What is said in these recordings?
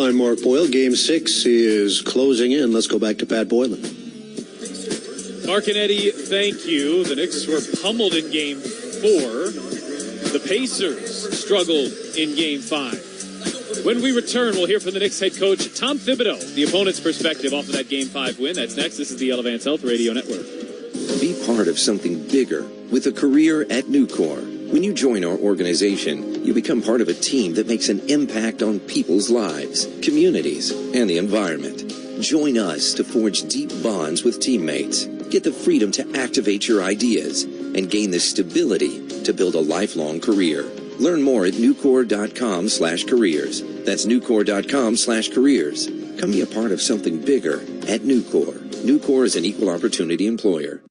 I'm Mark Boyle. Game 6 is closing in. Let's go back to Pat Boylan. Mark and Eddie, thank you. The Knicks were pummeled in Game 4. The Pacers struggled in Game 5. When we return, we'll hear from the Knicks head coach, Tom Thibodeau, the opponent's perspective off of that Game 5 win. That's next. This is the Elevance Health Radio Network. Be part of something bigger with a career at Nucor. When you join our organization, you become part of a team that makes an impact on people's lives, communities, and the environment. Join us to forge deep bonds with teammates, get the freedom to activate your ideas, and gain the stability to build a lifelong career. Learn more at Nucor.com/careers. That's Nucor.com/careers. Come be a part of something bigger at Nucor. Nucor is an equal opportunity employer.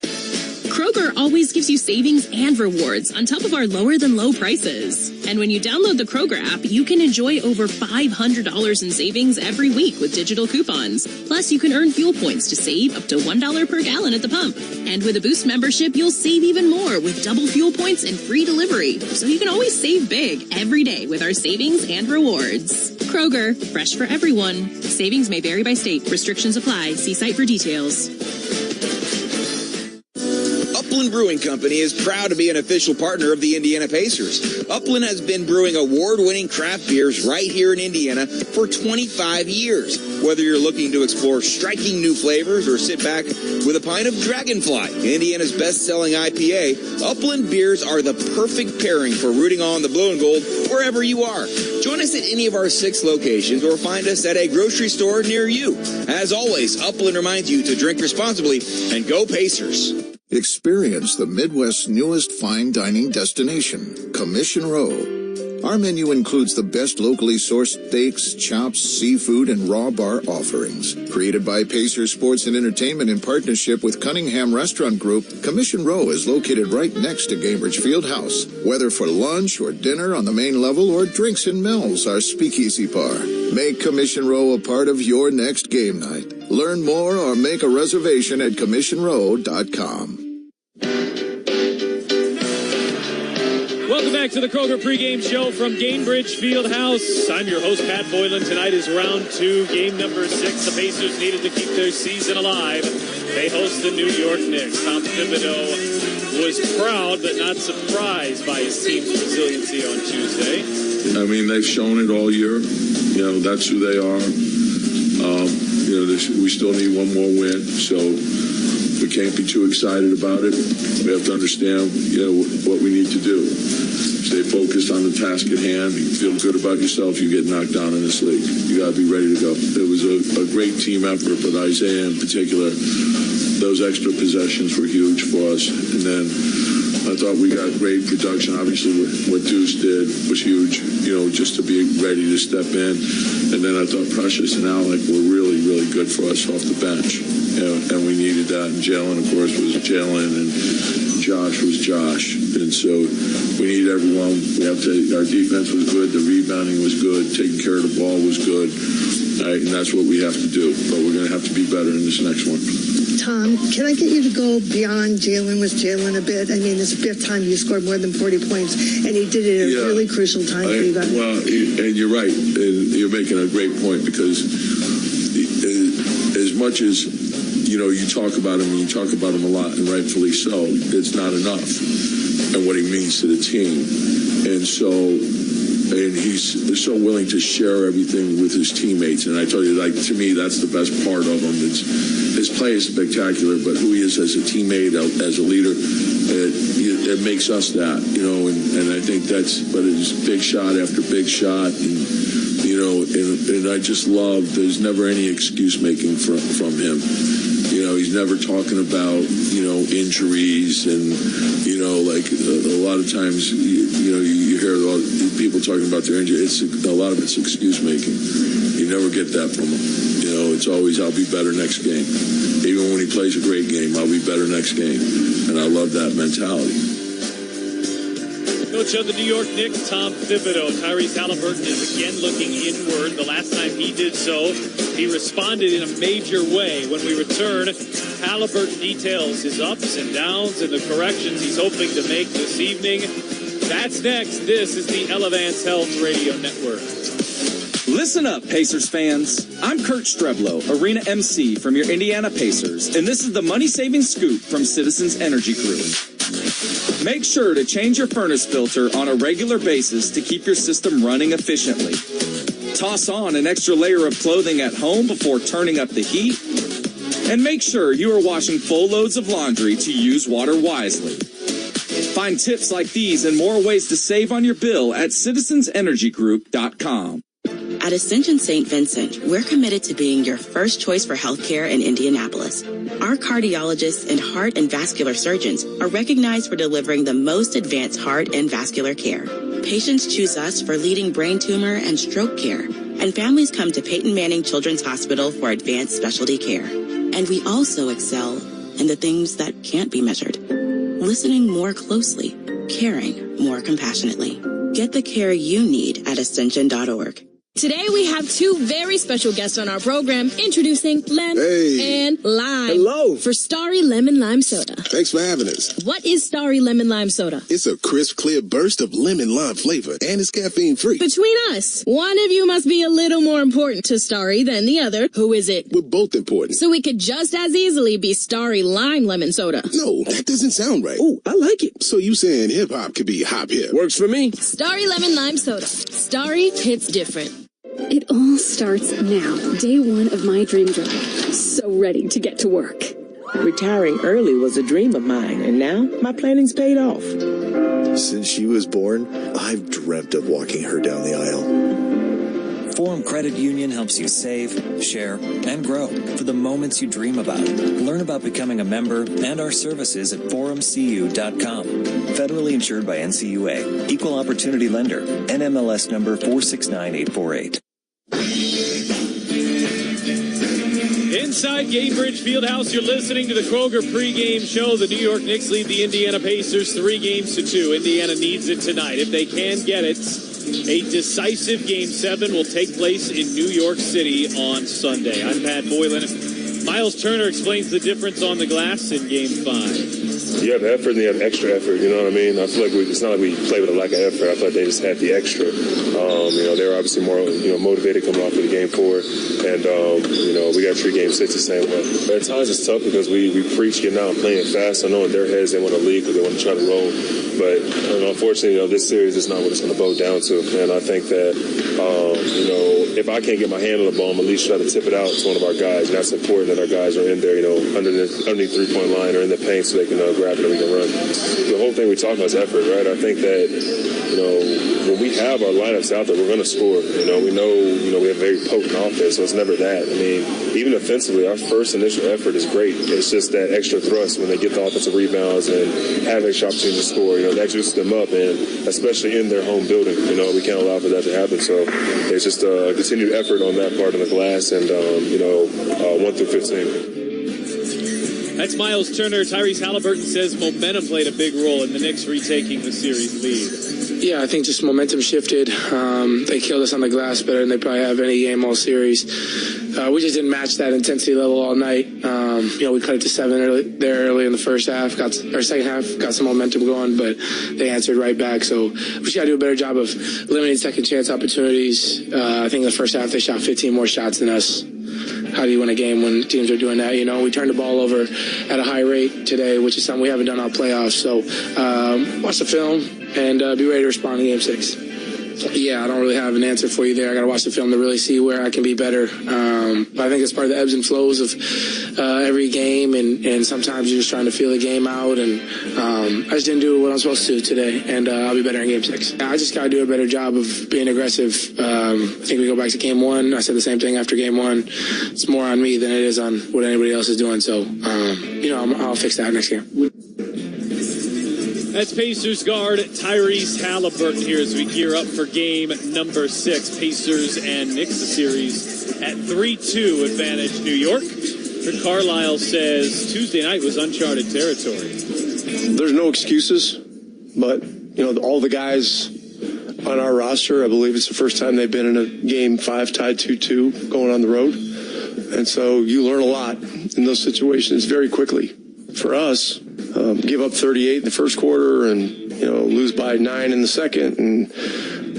Kroger always gives you savings and rewards on top of our lower-than-low prices. And when you download the Kroger app, you can enjoy over $500 in savings every week with digital coupons. Plus, you can earn fuel points to save up to $1 per gallon at the pump. And with a Boost membership, you'll save even more with double fuel points and free delivery. So you can always save big every day with our savings and rewards. Kroger, fresh for everyone. Savings may vary by state. Restrictions apply. See site for details. Upland Brewing Company is proud to be an official partner of the Indiana Pacers. Upland has been brewing award-winning craft beers right here in Indiana for 25 years. Whether you're looking to explore striking new flavors or sit back with a pint of Dragonfly, Indiana's best-selling IPA, Upland beers are the perfect pairing for rooting on the blue and gold wherever you are. Join us at any of our 6 locations or find us at a grocery store near you. As always, Upland reminds you to drink responsibly and go Pacers. Experience the Midwest's newest fine dining destination, Commission Row. Our menu includes the best locally sourced steaks, chops, seafood, and raw bar offerings. Created by Pacers Sports and Entertainment in partnership with Cunningham Restaurant Group, Commission Row is located right next to Cambridge Fieldhouse. Whether for lunch or dinner on the main level or drinks and mills, our speakeasy bar. Make Commission Row a part of your next game night. Learn more or make a reservation at CommissionRow.com. Welcome back to the Kroger pregame show from Cambridge Fieldhouse. I'm your host, Pat Boylan. Tonight is round 2, game number 6. The Pacers needed to keep their season alive. They host the New York Knicks. Tom Thibodeau was proud but not surprised by his team's resiliency on Tuesday. I mean, they've shown it all year. You know, that's who they are. We still need one more win, so we can't be too excited about it. We have to understand, what we need to do. Stay focused on the task at hand. You feel good about yourself, you get knocked down in this league. You got to be ready to go. It was a great team effort, but Isaiah in particular, those extra possessions were huge for us. And then I thought we got great production. Obviously, what Deuce did was huge, just to be ready to step in. And then I thought Precious and Alec were really, really good for us off the bench. And we needed that. And Jalen, of course, was Jalen, and Josh was Josh. And so we need everyone. Our defense was good. The rebounding was good. Taking care of the ball was good. Right, and that's what we have to do. But we're going to have to be better in this next one. Tom, can I get you to go beyond Jalen a bit? I mean, this is the 5th time you scored more than 40 points, and he did it at a really crucial time for you guys. Well, and you're right. And you're making a great point because as much as, you talk about him, and you talk about him a lot, and rightfully so, it's not enough. And what he means to the team. And he's so willing to share everything with his teammates. And I tell you, to me, that's the best part of him. His play is spectacular, but who he is as a teammate, as a leader, it makes us that, and I think but it's big shot after big shot. And I just love, there's never any excuse making from him. He's never talking about, injuries and, a lot of times, you hear people talking about their injury. A lot of it's excuse making. You never get that from him. It's always, I'll be better next game. Even when he plays a great game, I'll be better next game. And I love that mentality. Coach of the New York Knicks, Tom Thibodeau. Tyrese Halliburton is again looking inward. The last time he did so, he responded in a major way. When we return, Halliburton details his ups and downs and the corrections he's hoping to make this evening. That's next. This is the Elevance Health Radio Network. Listen up, Pacers fans. I'm Kurt Streblow, Arena MC from your Indiana Pacers, and this is the money-saving scoop from Citizens Energy Group. Make sure to change your furnace filter on a regular basis to keep your system running efficiently. Toss on an extra layer of clothing at home before turning up the heat. And make sure you are washing full loads of laundry to use water wisely. Find tips like these and more ways to save on your bill at citizensenergygroup.com. At Ascension St. Vincent, we're committed to being your first choice for healthcare in Indianapolis. Our cardiologists and heart and vascular surgeons are recognized for delivering the most advanced heart and vascular care. Patients choose us for leading brain tumor and stroke care, and families come to Peyton Manning Children's Hospital for advanced specialty care. And we also excel in the things that can't be measured. Listening more closely, caring more compassionately. Get the care you need at ascension.org. Today we have two very special guests on our program, introducing Lem and Lime. Hello. For Starry Lemon Lime Soda. Thanks for having us. What is Starry Lemon Lime Soda? It's a crisp, clear burst of lemon lime flavor, and it's caffeine-free. Between us, one of you must be a little more important to Starry than the other. Who is it? We're both important. So we could just as easily be Starry Lime Lemon Soda. No, that doesn't sound right. Oh, I like it. So you saying hip-hop could be hop-hip. Works for me. Starry Lemon Lime Soda. Starry hits different. It all starts now, day one of my dream job. So ready to get to work. Retiring early was a dream of mine, and now my planning's paid off. Since she was born, I've dreamt of walking her down the aisle. Forum Credit Union helps you save, share, and grow for the moments you dream about. Learn about becoming a member and our services at forumcu.com. Federally insured by NCUA. Equal Opportunity Lender. NMLS number 469848. Inside Gamebridge Fieldhouse, you're listening to the Kroger pregame show. The New York Knicks lead the Indiana Pacers 3-2. Indiana needs it tonight. If they can get it, a decisive Game 7 will take place in New York City on Sunday. I'm Pat Boylan. Miles Turner explains the difference on the glass in Game 5. You have effort and you have extra effort, you know what I mean? I feel like it's not like we play with a lack of effort. I feel like they just had the extra. They were obviously more, motivated coming off of the Game 4. And, we got to treat Game 6 the same way. But at times it's tough because we preach getting out and playing fast. I know in their heads they want to lead because they want to try to roll. But, unfortunately, this series is not what it's going to boil down to. And I think that, if I can't get my hand on the ball, I'm at least try to tip it out to one of our guys. And that's important that our guys are in there, underneath three-point line or in the paint so they can grab it and we can run. The whole thing we talk about is effort, right? I think that, when we have our lineups out there, we're going to score. We know, we have very potent offense, so it's never that. I mean, even offensively, our first initial effort is great. It's just that extra thrust when they get the offensive rebounds and have extra opportunity to score. That juices them up, and especially in their home building, we can't allow for that to happen. So it's just a continued effort on that part of the glass, and 1 through 15. That's Miles Turner. Tyrese Halliburton says momentum played a big role in the Knicks retaking the series lead. Yeah, I think just momentum shifted. They killed us on the glass better than they probably have any game all series. We just didn't match that intensity level all night. We cut it to 7 early in the first half, second half, got some momentum going, but they answered right back. So we just got to do a better job of limiting second chance opportunities. I think in the first half they shot 15 more shots than us. How do you win a game when teams are doing that? We turned the ball over at a high rate today, which is something we haven't done all playoffs. So watch the film and be ready to respond in Game 6. Yeah, I don't really have an answer for you there. I got to watch the film to really see where I can be better. But I think it's part of the ebbs and flows of every game, and sometimes you're just trying to feel the game out. And I just didn't do what I'm supposed to today, and I'll be better in Game 6. I just got to do a better job of being aggressive. I think we go back to Game 1. I said the same thing after Game 1. It's more on me than it is on what anybody else is doing. So, I'll fix that next game. That's Pacers guard Tyrese Halliburton here as we gear up for game number 6. Pacers and Knicks, the series at 3-2 advantage New York. Rick Carlisle says Tuesday night was uncharted territory. There's no excuses, but, all the guys on our roster, I believe it's the first time they've been in a game 5 tied 2-2 going on the road. And so you learn a lot in those situations very quickly. For us, give up 38 in the first quarter and, lose by 9 in the second. And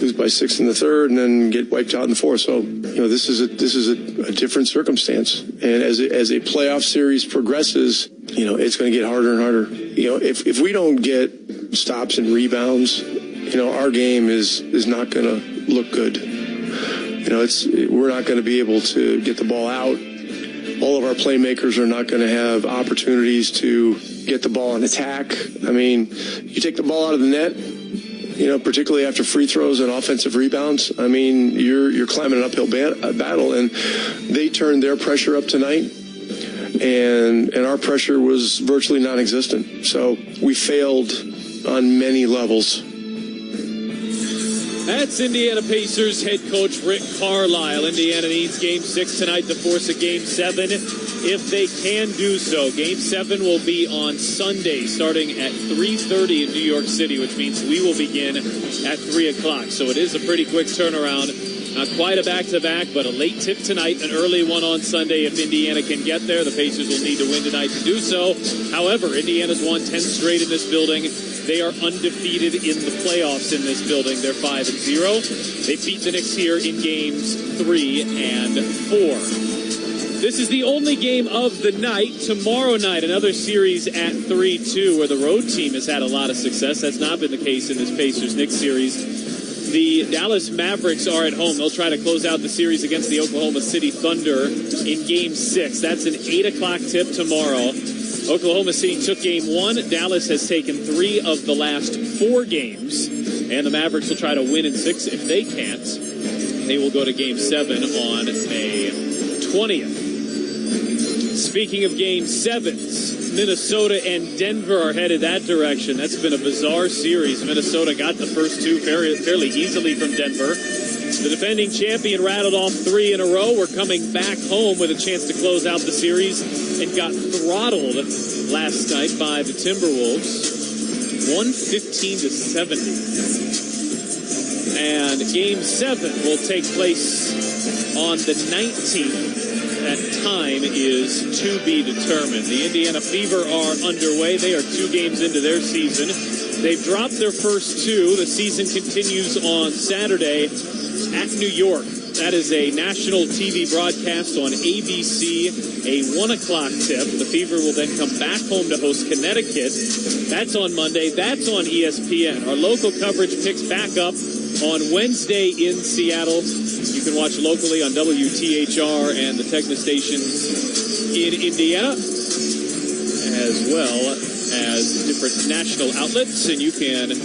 lose by 6 in the third, and then get wiped out in the fourth. So, this is a different circumstance. And as a playoff series progresses, it's going to get harder and harder. If we don't get stops and rebounds, our game is not going to look good. We're not going to be able to get the ball out. All of our playmakers are not going to have opportunities to get the ball and attack. I mean, you take the ball out of the net, particularly after free throws and offensive rebounds. I mean, you're climbing an uphill battle, and they turned their pressure up tonight, and our pressure was virtually non-existent. So we failed on many levels. That's Indiana Pacers head coach Rick Carlisle. Indiana needs Game 6 tonight to force a Game 7 if they can do so. Game 7 will be on Sunday starting at 3:30 in New York City, which means we will begin at 3 o'clock. So it is a pretty quick turnaround. Not quite a back-to-back, but a late tip tonight, an early one on Sunday. If Indiana can get there, the Pacers will need to win tonight to do so. However, Indiana's won 10 straight in this building. They are undefeated in the playoffs in this building. They're 5-0. They beat the Knicks here in games 3 and 4. This is the only game of the night. Tomorrow night, another series at 3-2 where the road team has had a lot of success. That's not been the case in this Pacers-Knicks series. The Dallas Mavericks are at home. They'll try to close out the series against the Oklahoma City Thunder in Game 6. That's an 8 o'clock tip tomorrow. Oklahoma City took Game 1. Dallas has taken 3 of the last 4 games. And the Mavericks will try to win in 6. If they can't, they will go to Game 7 on May 20th. Speaking of Game 7s, Minnesota and Denver are headed that direction. That's been a bizarre series. Minnesota got the first 2 fairly easily from Denver. The defending champion rattled off 3 in a row. We're coming back home with a chance to close out the series and got throttled last night by the Timberwolves, 115-70. And Game 7 will take place on the 19th. That time is to be determined. The Indiana Fever are underway. They are 2 games into their season. They've dropped their first 2. The season continues on Saturday at New York. That is a national TV broadcast on ABC, a 1 o'clock tip. The Fever will then come back home to host Connecticut. That's on Monday. That's on ESPN. Our local coverage picks back up on Wednesday in Seattle. You can watch locally on WTHR and the Techno stations in Indiana, as well as different national outlets. And you can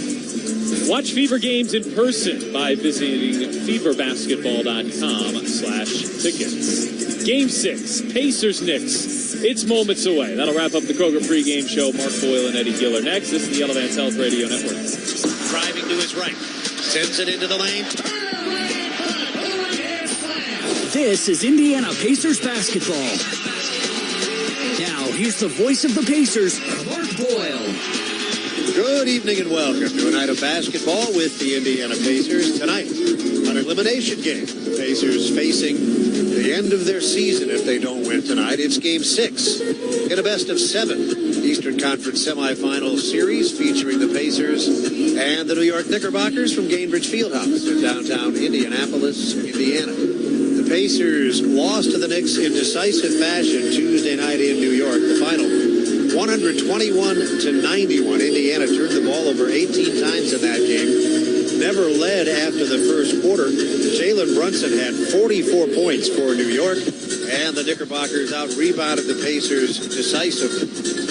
watch Fever games in person by visiting feverbasketball.com/tickets. Game 6, Pacers-Knicks. It's moments away. That'll wrap up the Kroger pregame show. Mark Boyle and Eddie Giller next. This is the Elevance Health Radio Network. Driving to his right. Sends it into the lane. This is Indiana Pacers basketball. Now, here's the voice of the Pacers, Mark Boyle. Good evening and welcome to a night of basketball with the Indiana Pacers. Tonight, an elimination game. The Pacers facing the end of their season if they don't win tonight. It's Game 6 in a best-of-7 Eastern Conference semifinal series featuring the Pacers and the New York Knickerbockers from Gainbridge Fieldhouse in downtown Indianapolis, Indiana. The Pacers lost to the Knicks in decisive fashion Tuesday night in New York. The final 121-91. Indiana turned the ball over 18 times in that game. Never led after the first quarter. Jalen Brunson had 44 points for New York, and the Knickerbockers out-rebounded the Pacers decisive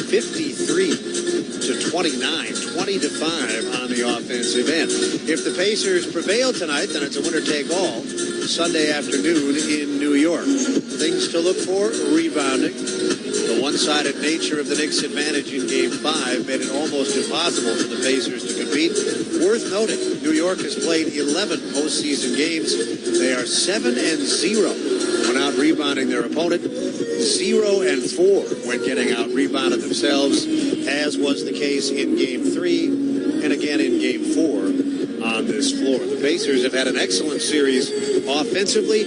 53-29, 20-5 on the offensive end. If the Pacers prevail tonight, then it's a winner-take-all Sunday afternoon in New York. Things to look for, rebounding. The one-sided nature of the Knicks' advantage in Game 5 made it almost impossible for the Pacers to compete. Worth noting, New York has played 11 postseason games. They are 7-0 when out-rebounding their opponent, 0-4 when getting out-rebounded themselves, as was the case in Game 3 and again in Game 4 on this floor. The Pacers have had an excellent series offensively.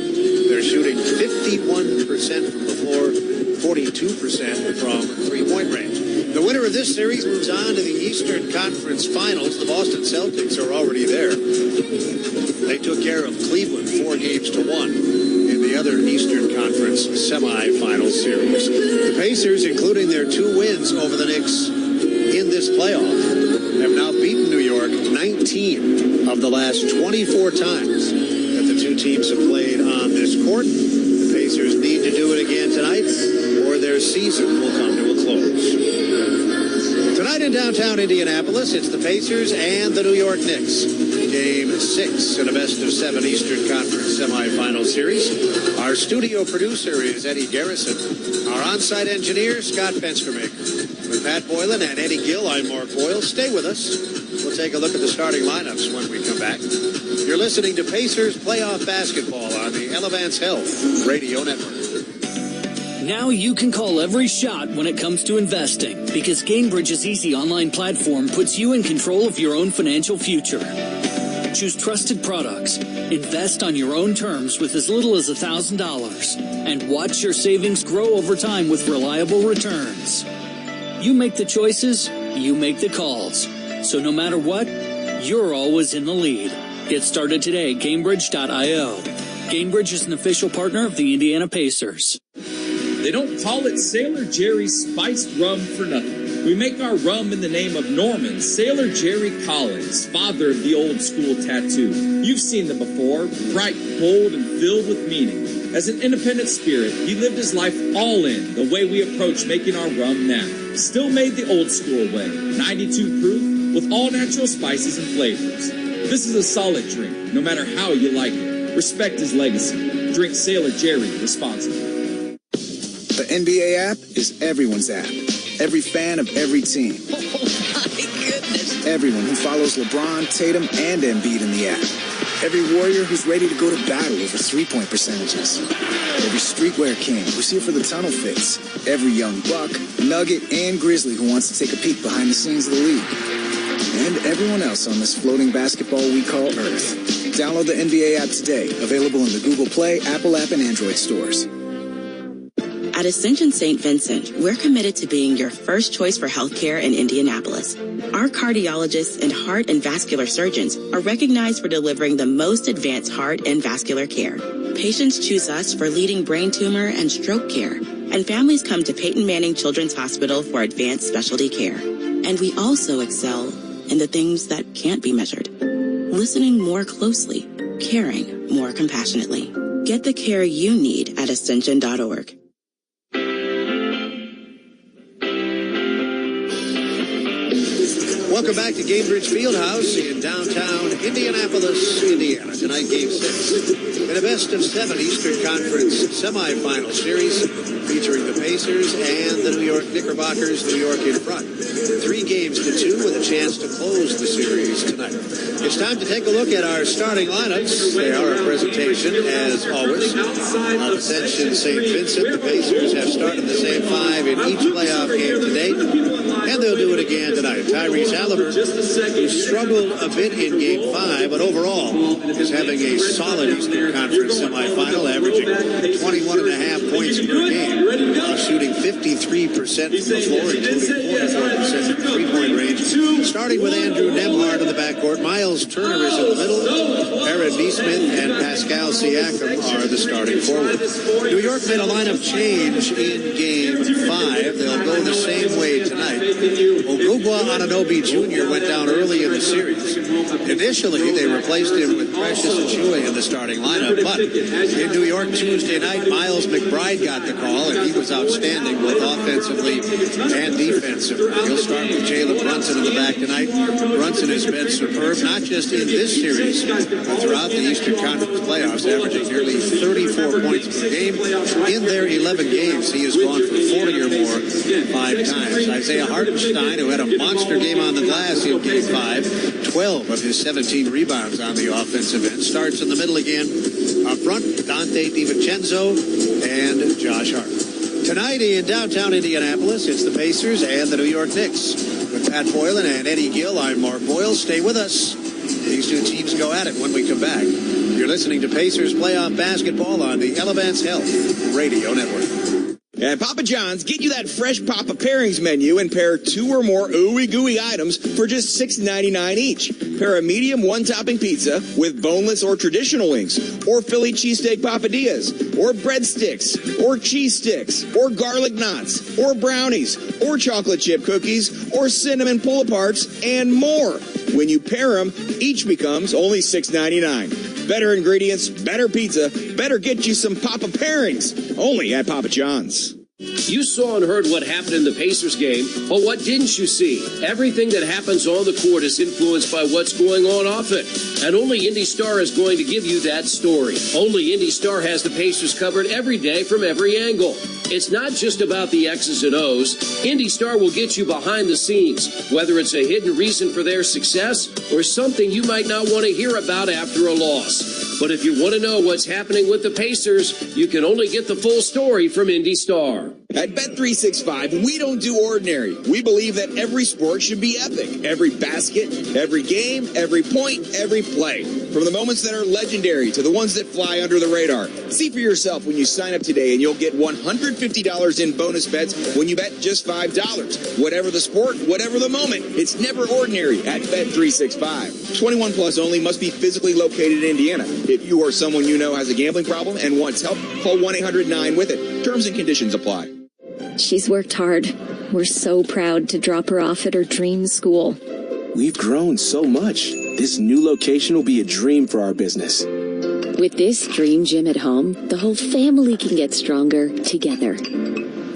They're shooting 51% from the floor, 42% from three-point range. The winner of this series moves on to the Eastern Conference Finals. The Boston Celtics are already there. They took care of Cleveland 4-1 in the other Eastern Conference semifinal series. The Pacers, including their 2 wins over the Knicks in this playoff, have now beaten New York 19 of the last 24 times that the two teams have played on this court. The Pacers need to do it again tonight, or their season will come to a close. Tonight in downtown Indianapolis, it's the Pacers and the New York Knicks. Game 6 in a best-of-7 Eastern Conference semifinal series. Our studio producer is Eddie Garrison. Our on-site engineer, Scott Fenstermaker. With Pat Boylan and Eddie Gill, I'm Mark Boyle. Stay with us. We'll take a look at the starting lineups when we come back. You're listening to Pacers Playoff Basketball on the Elevance Health Radio Network. Now you can call every shot when it comes to investing, because Gainbridge's easy online platform puts you in control of your own financial future. Choose trusted products, invest on your own terms with as little as $1,000, and watch your savings grow over time with reliable returns. You make the choices, you make the calls. So no matter what, you're always in the lead. Get started today at Gainbridge.io. Gainbridge is an official partner of the Indiana Pacers. They don't call it Sailor Jerry's spiced rum for nothing. We make our rum in the name of Norman Sailor Jerry Collins, father of the old school tattoo. You've seen them before, bright, bold, and filled with meaning. As an independent spirit, he lived his life all in the way we approach making our rum now. Still made the old school way, 92 proof, with all natural spices and flavors. This is a solid drink, no matter how you like it. Respect his legacy. Drink Sailor Jerry responsibly. The NBA app is everyone's app. Every fan of every team. Oh, my goodness. Everyone who follows LeBron, Tatum, and Embiid in the app. Every warrior who's ready to go to battle over three-point percentages. Every streetwear king who's here for the tunnel fits. Every young buck, nugget, and grizzly who wants to take a peek behind the scenes of the league. And everyone else on this floating basketball we call Earth. Download the NBA app today. Available in the Google Play, Apple app, and Android stores. At Ascension St. Vincent, we're committed to being your first choice for healthcare in Indianapolis. Our cardiologists and heart and vascular surgeons are recognized for delivering the most advanced heart and vascular care. Patients choose us for leading brain tumor and stroke care, and families come to Peyton Manning Children's Hospital for advanced specialty care. And we also excel in the things that can't be measured. Listening more closely, caring more compassionately. Get the care you need at ascension.org. Welcome back to Gainbridge Fieldhouse in downtown Indianapolis, Indiana. Tonight, Game 6 in a best-of-7 Eastern Conference semifinal series featuring the Pacers and the New York Knickerbockers, New York in front. 3-2 with a chance to close the series tonight. It's time to take a look at our starting lineups. They are a presentation, as always, of Ascension St. Vincent. The Pacers have started the same 5 in each playoff game to date, and they'll do it again tonight. Tyrese Halliburton, who struggled a bit in Game 5, but overall is having a solid Eastern Conference semifinal, averaging 21.5 points per game, while shooting 53% from the floor, including 44% from three-point range. Starting with Andrew Nembhard in the backcourt, Miles Turner is in the middle, Aaron Neesmith and Pascal Siakam are the starting forwards. New York made a lineup change in Game 5. They'll go the same way tonight. Ogugwa Anunoby Jr. went down early in the series. Initially, they replaced him with Precious Achiuwa in the starting lineup, but in New York Tuesday night, Miles McBride got the call, and he was outstanding both offensively and defensively. He'll start with Jalen Brunson in the back tonight. Brunson has been superb, not just in this series, but throughout the Eastern Conference playoffs, averaging nearly 34 points per game. In their 11 games, he has gone for 40 or more 5 times. Isaiah Hartenstein, who had a monster game on the glass in Game 5, 12 of his 17 rebounds on the offensive end. Starts in the middle again. Up front, Dante DiVincenzo and Josh Hart. Tonight in downtown Indianapolis, it's the Pacers and the New York Knicks. With Pat Boylan and Eddie Gill, I'm Mark Boyle. Stay with us. These two teams go at it when we come back. You're listening to Pacers Playoff Basketball on the Elevance Health Radio Network. At Papa John's, get you that fresh Papa Pairings menu and pair 2 or more ooey-gooey items for just $6.99 each. Pair a medium one-topping pizza with boneless or traditional wings, or Philly cheesesteak papadillas, or breadsticks, or cheese sticks, or garlic knots, or brownies, or chocolate chip cookies, or cinnamon pull-aparts, and more. When you pair them, each becomes only $6.99. Better ingredients, better pizza, better get you some Papa Pairings. Only at Papa John's. You saw and heard what happened in the Pacers game, but what didn't you see? Everything that happens on the court is influenced by what's going on off it. And only Indy Star is going to give you that story. Only Indy Star has the Pacers covered every day from every angle. It's not just about the X's and O's. Indy Star will get you behind the scenes, whether it's a hidden reason for their success or something you might not want to hear about after a loss. But if you want to know what's happening with the Pacers, you can only get the full story from Indy Star. At Bet365, we don't do ordinary. We believe that every sport should be epic. Every basket, every game, every point, every play. From the moments that are legendary to the ones that fly under the radar. See for yourself when you sign up today, and you'll get $150 in bonus bets when you bet just $5. Whatever the sport, whatever the moment, it's never ordinary at Bet365. 21 plus only, must be physically located in Indiana. If you or someone you know has a gambling problem and wants help, call 1-800-9-WITH-IT. Terms and conditions apply. She's worked hard. We're so proud to drop her off at her dream school. We've grown so much. This new location will be a dream for our business. With this dream gym at home, the whole family can get stronger together.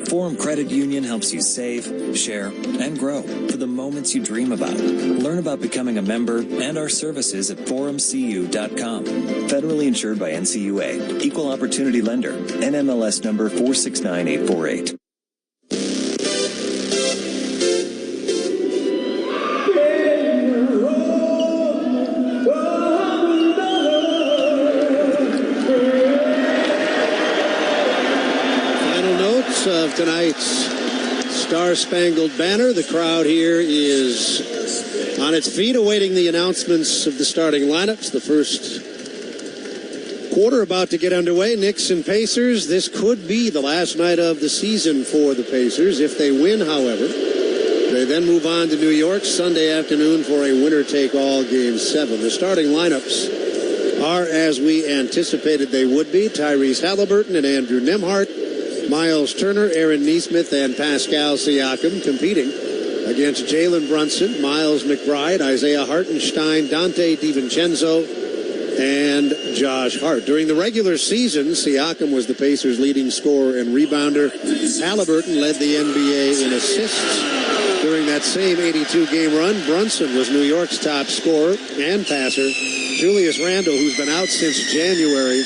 Forum Credit Union helps you save, share, and grow for the moments you dream about. Learn about becoming a member and our services at forumcu.com. Federally insured by NCUA. Equal Opportunity Lender. NMLS number 469848. Of tonight's Star-Spangled Banner. The crowd here is on its feet awaiting the announcements of the starting lineups. The first quarter about to get underway. Knicks and Pacers. This could be the last night of the season for the Pacers. If they win, however, they then move on to New York Sunday afternoon for a winner-take-all Game 7. The starting lineups are as we anticipated they would be. Tyrese Halliburton and Andrew Nembhard, Miles Turner, Aaron Nesmith, and Pascal Siakam competing against Jalen Brunson, Miles McBride, Isaiah Hartenstein, Dante DiVincenzo, and Josh Hart. During the regular season, Siakam was the Pacers' leading scorer and rebounder. Halliburton led the NBA in assists. During that same 82-game run, Brunson was New York's top scorer and passer. Julius Randle, who's been out since January,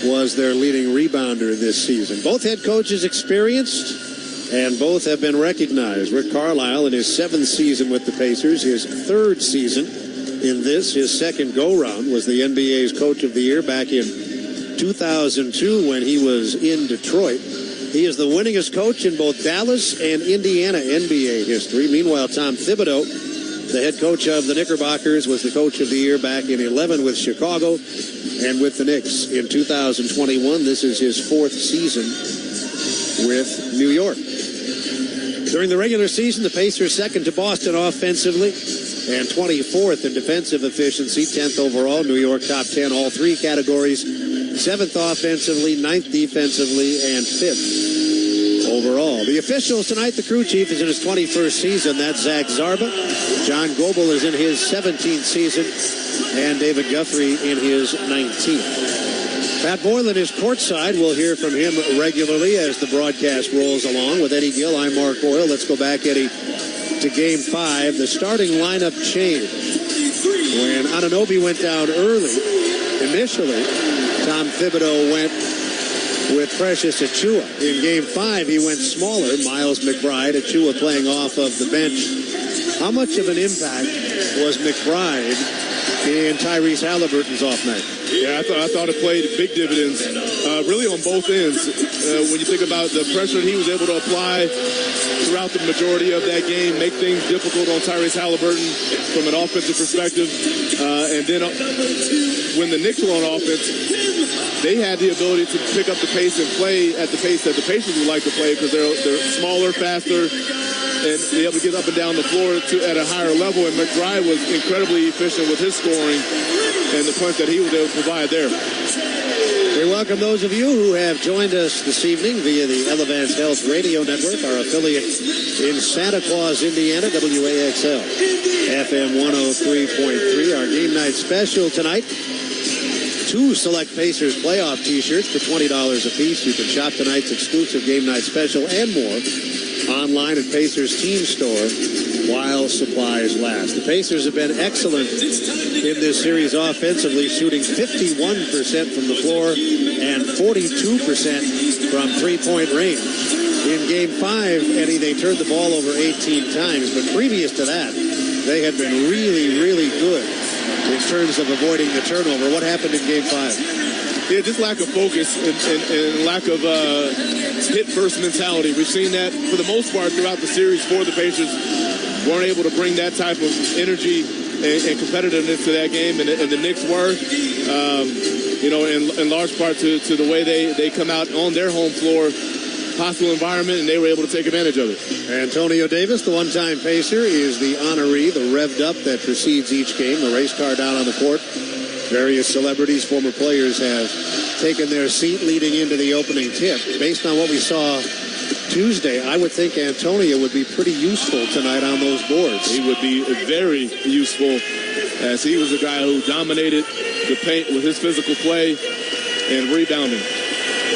was their leading rebounder this season. Both head coaches experienced, and both have been recognized. Rick Carlisle in his 7th season with the Pacers, his 3rd season in this, his second go-round, was the NBA's Coach of the Year back in 2002 when he was in Detroit. He is the winningest coach in both Dallas and Indiana NBA history. Meanwhile, Tom Thibodeau, the head coach of the Knickerbockers, was the Coach of the Year back in 11 with Chicago and with the Knicks in 2021. This is his 4th season with New York. During the regular season, the Pacers second to Boston offensively and 24th in defensive efficiency, 10th overall. New York top 10, all 3 categories. 7th offensively, 9th defensively, and 5th overall. The officials tonight, the crew chief is in his 21st season. That's Zach Zarba. John Goebel is in his 17th season. And David Guthrie in his 19th. Pat Boylan is courtside. We'll hear from him regularly as the broadcast rolls along. With Eddie Gill, I'm Mark Boyle. Let's go back, Eddie, to Game 5. The starting lineup changed when Anunoby went down early. Initially, Tom Thibodeau went with Precious Achiuwa. In Game 5, he went smaller. Miles McBride, Achiuwa playing off of the bench. How much of an impact was McBride in Tyrese Halliburton's off night? Yeah, I thought it played big dividends, really on both ends. When you think about the pressure he was able to apply throughout the majority of that game, make things difficult on Tyrese Halliburton from an offensive perspective. And then when the Knicks were on offense, they had the ability to pick up the pace and play at the pace that the Pacers would like to play because they're smaller, faster, and be able to get up and down the floor at a higher level. And McBride was incredibly efficient with his scoring and the points that he was able to provide there. We welcome those of you who have joined us this evening via the Elevance Health Radio Network, our affiliate in Santa Claus, Indiana, WAXL, FM 103.3. Our game night special tonight, 2 select Pacers playoff T-shirts for $20 a piece. You can shop tonight's exclusive game night special and more online at Pacers Team Store while supplies last. The Pacers have been excellent in this series offensively, shooting 51% from the floor and 42% from three-point range. In Game 5, Eddie, they turned the ball over 18 times, but previous to that, they had been really, really good in terms of avoiding the turnover. What happened in Game 5? Yeah, just lack of focus and lack of hit-first mentality. We've seen that for the most part throughout the series for the Pacers. Weren't able to bring that type of energy and competitiveness to that game, and the Knicks were, in large part to the way they come out on their home floor, hostile environment, and they were able to take advantage of it. Antonio Davis, the one-time Pacer, is the honoree, the revved up that precedes each game, the race car down on the court. Various celebrities, former players have taken their seat leading into the opening tip. Based on what we saw Tuesday, I would think Antonio would be pretty useful tonight on those boards. He would be very useful, as he was a guy who dominated the paint with his physical play and rebounding.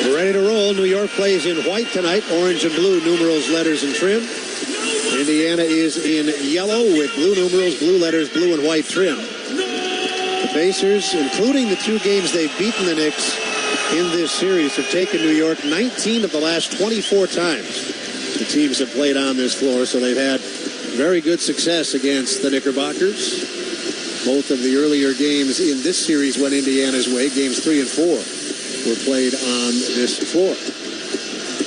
We're ready to roll. New York plays in white tonight, orange and blue numerals, letters, and trim. Indiana is in yellow with blue numerals, blue letters, blue and white trim. The Pacers, including the 2 games they've beaten the Knicks in this series, have taken New York 19 of the last 24 times the teams have played on this floor, so they've had very good success against the Knickerbockers. Both of the earlier games in this series went Indiana's way. Games 3 and 4 were played on this floor.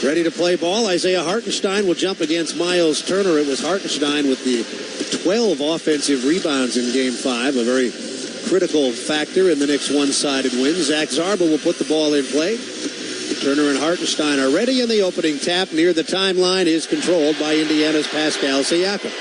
Ready to play ball. Isaiah Hartenstein will jump against Miles Turner. It was Hartenstein with the 12 offensive rebounds in Game 5, a very critical factor in the Knicks' one-sided win. Zach Zarba will put the ball in play. Turner and Hartenstein are ready, and the opening tap near the timeline is controlled by Indiana's Pascal Siakam.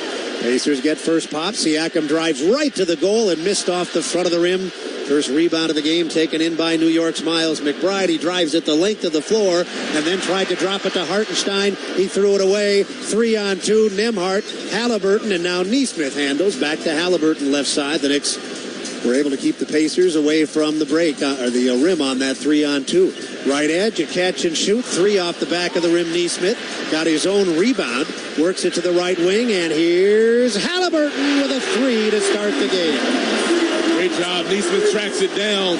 Pacers get first pop. Siakam drives right to the goal and missed off the front of the rim. First rebound of the game taken in by New York's Miles McBride. He drives it the length of the floor and then tried to drop it to Hartenstein. He threw it away. 3-on-2. Nembhard, Halliburton, and now Nesmith handles. Back to Halliburton left side. The Knicks were able to keep the Pacers away from the break, or the rim on that 3-on-2. Right edge, a catch and shoot. 3 off the back of the rim. Nesmith got his own rebound. Works it to the right wing, and here's Halliburton with a 3 to start the game. Great job. Nesmith tracks it down,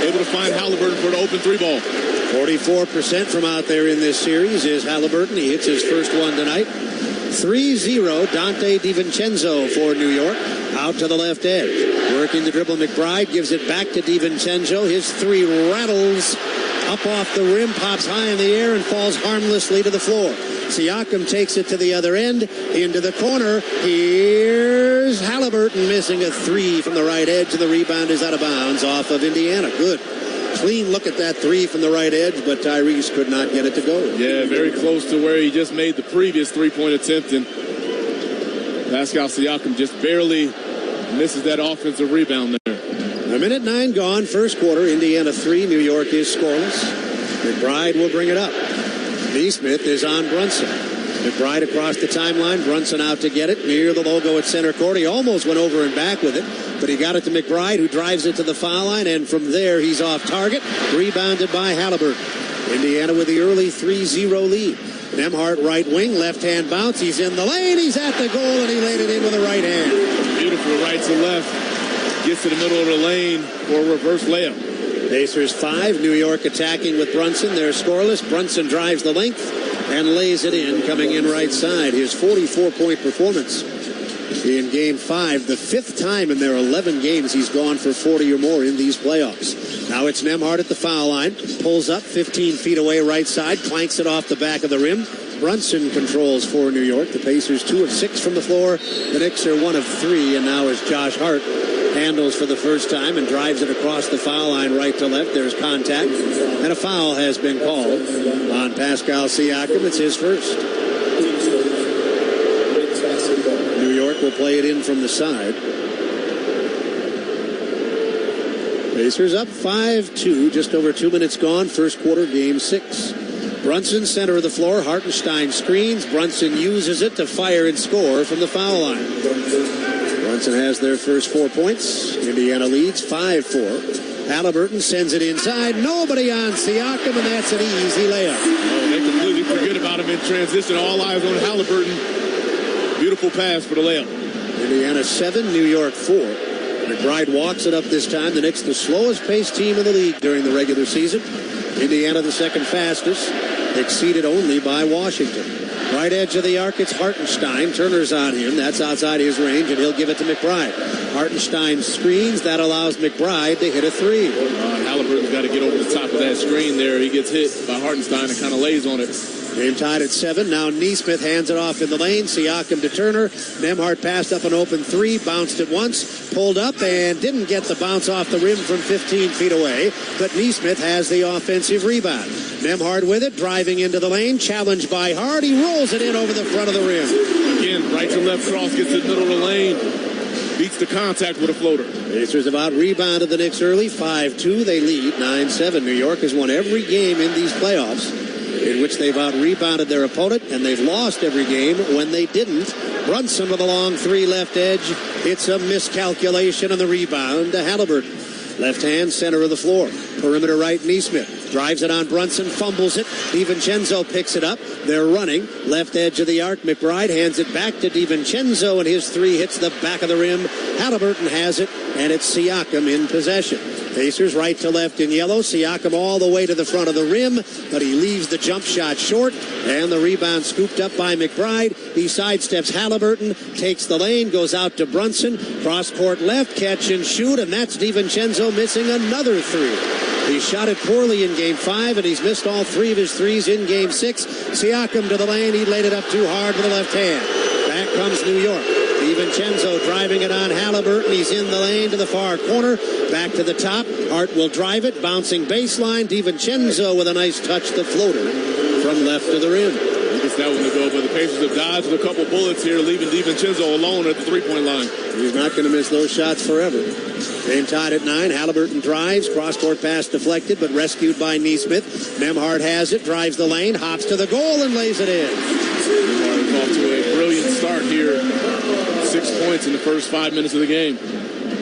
able to find Halliburton for the open 3 ball. 44% from out there in this series is Halliburton. He hits his first one tonight. 3-0, Dante DiVincenzo for New York. Out to the left edge. Working the dribble, McBride gives it back to DiVincenzo. His 3 rattles up off the rim, pops high in the air, and falls harmlessly to the floor. Siakam takes it to the other end, into the corner. Here's Halliburton missing a 3 from the right edge, and the rebound is out of bounds off of Indiana. Good. Clean look at that 3 from the right edge, but Tyrese could not get it to go. Yeah, very close to where he just made the previous 3-point attempt, and Pascal Siakam just barely misses that offensive rebound there. A minute 9 gone, first quarter. Indiana 3, New York is scoreless. McBride will bring it up. Nesmith is on Brunson. McBride across the timeline. Brunson out to get it near the logo at center court. He almost went over and back with it, but he got it to McBride, who drives it to the foul line, and from there he's off target. Rebounded by Halliburton. Indiana with the early 3-0 lead. Nembhard right wing, left-hand bounce. He's in the lane. He's at the goal, and he laid it in with the right hand. Beautiful right to left. Gets to the middle of the lane for a reverse layup. Pacers 5, New York attacking with Brunson. They're scoreless. Brunson drives the length and lays it in, coming in right side. His 44-point performance in Game 5, the 5th time in their 11 games he's gone for 40 or more in these playoffs. Now it's Nembhard at the foul line. Pulls up 15 feet away right side, clanks it off the back of the rim. Brunson controls for New York. The Pacers 2 of 6 from the floor. The Knicks are 1 of 3, and now as Josh Hart handles for the first time and drives it across the foul line right to left. There's contact, and a foul has been called on Pascal Siakam. It's his first. New York will play it in from the side. Pacers up 5-2, just over 2 minutes gone. First quarter, game 6. Brunson, center of the floor. Hartenstein screens. Brunson uses it to fire and score from the foul line. Brunson has their first 4 points. Indiana leads 5-4. Halliburton sends it inside. Nobody on Siakam, and that's an easy layup. Oh, they completely forget about him in transition. All eyes on Halliburton. Beautiful pass for the layup. Indiana 7, New York 4. McBride walks it up this time. The Knicks, the slowest paced team in the league during the regular season. Indiana, the second fastest, exceeded only by Washington. Right edge of the arc, it's Hartenstein. Turner's on him. That's outside his range, and he'll give it to McBride. Hartenstein screens. That allows McBride to hit a three. Halliburton's got to get over the top of that screen there. He gets hit by Hartenstein and kind of lays on it. Game tied at 7. Now Nesmith hands it off in the lane. Siakam to Turner. Nembhard passed up an open three. Bounced it once. Pulled up and didn't get the bounce off the rim from 15 feet away. But Nesmith has the offensive rebound. Nembhard with it. Driving into the lane. Challenged by Hart. He rolls it in over the front of the rim. Again, right to left cross. Gets to the middle of the lane. Beats the contact with a floater. Pacers have out-rebounded the Knicks early. 5-2. They lead 9-7. New York has won every game in these playoffs in which they've out-rebounded their opponent, and they've lost every game when they didn't. Brunson with a long three left edge. It's a miscalculation on the rebound to Halliburton. Left hand, center of the floor. Perimeter right, Nesmith. Drives it on Brunson, fumbles it. DiVincenzo picks it up. They're running. Left edge of the arc. McBride hands it back to DiVincenzo, and his three hits the back of the rim. Halliburton has it, and it's Siakam in possession. Pacers right to left in yellow. Siakam all the way to the front of the rim, but he leaves the jump shot short, and the rebound scooped up by McBride. He sidesteps Halliburton, takes the lane, goes out to Brunson, cross-court left, catch and shoot, and that's DiVincenzo missing another three. He shot it poorly in Game 5, and he's missed all 3 of his threes in Game 6. Siakam to the lane. He laid it up too hard with the left hand. Back comes New York. DiVincenzo driving it on Halliburton. He's in the lane to the far corner. Back to the top. Hart will drive it. Bouncing baseline. DiVincenzo with a nice touch. The floater from left to the rim. He gets that one to go, but the Pacers have dodged a couple bullets here, leaving DiVincenzo alone at the three-point line. He's not going to miss those shots forever. Game tied at 9. Halliburton drives. Cross-court pass deflected, but rescued by Nesmith. Nembhard has it. Drives the lane. Hops to the goal and lays it in. Nembhard is off to a brilliant start here. 6 points in the first 5 minutes of the game.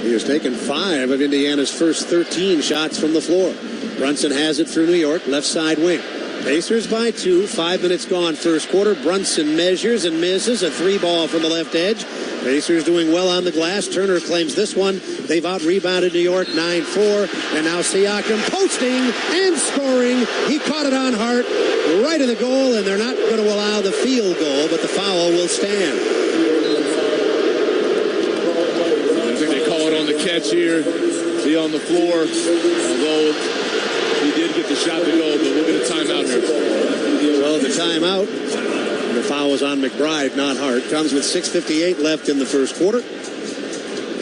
He has taken 5 of Indiana's first 13 shots from the floor. Brunson has it through New York. Left side wing. Pacers by 2. 5 minutes gone first quarter. Brunson measures and misses. A 3-ball from the left edge. Pacers doing well on the glass. Turner claims this one. They've out-rebounded New York 9-4. And now Siakam posting and scoring. He caught it on Hart right of the goal, and they're not going to allow the field goal, but the foul will stand. I think they call it on the catch here. Be on the floor. Although he did get the shot to go, but we'll get a timeout here. So the timeout. The foul was on McBride, not Hart. Comes with 6:58 left in the first quarter.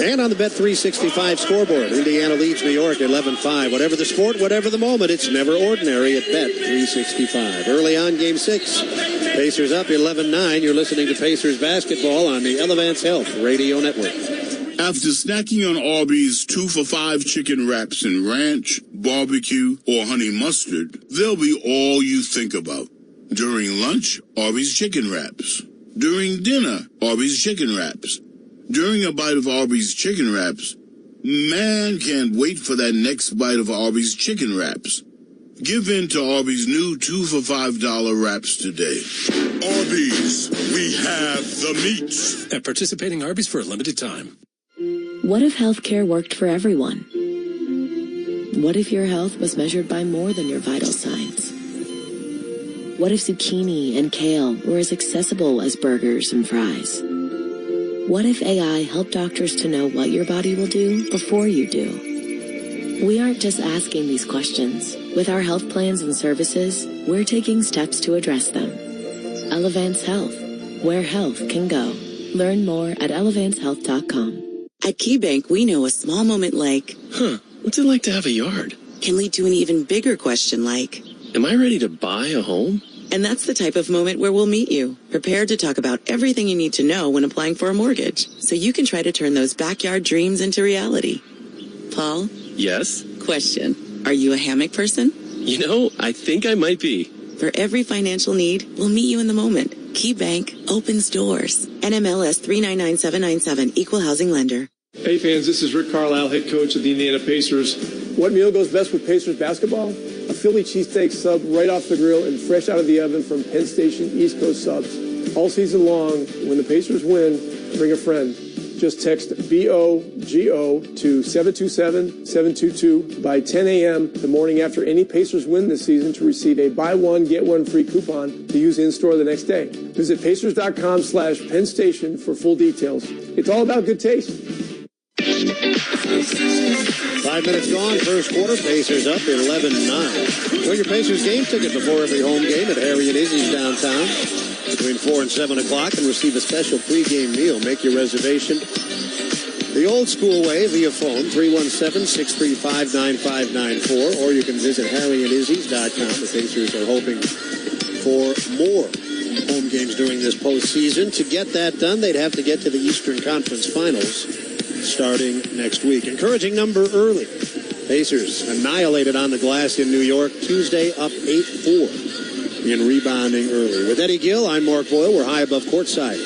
And on the Bet365 scoreboard, Indiana leads New York 11-5. Whatever the sport, whatever the moment, it's never ordinary at Bet365. Early on, Game 6. Pacers up 11-9. You're listening to Pacers basketball on the Elevance Health Radio Network. After snacking on Arby's 2-for-5 chicken wraps in ranch, barbecue, or honey mustard, they'll be all you think about. During lunch, Arby's chicken wraps. During dinner, Arby's chicken wraps. During a bite of Arby's chicken wraps, man can't wait for that next bite of Arby's chicken wraps. Give in to Arby's new 2-for-$5 wraps today. Arby's, we have the meats. At participating Arby's for a limited time. What if healthcare worked for everyone? What if your health was measured by more than your vital signs? What if zucchini and kale were as accessible as burgers and fries? What if AI helped doctors to know what your body will do before you do? We aren't just asking these questions. With our health plans and services, we're taking steps to address them. Elevance Health, where health can go. Learn more at elevancehealth.com. At KeyBank, we know a small moment like, what's it like to have a yard? Can lead to an even bigger question like, am I ready to buy a home? And that's the type of moment where we'll meet you, prepared to talk about everything you need to know when applying for a mortgage, so you can try to turn those backyard dreams into reality. Paul? Yes? Question. Are you a hammock person? You know, I think I might be. For every financial need, we'll meet you in the moment. KeyBank opens doors. NMLS 399797, Equal Housing Lender. Hey fans, this is Rick Carlisle, head coach of the Indiana Pacers. What meal goes best with Pacers basketball? A Philly cheesesteak sub right off the grill and fresh out of the oven from Penn Station East Coast Subs. All season long, when the Pacers win, bring a friend. Just text BOGO to 727-722 by 10 a.m. the morning after any Pacers win this season to receive a buy one, get one free coupon to use in-store the next day. Visit Pacers.com/Penn Station for full details. It's all about good taste. 5 minutes gone, first quarter. Pacers up 11-9. Win your Pacers game ticket before every home game at Harry and Izzy's downtown between 4 and 7 o'clock and receive a special pregame meal. Make your reservation the old school way via phone, 317-635-9594, or you can visit harryandizzies.com. The Pacers are hoping for more home games during this postseason. To get that done, they'd have to get to the Eastern Conference Finals starting next week. Encouraging number early. Pacers annihilated on the glass in New York Tuesday, up 8-4 in rebounding early. With Eddie Gill, I'm Mark Boyle. We're high above courtside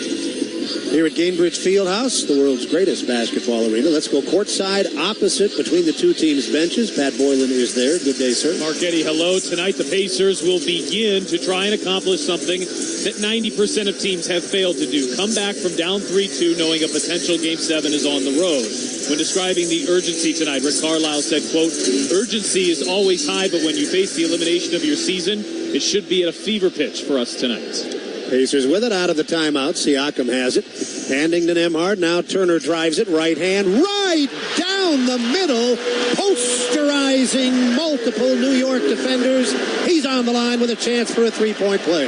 here at Gainbridge Fieldhouse, the world's greatest basketball arena. Let's go courtside opposite between the two teams' benches. Pat Boylan is there. Good day, sir. Marchetti, hello. Tonight the Pacers will begin to try and accomplish something that 90% of teams have failed to do. Come back from down 3-2 knowing a potential Game 7 is on the road. When describing the urgency tonight, Rick Carlisle said, quote, urgency is always high, but when you face the elimination of your season, it should be at a fever pitch for us tonight. Pacers with it out of the timeout. Siakam has it. Handing to Nembhard. Now Turner drives it. Right hand. Right down the middle. Posterizing multiple New York defenders. He's on the line with a chance for a three-point play.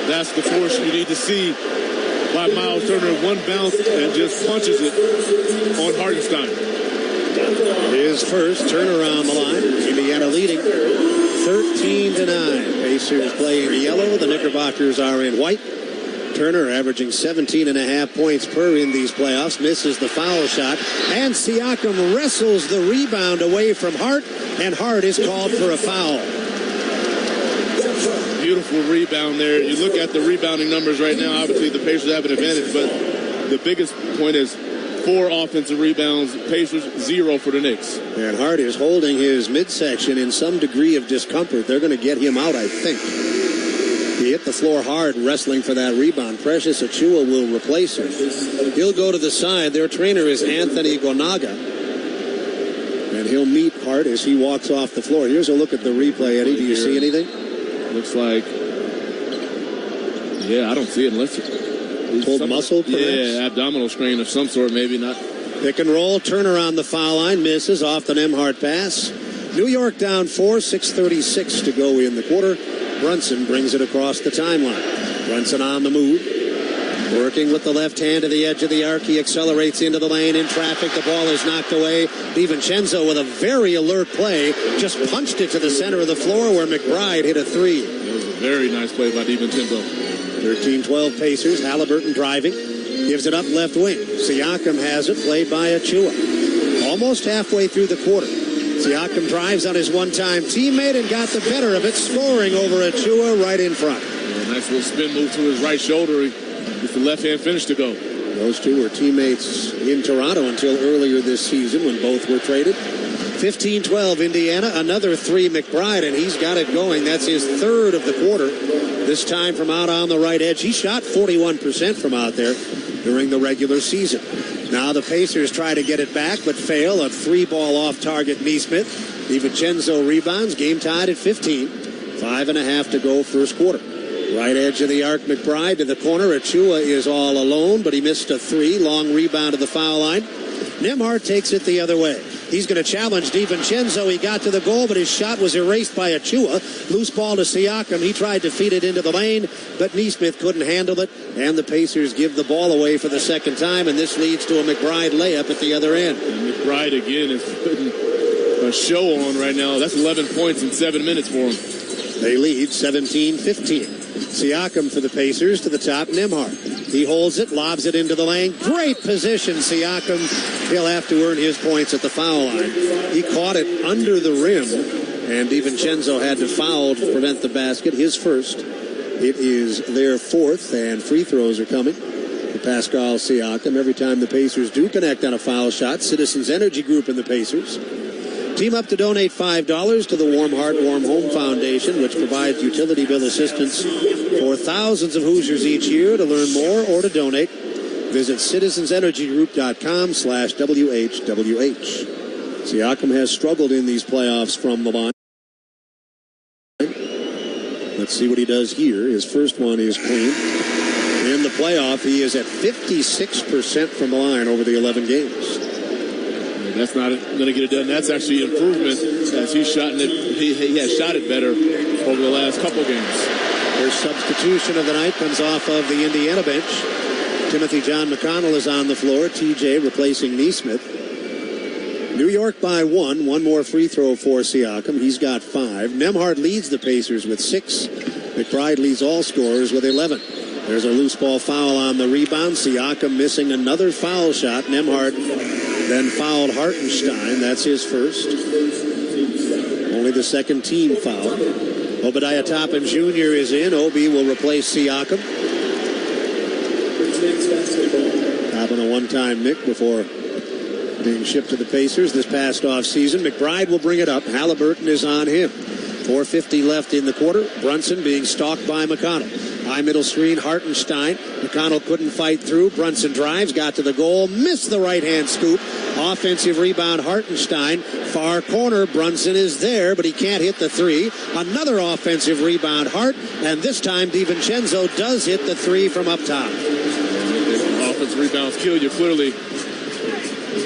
That's the force you need to see by Miles Turner. One bounce and just punches it on Hartenstein. His first. Turner on the line. Indiana leading 13-9. Pacers playing yellow. The Knickerbockers are in white. Turner averaging 17.5 points per in these playoffs. Misses the foul shot. And Siakam wrestles the rebound away from Hart. And Hart is called for a foul. Beautiful rebound there. You look at the rebounding numbers right now. Obviously, the Pacers have an advantage. But the biggest point is 4 offensive rebounds. Pacers, 0 for the Knicks. And Hart is holding his midsection in some degree of discomfort. They're going to get him out, I think. He hit the floor hard, wrestling for that rebound. Precious Achiuwa will replace him. He'll go to the side. Their trainer is Anthony Gonaga. And he'll meet Hart as he walks off the floor. Here's a look at the replay, Eddie. Do you see anything? Looks like, I don't see it unless it's pulled muscle, perhaps? Yeah, abdominal strain of some sort, maybe not. Pick and roll. Turner on the foul line. Misses off the Nembhard pass. New York down 4, 6:36 to go in the quarter. Brunson brings it across the timeline. Brunson on the move. Working with the left hand to the edge of the arc. He accelerates into the lane in traffic. The ball is knocked away. DiVincenzo with a very alert play. Just punched it to the center of the floor where McBride hit a three. It was a very nice play by DiVincenzo. 13-12 Pacers. Halliburton driving. Gives it up left wing. Siakam has it. Played by Achiuwa. Almost halfway through the quarter. Siakam drives on his one-time teammate and got the better of it, scoring over Achiuwa right in front. Nice little spin move to his right shoulder. With the left-hand finish to go. Those two were teammates in Toronto until earlier this season when both were traded. 15-12 Indiana. Another three McBride, and he's got it going. That's his third of the quarter. This time from out on the right edge. He shot 41% from out there during the regular season. Now the Pacers try to get it back, but fail. A 3-ball off-target Neesmith. DiVincenzo rebounds. Game tied at 15. 5.5 to go first quarter. Right edge of the arc, McBride to the corner. Achiuwa is all alone, but he missed a 3. Long rebound to the foul line. Nembhard takes it the other way. He's going to challenge DiVincenzo. He got to the goal, but his shot was erased by Achua. Loose ball to Siakam. He tried to feed it into the lane, but Neesmith couldn't handle it, and the Pacers give the ball away for the second time, and this leads to a McBride layup at the other end. And McBride, again, is putting a show on right now. That's 11 points in 7 minutes for him. They lead 17-15. Siakam for the Pacers to the top, Nembhard. He holds it, lobs it into the lane. Great position, Siakam. He'll have to earn his points at the foul line. He caught it under the rim, and DiVincenzo had to foul to prevent the basket, his first. It is their fourth, and free throws are coming for Pascal Siakam. Every time the Pacers do connect on a foul shot, Citizens Energy Group and the Pacers team up to donate $5 to the Warm Heart, Warm Home Foundation, which provides utility bill assistance for thousands of Hoosiers each year. To learn more or to donate, visit citizensenergygroup.com/WHWH. Siakam has struggled in these playoffs from the line. Let's see what he does here. His first one is clean. In the playoff, he is at 56% from the line over the 11 games. That's not going to get it done. That's actually improvement as he has shot it better over the last couple games. Their substitution of the night comes off of the Indiana bench. Timothy John McConnell is on the floor. TJ replacing Neesmith. New York by one. One more free throw for Siakam. He's got 5. Nembhard leads the Pacers with 6. McBride leads all scorers with 11. There's a loose ball foul on the rebound. Siakam missing another foul shot. Nembhard then fouled Hartenstein. That's his first. Only the second team foul. Obadiah Toppin Jr. is in. Obi will replace Siakam. Toppin a one-time Knick before being shipped to the Pacers this past offseason. McBride will bring it up. Halliburton is on him. 4:50 left in the quarter. Brunson being stalked by McConnell. High middle screen, Hartenstein. McConnell couldn't fight through. Brunson drives, got to the goal, missed the right-hand scoop. Offensive rebound, Hartenstein. Far corner, Brunson is there, but he can't hit the three. Another offensive rebound, Hart, and this time DiVincenzo does hit the three from up top. Offensive rebounds kill you, clearly.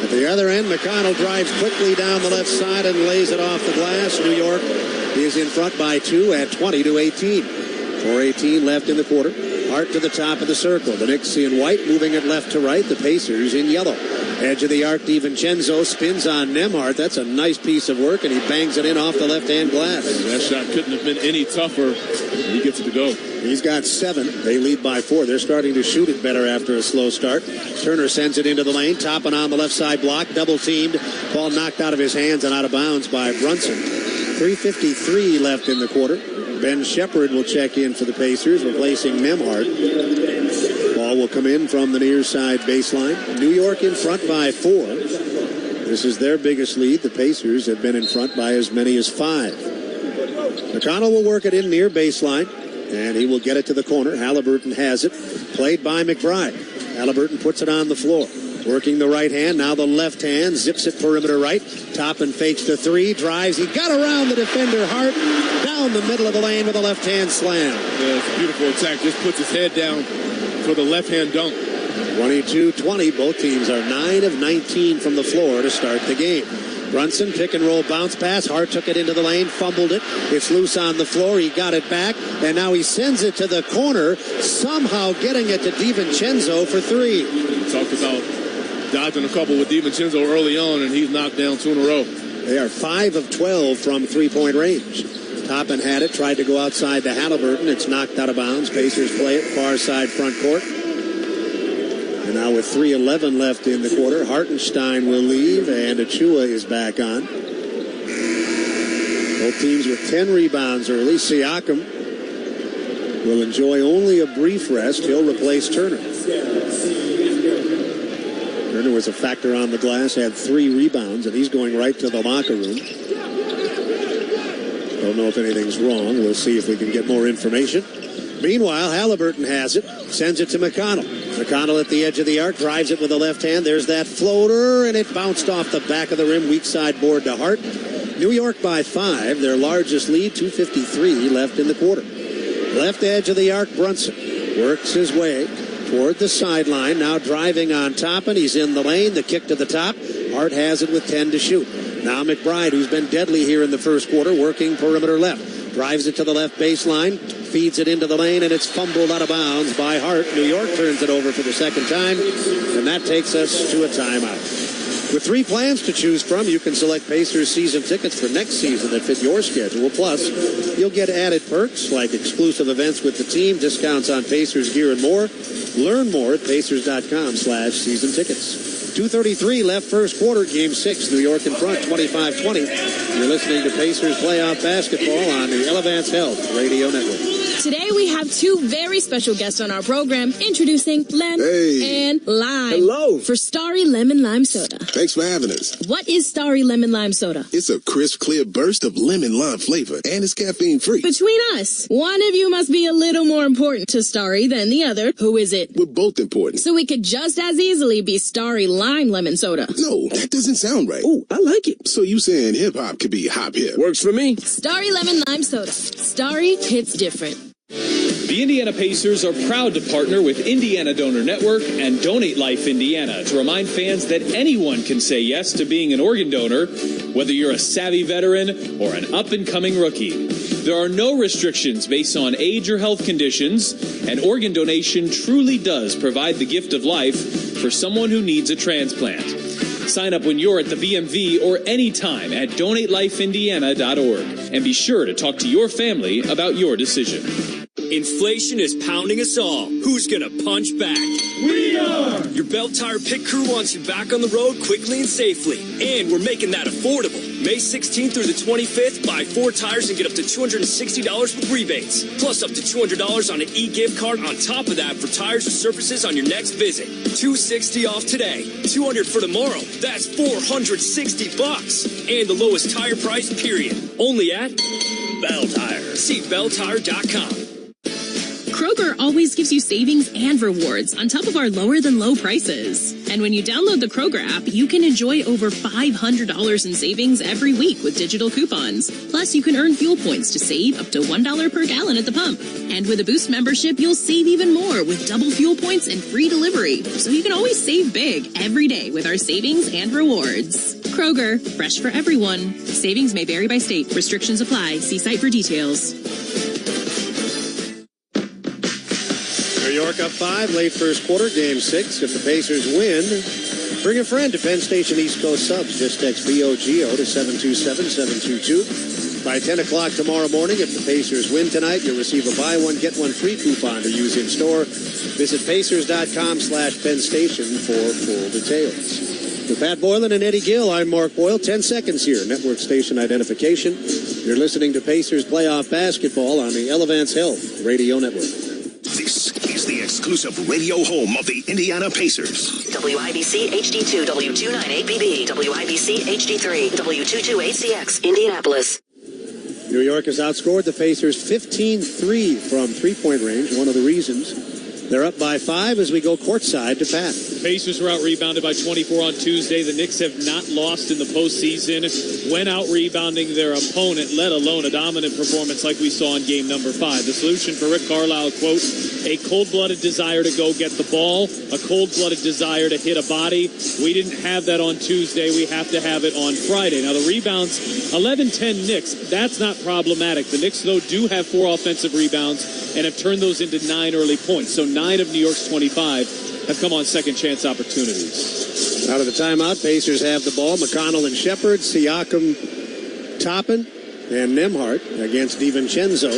At the other end, McConnell drives quickly down the left side and lays it off the glass. New York is in front by 2 at 20-18. 4:18 left in the quarter. Hart to the top of the circle. The Knicks in white, moving it left to right. The Pacers in yellow. Edge of the arc, DiVincenzo spins on Nembhard. That's a nice piece of work, and he bangs it in off the left-hand glass. That shot couldn't have been any tougher. He gets it to go. He's got 7. They lead by 4. They're starting to shoot it better after a slow start. Turner sends it into the lane. Toppin on the left side block. Double teamed. Ball knocked out of his hands and out of bounds by Brunson. 3:53 left in the quarter. Ben Shepherd will check in for the Pacers, replacing Nembhard. Ball will come in from the near side baseline. New York in front by 4. This is their biggest lead. The Pacers have been in front by as many as 5. McConnell will work it in near baseline, and he will get it to the corner. Halliburton has it, played by McBride. Halliburton puts it on the floor. Working the right hand, now the left hand, zips it perimeter right. Toppin fakes the 3, drives. He got around the defender, Hart, down the middle of the lane with a left hand slam. Yeah, it's a beautiful attack. Just puts his head down for the left hand dunk. 22-20. Both teams are 9 of 19 from the floor to start the game. Brunson, pick and roll bounce pass. Hart took it into the lane, fumbled it. It's loose on the floor. He got it back, and now he sends it to the corner, somehow getting it to DiVincenzo for 3. We talked about dodging a couple with DiVincenzo early on, and he's knocked down 2 in a row. They are 5 of 12 from three-point range. Toppin had it, tried to go outside to Halliburton. It's knocked out of bounds. Pacers play it far side front court. And now with 3:11 left in the quarter, Hartenstein will leave, and Achua is back on. Both teams with 10 rebounds early. Siakam will enjoy only a brief rest. He'll replace Turner. Turner was a factor on the glass, had 3 rebounds, and he's going right to the locker room. Don't know if anything's wrong. We'll see if we can get more information. Meanwhile, Halliburton has it, sends it to McConnell. McConnell at the edge of the arc, drives it with the left hand. There's that floater, and it bounced off the back of the rim, weak side board to Hart. New York by 5, their largest lead, 2:53 left in the quarter. Left edge of the arc, Brunson works his way, toward the sideline. Now driving on Toppin. He's in the lane. The kick to the top. Hart has it with 10 to shoot. Now McBride, who's been deadly here in the first quarter, working perimeter left. Drives it to the left baseline. Feeds it into the lane, and it's fumbled out of bounds by Hart. New York turns it over for the second time, and that takes us to a timeout. With 3 plans to choose from, you can select Pacers season tickets for next season that fit your schedule. Plus, you'll get added perks like exclusive events with the team, discounts on Pacers gear, and more. Learn more at Pacers.com/season tickets. 2:33 left first quarter, Game 6. New York in front, 25-20. You're listening to Pacers playoff basketball on the Elevance Health Radio Network. Today we have 2 very special guests on our program. Introducing Lem and Lime. Hello. For Starry Lemon Lime Soda. Thanks for having us. What is Starry Lemon Lime Soda? It's a crisp, clear burst of lemon lime flavor, and it's caffeine-free. Between us, one of you must be a little more important to Starry than the other. Who is it? We're both important. So we could just as easily be Starry Lime Lemon Soda. No, that doesn't sound right. Oh, I like it. So you saying hip-hop could be hop-hip? Works for me. Starry Lemon Lime Soda. Starry hits different. The Indiana Pacers are proud to partner with Indiana Donor Network and Donate Life Indiana to remind fans that anyone can say yes to being an organ donor, whether you're a savvy veteran or an up-and-coming rookie. There are no restrictions based on age or health conditions, and organ donation truly does provide the gift of life for someone who needs a transplant. Sign up when you're at the BMV or anytime at donatelifeindiana.org, and be sure to talk to your family about your decision. Inflation is pounding us all. Who's gonna punch back? We are! Your Belt Tire Pit Crew wants you back on the road quickly and safely. And we're making that affordable. May 16th through the 25th, buy 4 tires and get up to $260 with rebates. Plus up to $200 on an e-gift card on top of that for tires or surfaces on your next visit. $260 off today, $200 for tomorrow. That's $460. And the lowest tire price, period. Only at Bell Tire. See belltire.com. Kroger always gives you savings and rewards on top of our lower-than-low prices. And when you download the Kroger app, you can enjoy over $500 in savings every week with digital coupons. Plus, you can earn fuel points to save up to $1 per gallon at the pump. And with a Boost membership, you'll save even more with double fuel points and free delivery. So you can always save big every day with our savings and rewards. Kroger, fresh for everyone. Savings may vary by state. Restrictions apply. See site for details. New York up 5, late first quarter, Game 6. If the Pacers win, bring a friend to Penn Station East Coast Subs. Just text BOGO to 727-722. By 10 o'clock tomorrow morning, if the Pacers win tonight, you'll receive a buy one, get one free coupon to use in store. Visit Pacers.com/Penn Station for full details. With Pat Boylan and Eddie Gill, I'm Mark Boyle. 10 seconds here. Network station identification. You're listening to Pacers playoff basketball on the Elevance Health Radio Network. This is the exclusive radio home of the Indiana Pacers. WIBC HD2, W298BB, WIBC HD3, W228CX, Indianapolis. New York has outscored the Pacers 15-3 from three-point range. One of the reasons they're up by 5 as we go courtside to Pat. The Pacers were out-rebounded by 24 on Tuesday. The Knicks have not lost in the postseason when out-rebounding their opponent, let alone a dominant performance like we saw in game number 5. The solution for Rick Carlisle, quote, a cold-blooded desire to go get the ball, a cold-blooded desire to hit a body. We didn't have that on Tuesday. We have to have it on Friday. Now, the rebounds, 11-10 Knicks, that's not problematic. The Knicks, though, do have 4 offensive rebounds and have turned those into 9 early points. So 9 of New York's 25 have come on second-chance opportunities. Out of the timeout, Pacers have the ball. McConnell and Shepard, Siakam, Toppin, and Nembhard against DiVincenzo.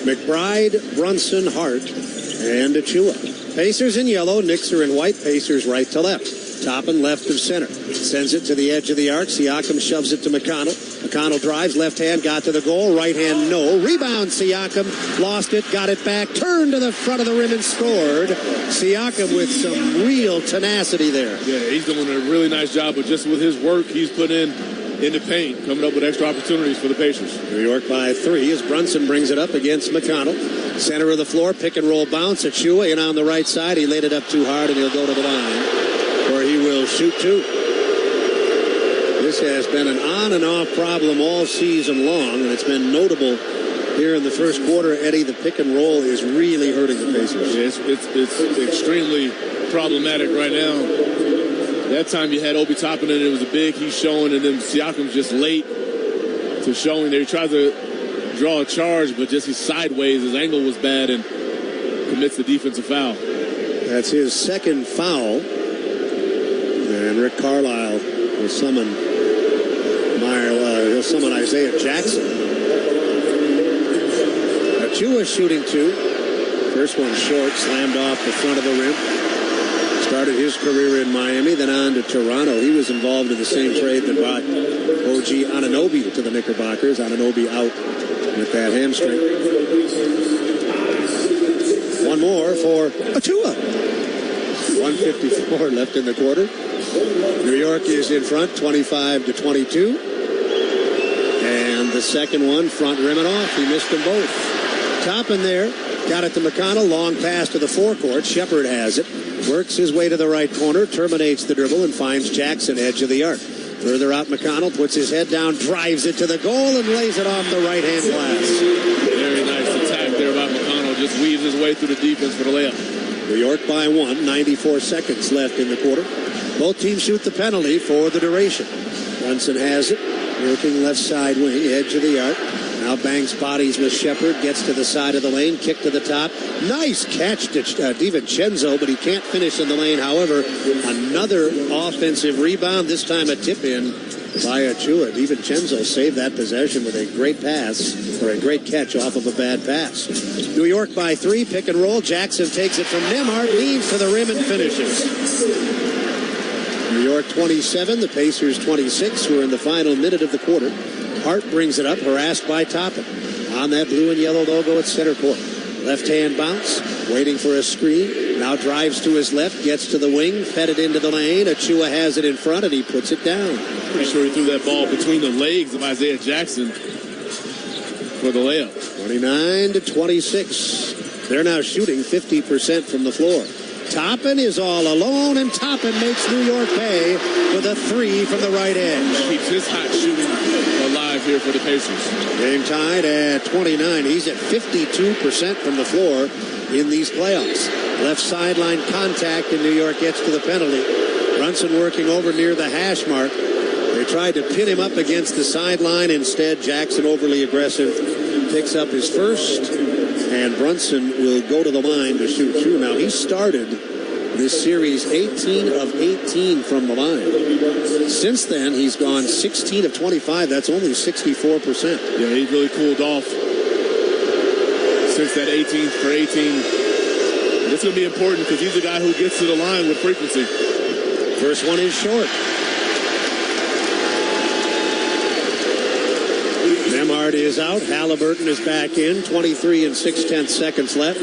McBride, Brunson, Hart, and Achua. Pacers in yellow, Knicks are in white. Pacers right to left. Toppin left of center. Sends it to the edge of the arc. Siakam shoves it to McConnell. McConnell drives, left hand, got to the goal. Right hand, no. Rebound, Siakam. Lost it, got it back. Turned to the front of the rim and scored. Siakam with some real tenacity there. Yeah, he's doing a really nice job, but just with his work he's put in the paint, coming up with extra opportunities for the Pacers. New York by 3 as Brunson brings it up against McConnell. Center of the floor, pick and roll bounce. Achua in on the right side. He laid it up too hard, and he'll go to the line where he will shoot 2. This has been an on and off problem all season long, and it's been notable Here in the first quarter, Eddie, the pick and roll is really hurting the Pacers. Yeah, it's extremely problematic right now. That time you had Obi Toppin and it was a big he's showing, and then Siakam's just late to showing there. He tries to draw a charge, but just he's sideways. His angle was bad and commits the defensive foul. That's his second foul. And Rick Carlisle will summon he'll summon Isaiah Jackson. Achua shooting two. First one short, slammed off the front of the rim. Started his career in Miami, then on to Toronto. He was involved in the same trade that brought OG Anunoby to the Knickerbockers. Anunoby out with that hamstring. One more for Achua. 1:54 left in the quarter. New York is in front, 25-22. And the second one, front rim and off. He missed them both. Toppin there, got it to McConnell. Long pass to the forecourt. Shepard has it. Works his way to the right corner, terminates the dribble, and finds Jackson edge of the arc. Further out, McConnell puts his head down, drives it to the goal, and lays it off the right-hand glass. Very nice attack there by McConnell. Just weaves his way through the defense for the layup. New York by 1, 94 seconds left in the quarter. Both teams shoot the penalty for the duration. Brunson has it, working left side wing, edge of the arc. Now bangs bodies with Shepard, gets to the side of the lane, kick to the top. Nice catch to DiVincenzo, but he can't finish in the lane. However, another offensive rebound, this time a tip-in by Achua. DiVincenzo saved that possession with a great pass, or a great catch off of a bad pass. New York by 3, pick and roll. Jackson takes it from Nembhard, leans to the rim and finishes. New York 27, the Pacers 26. We're in the final minute of the quarter. Hart brings it up, harassed by Toppin. On that blue and yellow logo at center court. Left-hand bounce, waiting for a screen. Now drives to his left, gets to the wing, fed it into the lane. Achua has it in front, and he puts it down. Pretty sure he threw that ball between the legs of Isaiah Jackson for the layup. 29-26. They're now shooting 50% from the floor. Toppin is all alone, and Toppin makes New York pay with a 3 from the right edge. Keeps his hot shooting alive here for the Pacers. Game tied at 29. He's at 52% from the floor in these playoffs. Left sideline contact, and New York gets to the penalty. Brunson working over near the hash mark. They tried to pin him up against the sideline. Instead, Jackson, overly aggressive, picks up his first. And Brunson will go to the line to shoot two. Now, he started this series 18 of 18 from the line. Since then, he's gone 16 of 25. That's only 64%. Yeah, he really cooled off since that 18 for 18. And it's going to be important because he's a guy who gets to the line with frequency. First one is short. Nembhard is out. Halliburton is back in. 23 and 6/10 seconds left.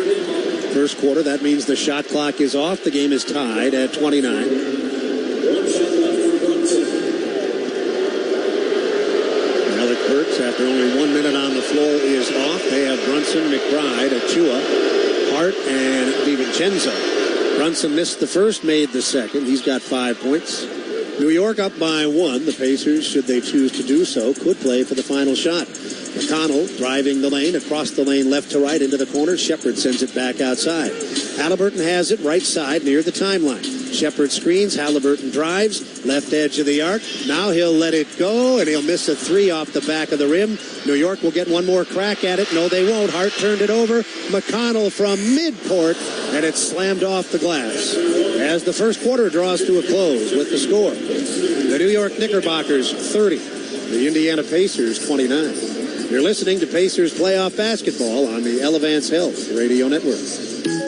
First quarter. That means the shot clock is off. The game is tied at 29. Alec Burks, after only 1 minute on the floor, is off. They have Brunson, McBride, Achua, Hart, and DiVincenzo. Brunson missed the first, made the second. He's got 5 points. New York up by 1. The Pacers, should they choose to do so, could play for the final shot. McConnell driving the lane, across the lane, left to right, into the corner. Shepard sends it back outside. Halliburton has it right side near the timeline. Shepard screens, Halliburton drives, left edge of the arc. Now he'll let it go, and he'll miss a 3 off the back of the rim. New York will get one more crack at it. No, they won't. Hart turned it over. McConnell from midcourt, and it's slammed off the glass. As the first quarter draws to a close with the score. The New York Knickerbockers 30, the Indiana Pacers 29. You're listening to Pacers playoff basketball on the Elevance Health Radio Network.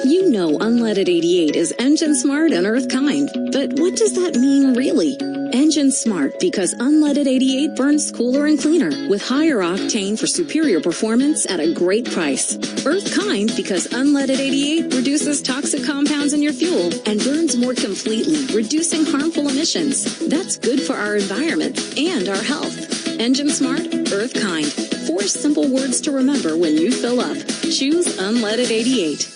You know Unleaded 88 is engine smart and earth kind, but what does that mean really? Engine smart because Unleaded 88 burns cooler and cleaner with higher octane for superior performance at a great price. Earth kind because Unleaded 88 reduces toxic compounds in your fuel and burns more completely, reducing harmful emissions. That's good for our environment and our health. Engine smart, earth kind. 4 simple words to remember when you fill up. Choose Unleaded 88.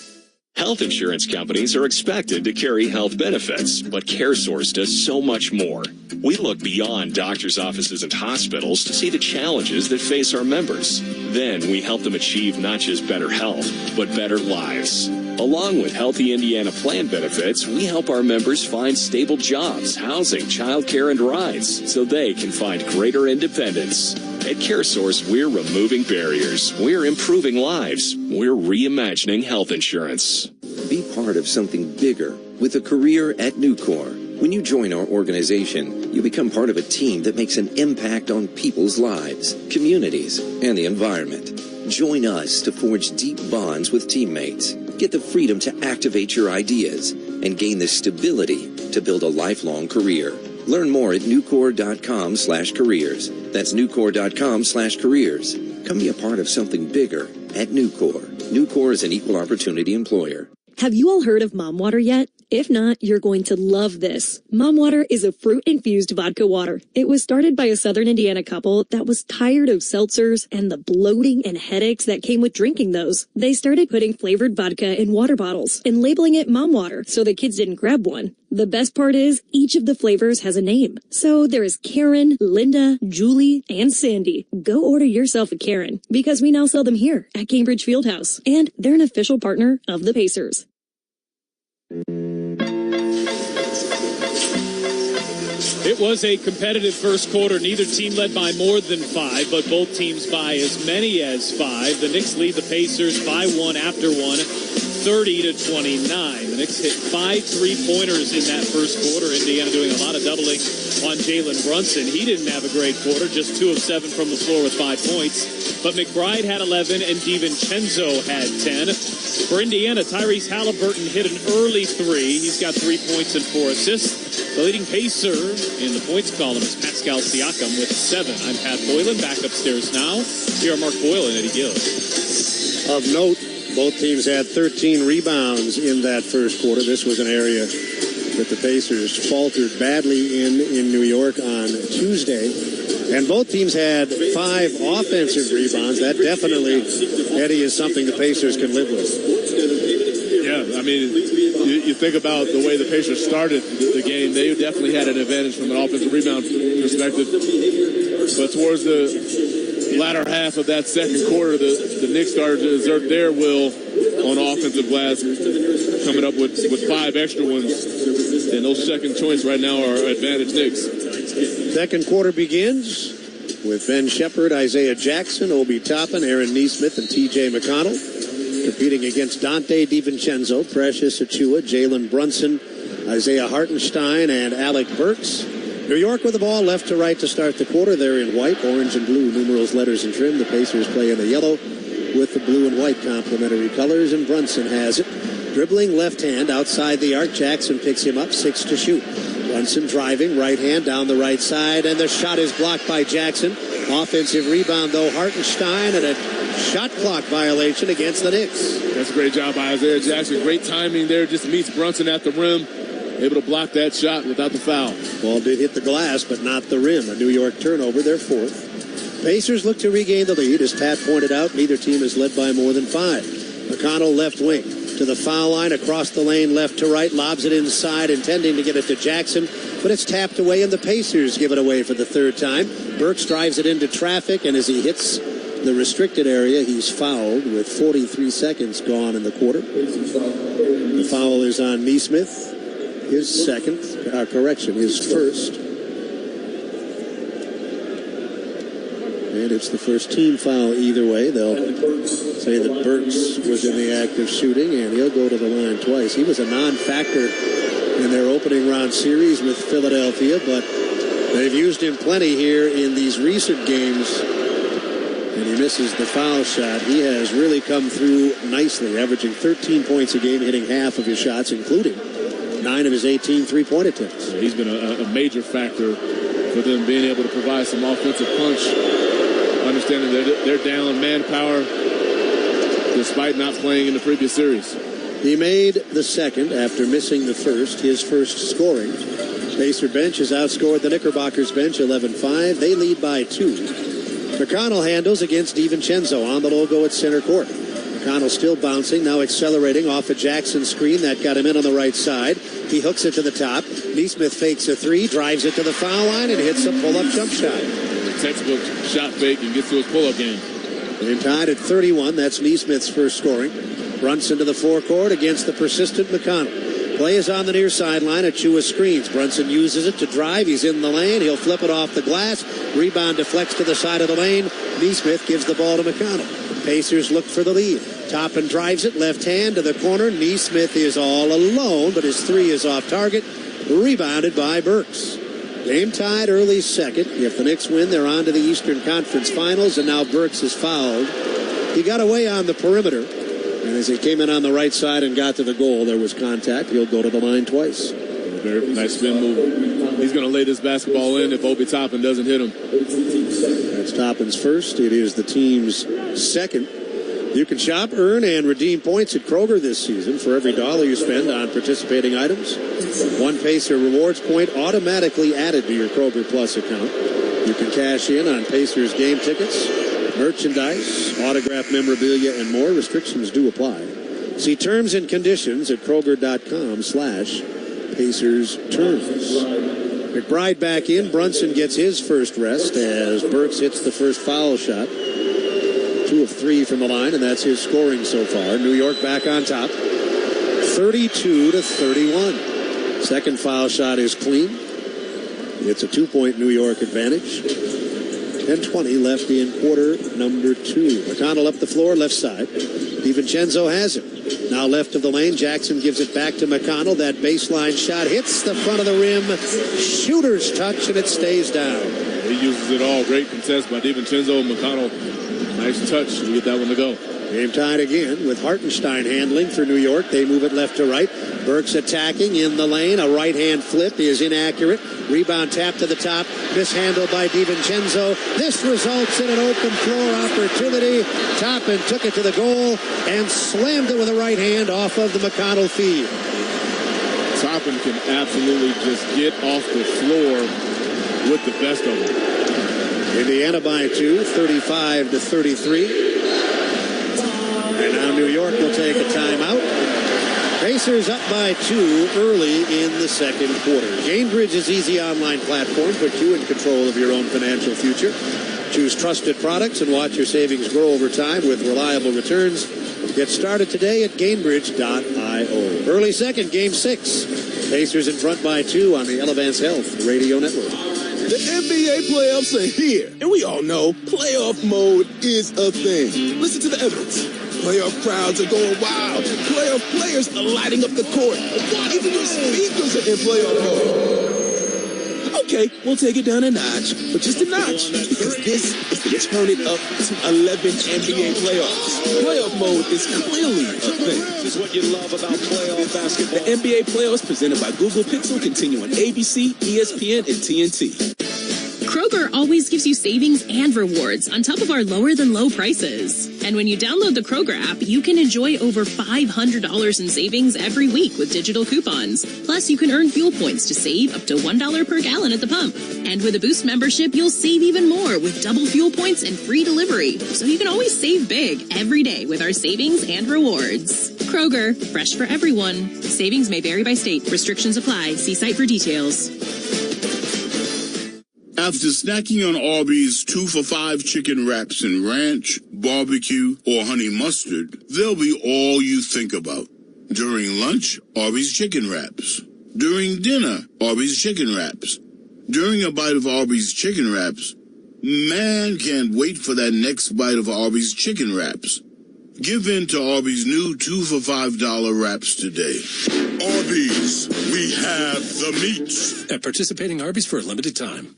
Health insurance companies are expected to carry health benefits, but CareSource does so much more. We look beyond doctors' offices and hospitals to see the challenges that face our members. Then we help them achieve not just better health, but better lives. Along with Healthy Indiana plan benefits, we help our members find stable jobs, housing, childcare, and rides so they can find greater independence. At CareSource, we're removing barriers. We're improving lives. We're reimagining health insurance. Be part of something bigger with a career at Nucor. When you join our organization, you become part of a team that makes an impact on people's lives, communities, and the environment. Join us to forge deep bonds with teammates, get the freedom to activate your ideas, and gain the stability to build a lifelong career. Learn more at nucor.com/careers. That's nucor.com/careers. Come be a part of something bigger at Nucor. Nucor is an equal opportunity employer. Have you all heard of Mom Water yet? If not, you're going to love this. Mom Water is a fruit-infused vodka water. It was started by a Southern Indiana couple that was tired of seltzers and the bloating and headaches that came with drinking those. They started putting flavored vodka in water bottles and labeling it Mom Water so the kids didn't grab one. The best part is each of the flavors has a name. So there is Karen, Linda, Julie, and Sandy. Go order yourself a Karen because we now sell them here at Cambridge Fieldhouse, and they're an official partner of the Pacers. It was a competitive first quarter. Neither team led by more than 5, but both teams by as many as 5. The Knicks lead the Pacers by 1 after 1, 30-29. The Knicks hit 5 3-pointers in that first quarter. Indiana doing a lot of doubling on Jalen Brunson. He didn't have a great quarter, just 2 of 7 from the floor with 5 points. But McBride had 11 and DiVincenzo had 10. For Indiana, Tyrese Halliburton hit an early 3. He's got 3 points and 4 assists. The leading Pacer in the points column is Pascal Siakam with 7. I'm Pat Boylan, back upstairs now. Here are Mark Boyle and Eddie Gill. Of note, both teams had 13 rebounds in that first quarter. This was an area that the Pacers faltered badly in New York on Tuesday. And both teams had 5 offensive rebounds. That definitely, Eddie, is something the Pacers can live with. Yeah, I mean, you think about the way the Pacers started the game, they definitely had an advantage from an offensive rebound perspective. But towards the latter half of that second quarter, the Knicks started to exert their will on offensive glass, coming up with 5 extra ones. And those second choice right now are advantage Knicks. Second quarter begins with Ben Shepard, Isaiah Jackson, Obi Toppin, Aaron Nesmith, and T.J. McConnell competing against Dante DiVincenzo, Precious Achiuwa, Jalen Brunson, Isaiah Hartenstein, and Alec Burks. New York with the ball left to right to start the quarter. They're in white, orange, and blue numerals, letters, and trim. The Pacers play in the yellow with the blue and white complementary colors, and Brunson has it. Dribbling left hand outside the arc. Jackson picks him up, 6 to shoot. Brunson driving, right hand down the right side, and the shot is blocked by Jackson. Offensive rebound, though, Hartenstein, and a shot clock violation against the Knicks. That's a great job by Isaiah Jackson. Great timing there, just meets Brunson at the rim, able to block that shot without the foul. Ball did hit the glass, but not the rim. A New York turnover, their 4th. Pacers look to regain the lead. As Pat pointed out, neither team is led by more than 5. McConnell left wing to the foul line, across the lane, left to right, lobs it inside, intending to get it to Jackson, but it's tapped away, and the Pacers give it away for the 3rd time. Burks drives it into traffic, and as he hits the restricted area, he's fouled with 43 seconds gone in the quarter. The foul is on Nesmith, his his first. And it's the first team foul either way. They'll say that Burks was in the act of shooting, and he'll go to the line twice. He was a non-factor in their opening round series with Philadelphia, but they've used him plenty here in these recent games, and he misses the foul shot. He has really come through nicely, averaging 13 points a game, hitting half of his shots, including 9 of his 18 three-point attempts. Yeah, he's been a major factor for them being able to provide some offensive punch, understanding that they're down manpower despite not playing in the previous series. He made the second after missing the first, his first scoring. Pacer bench has outscored the Knickerbockers bench 11-5. They lead by 2. McConnell handles against DiVincenzo on the logo at center court. McConnell still bouncing, now accelerating off a Jackson screen. That got him in on the right side. He hooks it to the top. Neesmith fakes a three, drives it to the foul line, and hits a pull-up jump shot. Textbook shot fake and gets to his pull-up game. And tied at 31. That's Neesmith's first scoring. Brunson to the forecourt against the persistent McConnell. Play is on the near sideline. Achua screens. Brunson uses it to drive. He's in the lane. He'll flip it off the glass. Rebound deflects to the side of the lane. Neesmith gives the ball to McConnell. Pacers look for the lead. Toppin drives it. Left hand to the corner. Neesmith is all alone, but his three is off target. Rebounded by Burks. Game tied early second. If the Knicks win, they're on to the Eastern Conference Finals, and now Burks is fouled. He got away on the perimeter. And as he came in on the right side and got to the goal, there was contact. He'll go to the line twice. Very nice spin move. He's going to lay this basketball in if Obi Toppin doesn't hit him. That's Toppin's first. It is the team's second. You can shop, earn, and redeem points at Kroger this season for every dollar you spend on participating items. One Pacer rewards point automatically added to your Kroger Plus account. You can cash in on Pacers game tickets, merchandise, autographed memorabilia, and more. Restrictions do apply. See terms and conditions at Kroger.com/Pacers terms. McBride back in. Brunson gets his first rest as Burks hits the first foul shot. 2 of 3 from the line, and that's his scoring so far. New York back on top. 32-31. Second foul shot is clean. It's a 2-point New York advantage. 10:20 left in quarter number 2. McConnell up the floor, left side. DiVincenzo has it. Now left of the lane. Jackson gives it back to McConnell. That baseline shot hits the front of the rim. Shooter's touch, and it stays down. He uses it all. Great contest by DiVincenzo. McConnell, nice touch to get that one to go. Game tied again with Hartenstein handling for New York. They move it left to right. Burks attacking in the lane. A right-hand flip is inaccurate. Rebound tap to the top. Mishandled by DiVincenzo. This results in an open floor opportunity. Toppin took it to the goal and slammed it with a right hand off of the McConnell feed. Toppin can absolutely just get off the floor with the best of them. Indiana by 2, 35-33. And now New York will take a timeout. Pacers up by 2 early in the second quarter. Gainbridge's easy online platform puts you in control of your own financial future. Choose trusted products and watch your savings grow over time with reliable returns. Get started today at Gainbridge.io. Early second, game 6. Pacers in front by 2 on the Elevance Health Radio Network. The NBA playoffs are here, and we all know playoff mode is a thing. Listen to the evidence. Playoff crowds are going wild. Playoff players are lighting up the court. Even your speakers are in playoff mode. Okay, we'll take it down a notch, but just a notch, because this is the turn it up to 11 NBA playoffs. Playoff mode is clearly a thing. This is what you love about playoff basketball. The NBA playoffs presented by Google Pixel continue on ABC, ESPN, and TNT. Kroger always gives you savings and rewards on top of our lower than low prices. And when you download the Kroger app, you can enjoy over $500 in savings every week with digital coupons. Plus, you can earn fuel points to save up to $1 per gallon at the pump. And with a Boost membership, you'll save even more with double fuel points and free delivery. So you can always save big every day with our savings and rewards. Kroger, fresh for everyone. Savings may vary by state. Restrictions apply. See site for details. After snacking on Arby's 2 for $5 chicken wraps in ranch, barbecue, or honey mustard, they'll be all you think about. During lunch, Arby's chicken wraps. During dinner, Arby's chicken wraps. During a bite of Arby's chicken wraps, man can't wait for that next bite of Arby's chicken wraps. Give in to Arby's new 2 for $5 wraps today. Arby's, we have the meats. At participating Arby's for a limited time.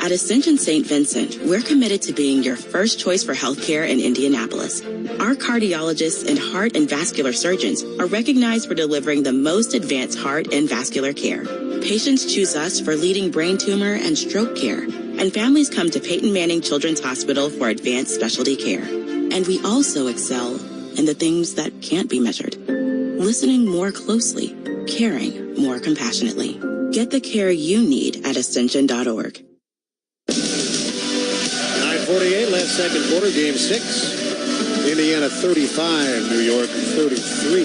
At Ascension St. Vincent, we're committed to being your first choice for healthcare in Indianapolis. Our cardiologists and heart and vascular surgeons are recognized for delivering the most advanced heart and vascular care. Patients choose us for leading brain tumor and stroke care, and families come to Peyton Manning Children's Hospital for advanced specialty care. And we also excel in the things that can't be measured. Listening more closely, caring more compassionately. Get the care you need at ascension.org. 9:48 left second quarter, game 6. Indiana 35, New York 33.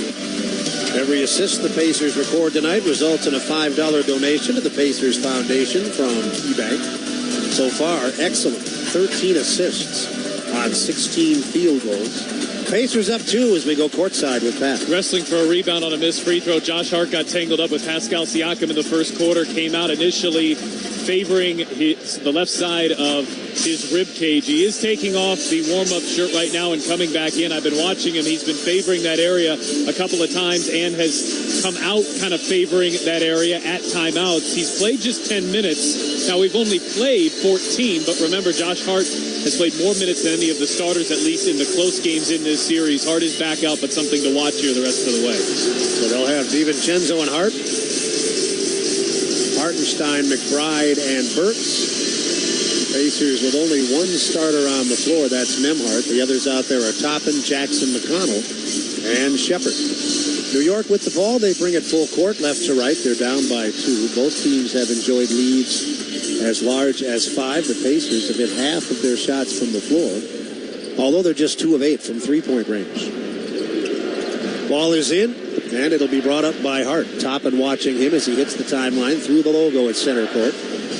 Every assist the Pacers record tonight results in a $5 donation to the Pacers Foundation from KeyBank. So far, excellent. 13 assists on 16 field goals. Pacers up 2 as we go courtside with Pat. Wrestling for a rebound on a missed free throw. Josh Hart got tangled up with Pascal Siakam in the first quarter. Came out initially favoring the left side of his rib cage. He is taking off the warm-up shirt right now and coming back in. I've been watching him. He's been favoring that area a couple of times and has come out kind of favoring that area at timeouts. He's played just 10 minutes. Now, we've only played 14, but remember, Josh Hart has played more minutes than any of the starters, at least in the close games in this series. Hart is back out, but something to watch here the rest of the way. So they'll have DiVincenzo and Hart, Hartenstein, McBride, and Burks. Pacers with only one starter on the floor. That's Nembhard. The others out there are Toppin, Jackson, McConnell, and Shepard. New York with the ball. They bring it full court, left to right. They're down by 2. Both teams have enjoyed leads as large as 5. The Pacers have hit half of their shots from the floor, although they're just 2 of 8 from three-point range. Ball is in, and it'll be brought up by Hart. Toppin watching him as he hits the timeline through the logo at center court.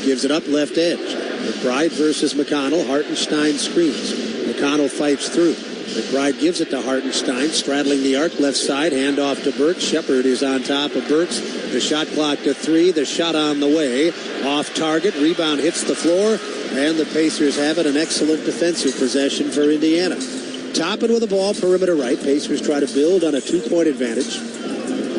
Gives it up left edge. McBride versus McConnell. Hartenstein screens. McConnell fights through. McBride gives it to Hartenstein, straddling the arc left side. Handoff to Burks. Shepard is on top of Burks. The shot clock to 3. The shot on the way. Off target. Rebound hits the floor. And the Pacers have it. An excellent defensive possession for Indiana. Toppin with the ball, perimeter right. Pacers try to build on a 2-point advantage.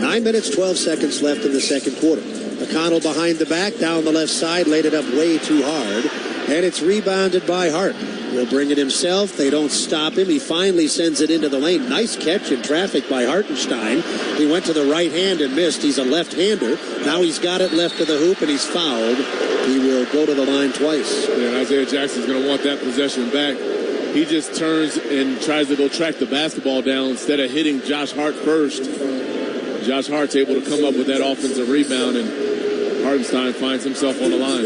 9 minutes, 12 seconds left in the second quarter. McConnell behind the back, down the left side, laid it up way too hard. And it's rebounded by Hart. He'll bring it himself. They don't stop him. He finally sends it into the lane. Nice catch in traffic by Hartenstein. He went to the right hand and missed. He's a left-hander. Now he's got it left of the hoop, and he's fouled. He will go to the line twice. Yeah, and Isaiah Jackson's going to want that possession back. He just turns and tries to go track the basketball down instead of hitting Josh Hart first. Josh Hart's able to come up with that offensive rebound, and Hartenstein finds himself on the line.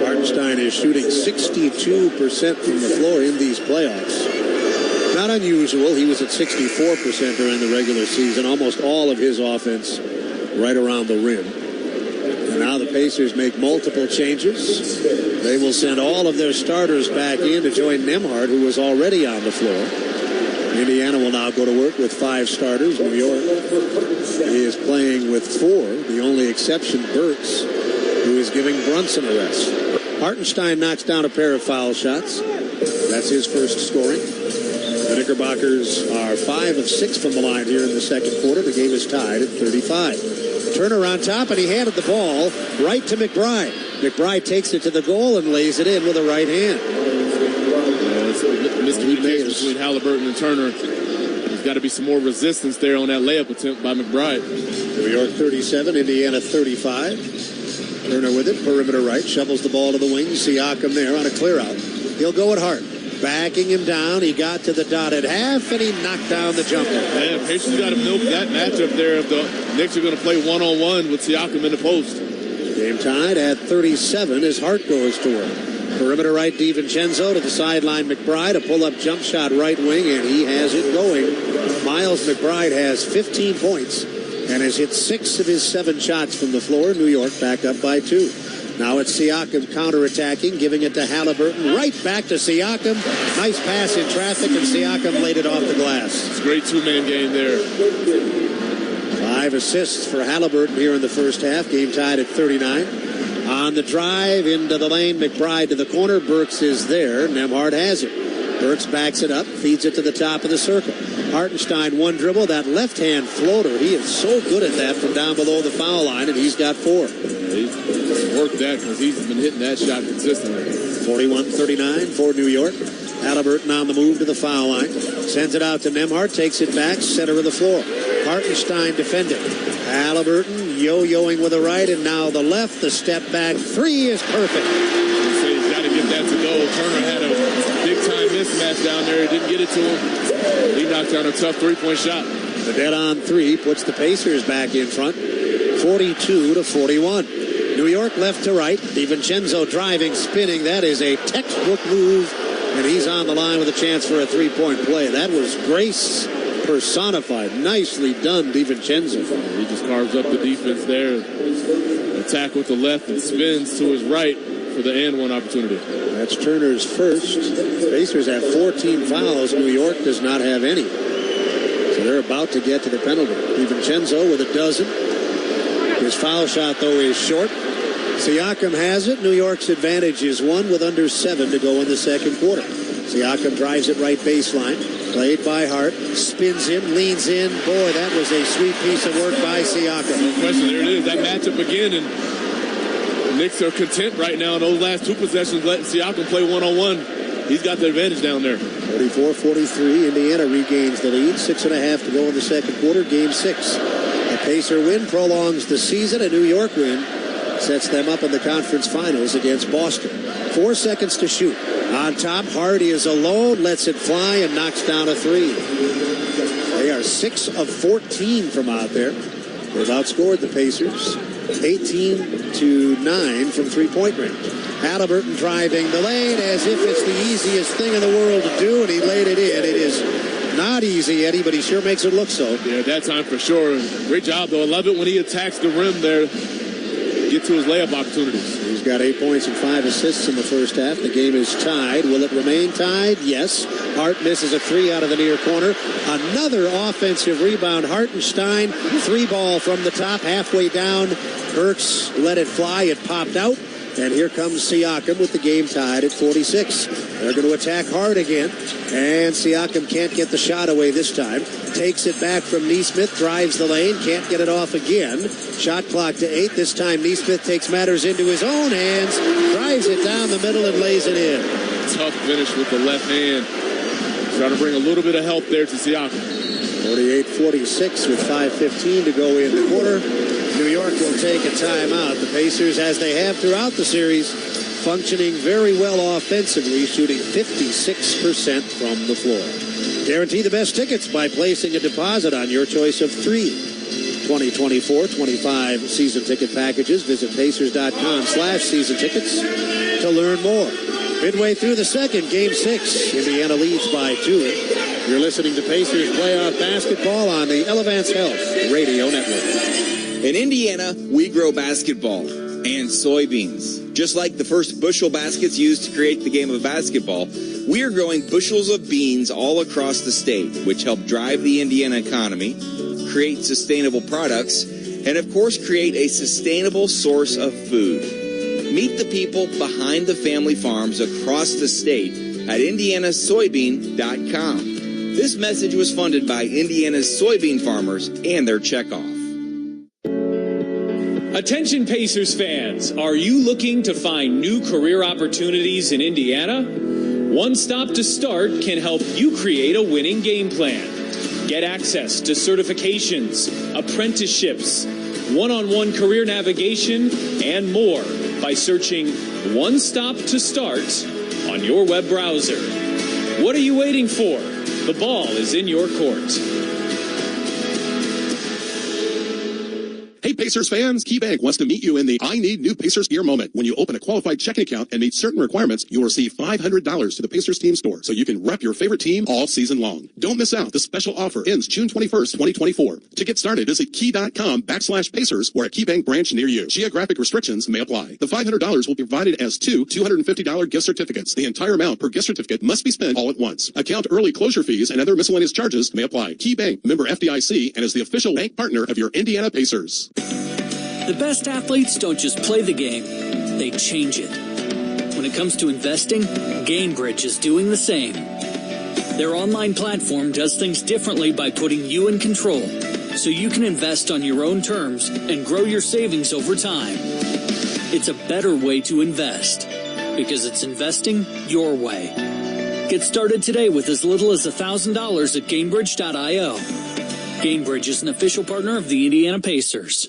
Hartenstein is shooting 62% from the floor in these playoffs. Not unusual. He was at 64% during the regular season. Almost all of his offense right around the rim. And now the Pacers make multiple changes. They will send all of their starters back in to join Nembhard, who was already on the floor. Indiana will now go to work with 5 starters. New York is playing with 4. The only exception, Burks, who is giving Brunson a rest. Hartenstein knocks down a pair of foul shots. That's his first scoring. The Knickerbockers are 5 of 6 from the line here in the second quarter. The game is tied at 35. Turner on top, and he handed the ball right to McBride. McBride takes it to the goal and lays it in with a right hand. Miscommunication between Halliburton and Turner. There's got to be some more resistance there on that layup attempt by McBride. New York 37, Indiana 35. Turner with it, perimeter right, shovels the ball to the wing. Siakam there on a clear out. He'll go at Hart. Backing him down, he got to the dotted half, and he knocked down the jumper. Man, Pacers got to milk that matchup there if the Knicks are going to play one-on-one with Siakam in the post. Game tied at 37 as Hart goes to work. Perimeter right, DiVincenzo to the sideline. McBride, a pull-up jump shot right wing, and he has it going. Miles McBride has 15 points and has hit 6 of his 7 shots from the floor. New York back up by 2. Now it's Siakam counterattacking, giving it to Halliburton. Right back to Siakam. Nice pass in traffic, and Siakam laid it off the glass. It's a great two-man game there. 5 assists for Halliburton here in the first half. Game tied at 39. On the drive into the lane, McBride to the corner. Burks is there. Nembhard has it. Burks backs it up, feeds it to the top of the circle. Hartenstein, one dribble, that left-hand floater. He is so good at that from down below the foul line, and he's got 4. He's worked that because he's been hitting that shot consistently. 41-39 for New York. Halliburton on the move to the foul line. Sends it out to Nembhard, takes it back, center of the floor. Hartenstein defending. Halliburton yo-yoing with the right, and now the left. The step back 3 is perfect. He's got to get that to go. Turner had a big-time mismatch down there. He didn't get it to him. He knocked down a tough three-point shot. The dead-on 3 puts the Pacers back in front, 42-41. New York left to right. DiVincenzo driving, spinning. That is a textbook move and he's on the line with a chance for a three-point play. That was grace personified. Nicely done, DiVincenzo. He just carves up the defense there. Attack with the left and spins to his right for the and one opportunity. That's Turner's first. The Pacers have 14 fouls. New York does not have any. So they're about to get to the penalty. DiVincenzo with a dozen. His foul shot, though, is short. Siakam has it. New York's advantage is 1 with under 7 to go in the second quarter. Siakam drives it right baseline. Played by Hart. Spins him, leans in. Boy, that was a sweet piece of work by Siakam. No question. There it is. That matchup again. And Knicks are content right now in those last two possessions, letting Siakam play one-on-one. He's got the advantage down there. 44-43. Indiana regains the lead. 6.5 to go in the second quarter. Game 6. A Pacer win prolongs the season. A New York win sets them up in the conference finals against Boston. 4 seconds to shoot. On top, Hardy is alone, lets it fly, and knocks down a three. They are 6 of 14 from out there. They've outscored the Pacers 18-9 from three-point range. Halliburton driving the lane as if it's the easiest thing in the world to do, and he laid it in. It is not easy, Eddie, but he sure makes it look so. Yeah, that time for sure. Great job, though. I love it when he attacks the rim there. Get to his layup opportunities. He's got 8 points and 5 assists in the first half. The game is tied. Will it remain tied? Yes. Hart misses a three out of the near corner. Another offensive rebound. Hartenstein, 3-ball from the top, halfway down. Burks let it fly. It popped out. And here comes Siakam with the game tied at 46. They're going to attack hard again. And Siakam can't get the shot away this time. Takes it back from Nesmith, drives the lane, can't get it off again. Shot clock to 8. This time Nesmith takes matters into his own hands, drives it down the middle and lays it in. Tough finish with the left hand. Trying to bring a little bit of help there to Siakam. 48-46 with 5:15 to go in the quarter. New York will take a timeout. The Pacers, as they have throughout the series, functioning very well offensively, shooting 56% from the floor. Guarantee the best tickets by placing a deposit on your choice of 3 2024-25 season ticket packages. Visit Pacers.com/season tickets to learn more. Midway through the second, Game 6, Indiana leads by 2. You're listening to Pacers playoff basketball on the Elevance Health Radio Network. In Indiana, we grow basketball and soybeans. Just like the first bushel baskets used to create the game of basketball, we are growing bushels of beans all across the state, which help drive the Indiana economy, create sustainable products, and of course create a sustainable source of food. Meet the people behind the family farms across the state at indianasoybean.com. This message was funded by Indiana's soybean farmers and their checkoff. Attention Pacers fans, are you looking to find new career opportunities in Indiana? One Stop to Start can help you create a winning game plan. Get access to certifications, apprenticeships, one-on-one career navigation, and more by searching One Stop to Start on your web browser. What are you waiting for? The ball is in your court. Hey Pacers fans, KeyBank wants to meet you in the I Need New Pacers Gear moment. When you open a qualified checking account and meet certain requirements, you'll receive $500 to the Pacers team store so you can rep your favorite team all season long. Don't miss out. The special offer ends June 21st, 2024. To get started, visit key.com/Pacers or a KeyBank branch near you. Geographic restrictions may apply. The $500 will be provided as 2 $250 gift certificates. The entire amount per gift certificate must be spent all at once. Account early closure fees and other miscellaneous charges may apply. KeyBank, member FDIC, and is the official bank partner of your Indiana Pacers. The best athletes don't just play the game, they change it. When it comes to investing, Gamebridge is doing the same. Their online platform does things differently by putting you in control, so you can invest on your own terms and grow your savings over time. It's a better way to invest, because it's investing your way. Get started today with as little as $1,000 at Gamebridge.io. Gamebridge is an official partner of the Indiana Pacers.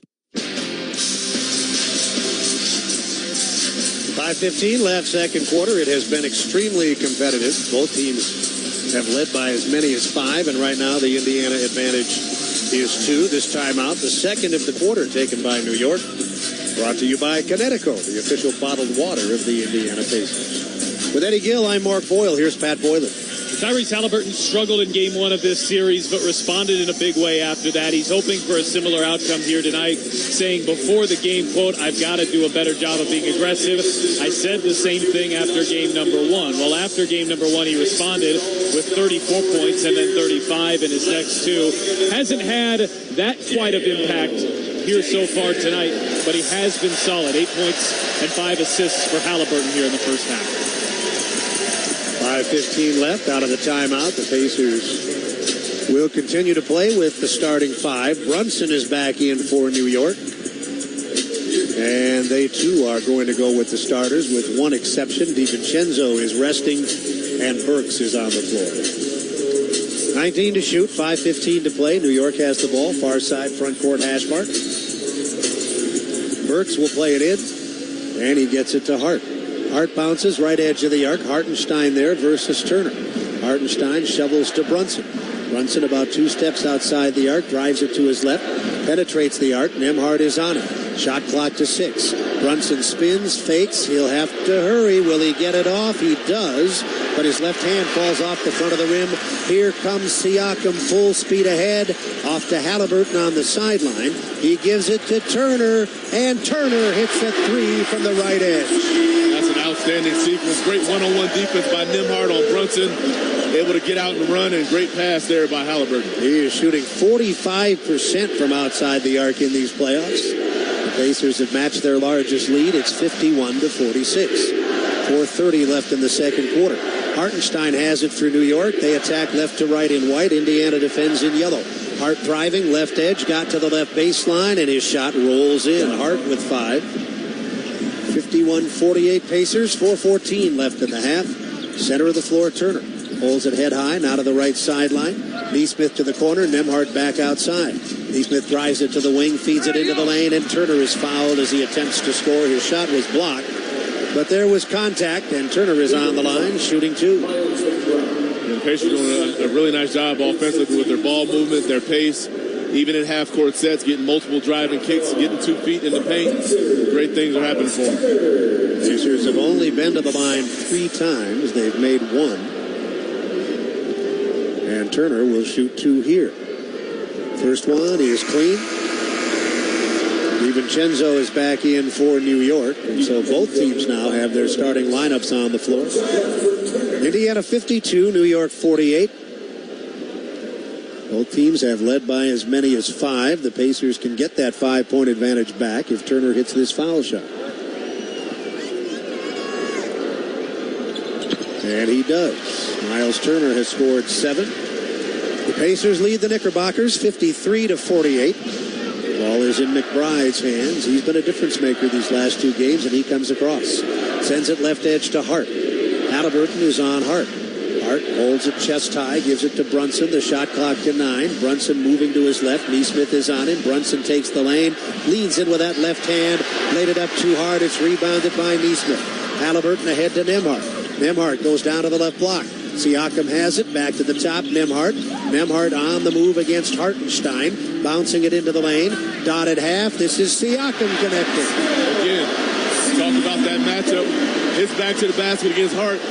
5:15 left second quarter. It has been extremely competitive. Both teams have led by as many as 5, and right now the Indiana advantage is 2. This timeout, the second of the quarter, taken by New York. Brought to you by KNICKS, the official bottled water of the Indiana Pacers. With Eddie Gill, I'm Mark Boyle. Here's Pat Boylan. Tyrese Halliburton struggled in game one of this series, but responded in a big way after that. He's hoping for a similar outcome here tonight, saying before the game, quote, I've got to do a better job of being aggressive. I said the same thing after game number one. Well, after game number one, he responded with 34 points and then 35 in his next two. Hasn't had that quite of impact here so far tonight, but he has been solid. 8 points and 5 assists for Halliburton here in the first half. 5:15 left out of the timeout. The Pacers will continue to play with the starting five. Brunson is back in for New York. And they, too, are going to go with the starters with one exception. DiVincenzo is resting, and Burks is on the floor. 19 to shoot, 5:15 to play. New York has the ball, far side, front court hash mark. Burks will play it in, and he gets it to Hart. Hart bounces right edge of the arc. Hartenstein there versus Turner. Hartenstein shovels to Brunson. Brunson about 2 steps outside the arc, drives it to his left, penetrates the arc. Nembhard is on it. Shot clock to 6. Brunson spins, fakes. He'll have to hurry. Will he get it off? He does, but his left hand falls off the front of the rim. Here comes Siakam full speed ahead, off to Halliburton on the sideline. He gives it to Turner, and Turner hits a 3 from the right edge. Outstanding sequence. Great one-on-one defense by Nembhard on Brunson. Able to get out and run, and great pass there by Halliburton. He is shooting 45% from outside the arc in these playoffs. The Pacers have matched their largest lead. It's 51 to 46. 4:30 left in the second quarter. Hartenstein has it for New York. They attack left to right in white. Indiana defends in yellow. Hart driving, left edge, got to the left baseline, and his shot rolls in. Hart with 5. 51-48 Pacers, 4:14 left in the half. Center of the floor, Turner. Holds it head high, now to the right sideline. Neesmith to the corner, Nembhard back outside. Neesmith drives it to the wing, feeds it into the lane, and Turner is fouled as he attempts to score. His shot was blocked, but there was contact, and Turner is on the line, shooting 2. The Pacers doing a really nice job offensively with their ball movement, their pace. Even in half-court sets, getting multiple driving kicks, getting 2 feet in the paint. Great things are happening for them. Pacers have only been to the line 3 times. They've made 1. And Turner will shoot 2 here. First one is clean. DiVincenzo is back in for New York. And so both teams now have their starting lineups on the floor. Indiana 52, New York 48. Both teams have led by as many as 5. The Pacers can get that 5-point advantage back if Turner hits this foul shot. And he does. Miles Turner has scored 7. The Pacers lead the Knickerbockers 53 to 48. The ball is in McBride's hands. He's been a difference maker these last 2 games, and he comes across. Sends it left edge to Hart. Halliburton is on Hart. Hart holds it chest high, gives it to Brunson. The shot clock to 9. Brunson moving to his left. Neesmith is on him. Brunson takes the lane, leans in with that left hand, laid it up too hard. It's rebounded by Neesmith. Halliburton ahead to Nembhard. Nembhard goes down to the left block. Siakam has it, back to the top, Nembhard. Nembhard on the move against Hartenstein, bouncing it into the lane. Dotted half. This is Siakam connecting. Again, talk about that matchup. His back to the basket against Hart.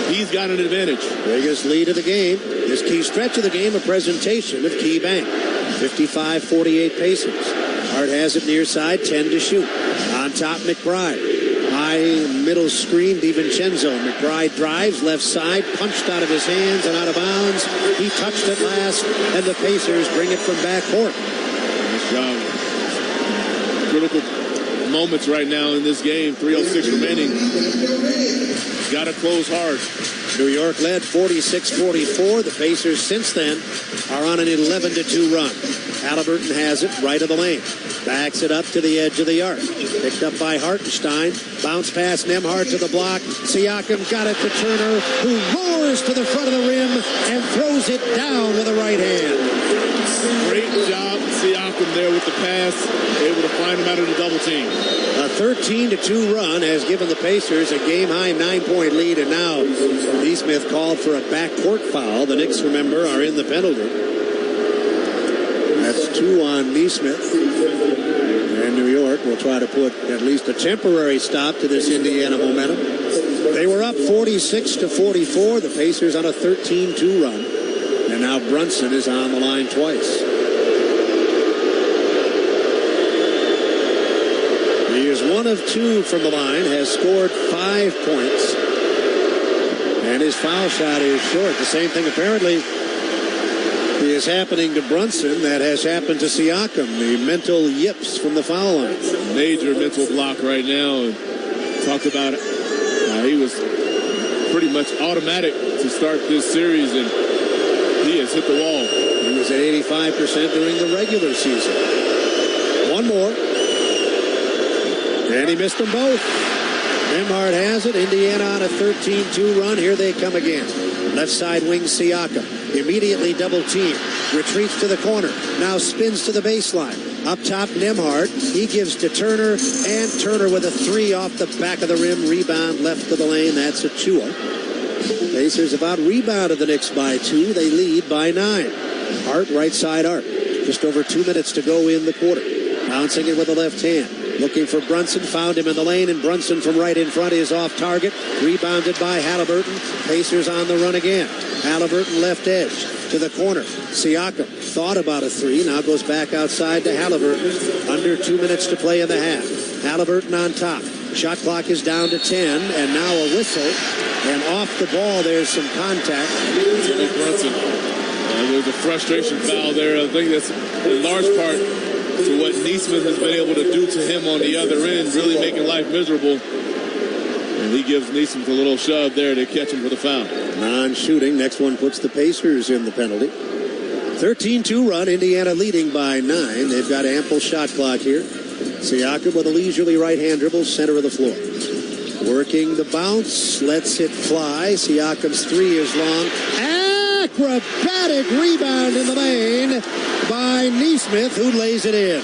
He's got an advantage. Biggest lead of the game. This key stretch of the game, a presentation of Key Bank. 55-48 Pacers. Hart has it near side, 10 to shoot. On top, McBride. High middle screen, DiVincenzo. McBride drives, left side, punched out of his hands and out of bounds. He touched it last, and the Pacers bring it from backcourt. Nice job. Critical moments right now in this game. 3:06 remaining. Got to close hard. New York led 46-44. The Pacers since then are on an 11-2 run. Halliburton has it right of the lane. Backs it up to the edge of the arc. Picked up by Hartenstein. Bounce pass Nembhard to the block. Siakam got it to Turner, who roars to the front of the rim and throws it down with a right hand. Great job, Siakam there with the pass. Able to find him out of the double team. A 13-2 run has given the Pacers a game-high 9-point lead, and now Neesmith called for a backcourt foul. The Knicks, remember, are in the penalty. That's 2 on Neesmith. And New York will try to put at least a temporary stop to this Indiana momentum. They were up 46-44. The Pacers on a 13-2 run. And now Brunson is on the line twice. He is 1 of 2 from the line, has scored 5 points. And his foul shot is short. The same thing apparently is happening to Brunson that has happened to Siakam. The mental yips from the foul line. Major mental block right now. Talked about he was pretty much automatic to start this series, and he has hit the wall. He was at 85% during the regular season. One more. And he missed them both. Nembhard has it. Indiana on a 13-2 run. Here they come again. Left side wing Siakam. Immediately double team. Retreats to the corner. Now spins to the baseline. Up top, Nembhard. He gives to Turner. And Turner with a 3 off the back of the rim. Rebound left to the lane. That's Achua. Pacers about rebounded the Knicks by 2. They lead by 9. Hart, right side Hart. Just over 2 minutes to go in the quarter. Bouncing it with the left hand. Looking for Brunson. Found him in the lane. And Brunson from right in front is off target. Rebounded by Halliburton. Pacers on the run again. Halliburton left edge to the corner. Siakam thought about a 3. Now goes back outside to Halliburton. Under 2 minutes to play in the half. Halliburton on top. Shot clock is down to 10. And now a whistle. And off the ball, there's some contact. Brunson. There's a frustration foul there. I think that's in large part to what Neesmith has been able to do to him on the other end, really making life miserable. And he gives Neesmith a little shove there to catch him for the foul. Non-shooting. Next one puts the Pacers in the penalty. 13-2 run. Indiana leading by 9. They've got ample shot clock here. Siakam with a leisurely right-hand dribble, center of the floor. Working the bounce. Lets it fly. Siakam's 3 is long. Acrobatic rebound in the lane by Neesmith, who lays it in.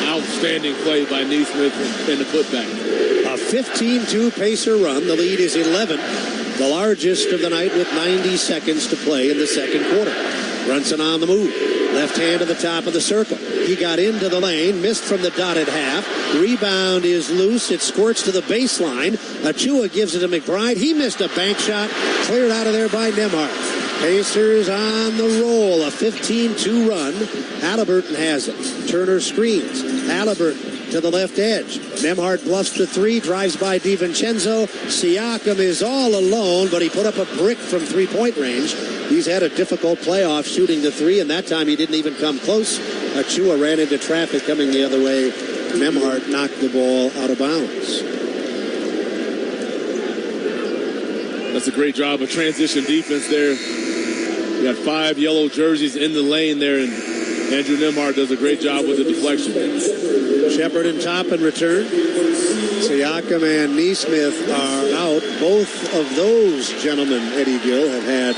Outstanding play by Neesmith in the putback. A 15-2 Pacer run. The lead is 11, the largest of the night with 90 seconds to play in the second quarter. Brunson on the move. Left hand to the top of the circle. He got into the lane, missed from the dotted half. Rebound is loose. It squirts to the baseline. Achua gives it to McBride. He missed a bank shot. Cleared out of there by Nembhard. Pacers on the roll. A 15-2 run. Halliburton has it. Turner screens. Halliburton to the left edge. Nembhard bluffs the 3. Drives by DiVincenzo. Siakam is all alone, but he put up a brick from three-point range. He's had a difficult playoff shooting the 3, and that time he didn't even come close. Achua ran into traffic coming the other way. Nembhard knocked the ball out of bounds. That's a great job of transition defense there. You got 5 yellow jerseys in the lane there, and Andrew Nembhard does a great job with the deflection. Shepard and Toppin return. Siakam and Neesmith are out. Both of those gentlemen, Eddie Gill, have had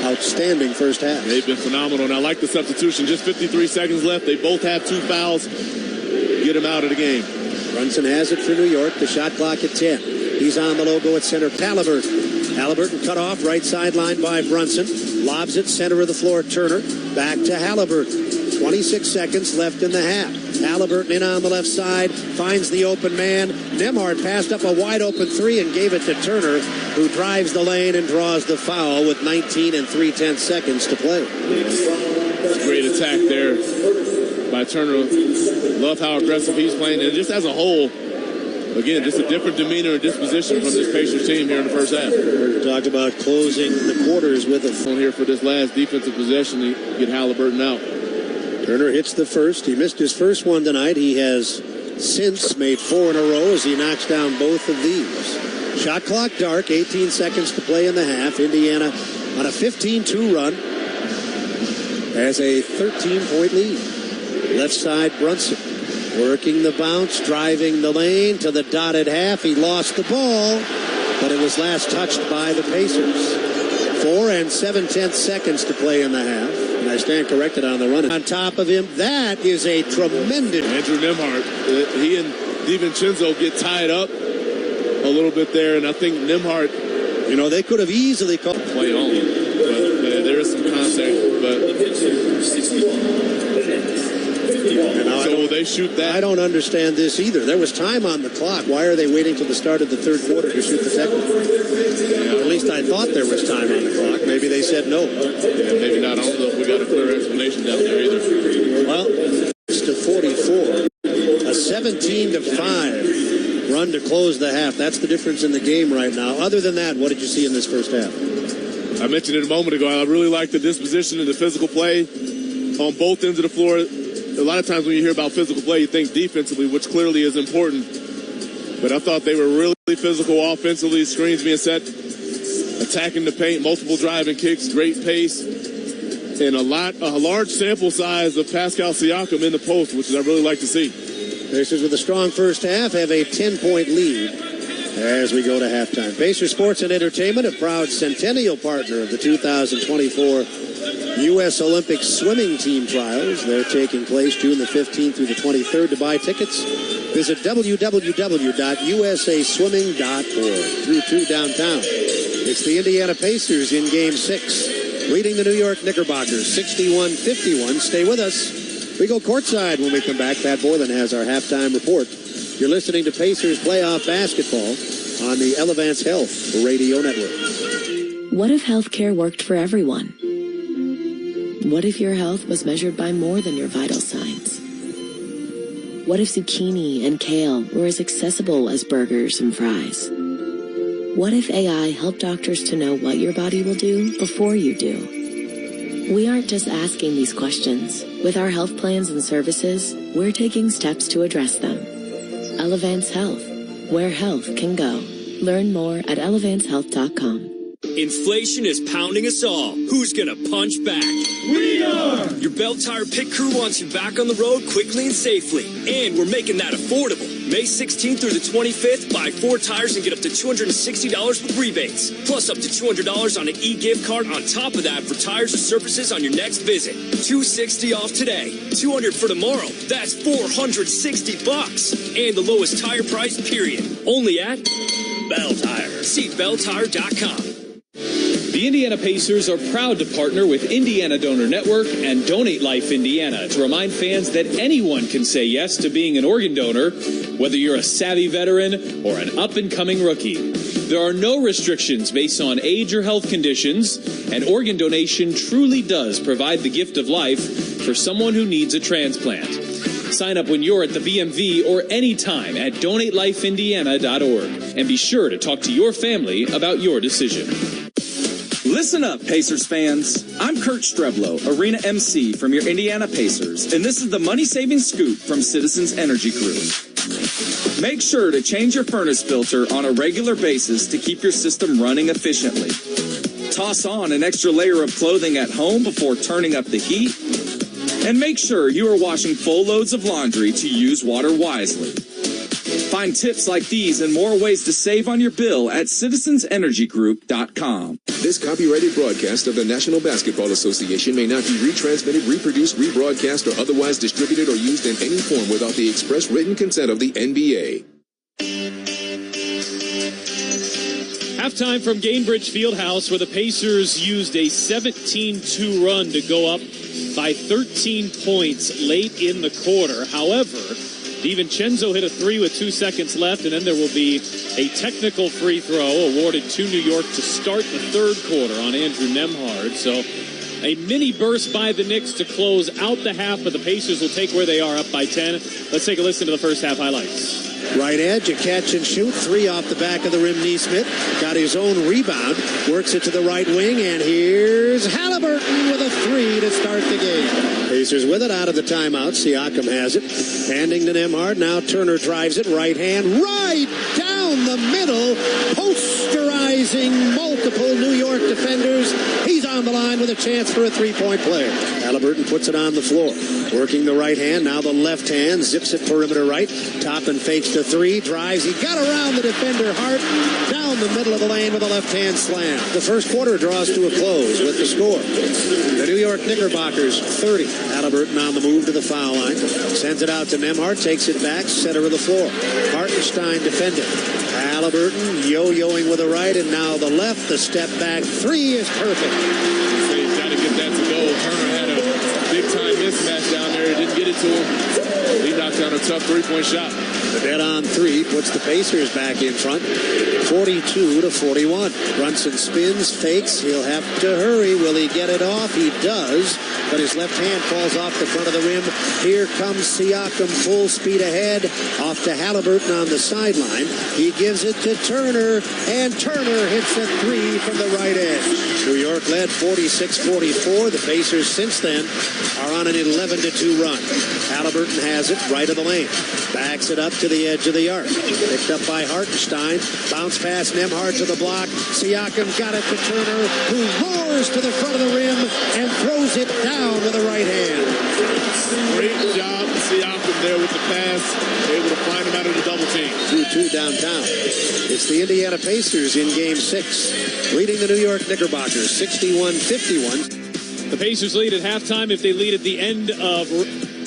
outstanding first half. They've been phenomenal, and I like the substitution. Just 53 seconds left. They both have 2 fouls. Get him out of the game. Brunson has it for New York. The shot clock at 10. He's on the logo at center. Halliburton cut off right sideline by Brunson. Lobs it center of the floor. Turner back to Halliburton. 26 seconds left in the half. Halliburton in on the left side, finds the open man. Nembhard passed up a wide open 3 and gave it to Turner, who drives the lane and draws the foul with 19 3/10 seconds to play. Great attack there by Turner. Love how aggressive he's playing, and just as a whole, again, just a different demeanor and disposition from this Pacers team here in the first half. We talked about closing the quarters with a on here for this last defensive possession to get Halliburton out. Turner hits the first. He missed his first one tonight. He has since made 4 in a row as he knocks down both of these. Shot clock dark. 18 seconds to play in the half. Indiana on a 15-2 run has a 13-point lead. Left side Brunson working the bounce, driving the lane to the dotted half. He lost the ball, but it was last touched by the Pacers. 4 7/10 seconds to play in the half. And I stand corrected on the run. On top of him, that is a tremendous... Andrew Nembhard, he and DiVincenzo get tied up a little bit there, and I think Nembhard... You know, they could have easily called... Play on, but there is some contact, but... So they they shoot that. I don't understand this either. There was time on the clock. Why are they waiting till the start of the third quarter to shoot the technical? Yeah. At least I thought there was time on the clock. Maybe they said no. Yeah, maybe not. I don't know if we got a clear explanation down there either. Well, it's to 44. A 17-5 run to close the half. That's the difference in the game right now. Other than that, what did you see in this first half? I mentioned it a moment ago. I really like the disposition and the physical play on both ends of the floor. A lot of times when you hear about physical play, you think defensively, which clearly is important. But I thought they were really physical offensively, screens being set, attacking the paint, multiple driving kicks, great pace, and a large sample size of Pascal Siakam in the post, which I really like to see. Pacers with a strong first half have a 10-point lead as we go to halftime. Pacers Sports and Entertainment, a proud centennial partner of the 2024 U.S. Olympic swimming team trials. They're taking place June the 15th through the 23rd. To buy tickets, visit www.usaswimming.org. Through 2 downtown. It's the Indiana Pacers in Game 6, leading the New York Knickerbockers 61-51. Stay with us. We go courtside when we come back. Pat Boylan has our halftime report. You're listening to Pacers playoff basketball on the Elevance Health Radio Network. What if healthcare worked for everyone? What if your health was measured by more than your vital signs? What if zucchini and kale were as accessible as burgers and fries? What if AI helped doctors to know what your body will do before you do? We aren't just asking these questions. With our health plans and services, we're taking steps to address them. Elevance Health, where health can go. Learn more at elevancehealth.com. Inflation is pounding us all. Who's gonna punch back? We are! Your Bell Tire Pit Crew wants you back on the road quickly and safely. And we're making that affordable. May 16th through the 25th, buy 4 tires and get up to $260 with rebates. Plus up to $200 on an e-gift card on top of that for tires or surfaces on your next visit. $260 off today. $200 for tomorrow. That's $460. And the lowest tire price, period. Only at Bell Tire. See belltire.com. The Indiana Pacers are proud to partner with Indiana Donor Network and Donate Life Indiana to remind fans that anyone can say yes to being an organ donor, whether you're a savvy veteran or an up-and-coming rookie. There are no restrictions based on age or health conditions, and organ donation truly does provide the gift of life for someone who needs a transplant. Sign up when you're at the BMV or anytime at donatelifeindiana.org, and be sure to talk to your family about your decision. Listen up, Pacers fans. I'm Kurt Streblow, Arena MC from your Indiana Pacers, and this is the money-saving scoop from Citizens Energy Group. Make sure to change your furnace filter on a regular basis to keep your system running efficiently. Toss on an extra layer of clothing at home before turning up the heat. And make sure you are washing full loads of laundry to use water wisely. Find tips like these and more ways to save on your bill at citizensenergygroup.com. This copyrighted broadcast of the National Basketball Association may not be retransmitted, reproduced, rebroadcast, or otherwise distributed or used in any form without the express written consent of the NBA. Halftime from Gainbridge Fieldhouse, where the Pacers used a 17-2 run to go up by 13 points late in the quarter. However, DiVincenzo hit a 3 with 2 seconds left, and then there will be a technical free throw awarded to New York to start the third quarter on Andrew Nembhard. So a mini burst by the Knicks to close out the half, but the Pacers will take where they are up by 10. Let's take a listen to the first half highlights. Right edge, a catch and shoot. 3 off the back of the rim. Neesmith got his own rebound, works it to the right wing, and here's Halliburton with a 3 to start the game. Pacers with it out of the timeout. Siakam has it. Handing to Nembhard. Now Turner drives it. Right hand. Right down the middle. Posterizing multiple New York defenders. He's on the line with a chance for a 3-point play. Halliburton puts it on the floor. Working the right hand. Now the left hand. Zips it perimeter right. Toppin fakes the 3. Drives. He got around the defender Hart. Down the middle of the lane with a left hand slam. The first quarter draws to a close with the score. The New York Knickerbockers 30. Halliburton on the move to the foul line. Sends it out to Nembhard. Takes it back. Center of the floor. Hartenstein defending. Halliburton yo-yoing with the right, and now the left. The step back 3 is perfect. He's got to get that to go. Turner had a big-time mismatch down there. He didn't get it to him. He knocked down a tough three-point shot. The bet on three puts the Pacers back in front, 42-41. Brunson spins, fakes. He'll have to hurry. Will he get it off? He does, but his left hand falls off the front of the rim. Here comes Siakam full speed ahead, off to Halliburton on the sideline. He gives it to Turner, and Turner hits a three from the right edge. New York led 46-44. The Pacers since then are on an 11-2 run. Halliburton has it right of the lane. Backs it up to the edge of the arc. Picked up by Hartenstein. Bounce pass Nembhard to the block. Siakam got it to Turner, who roars to the front of the rim and throws it down with the right hand. Great job, Siakam there with the pass. Able to find him out of the double team. 2-2 downtown. It's the Indiana Pacers in Game 6, leading the New York Knickerbockers 61-51. The Pacers lead at halftime. If they lead at the end of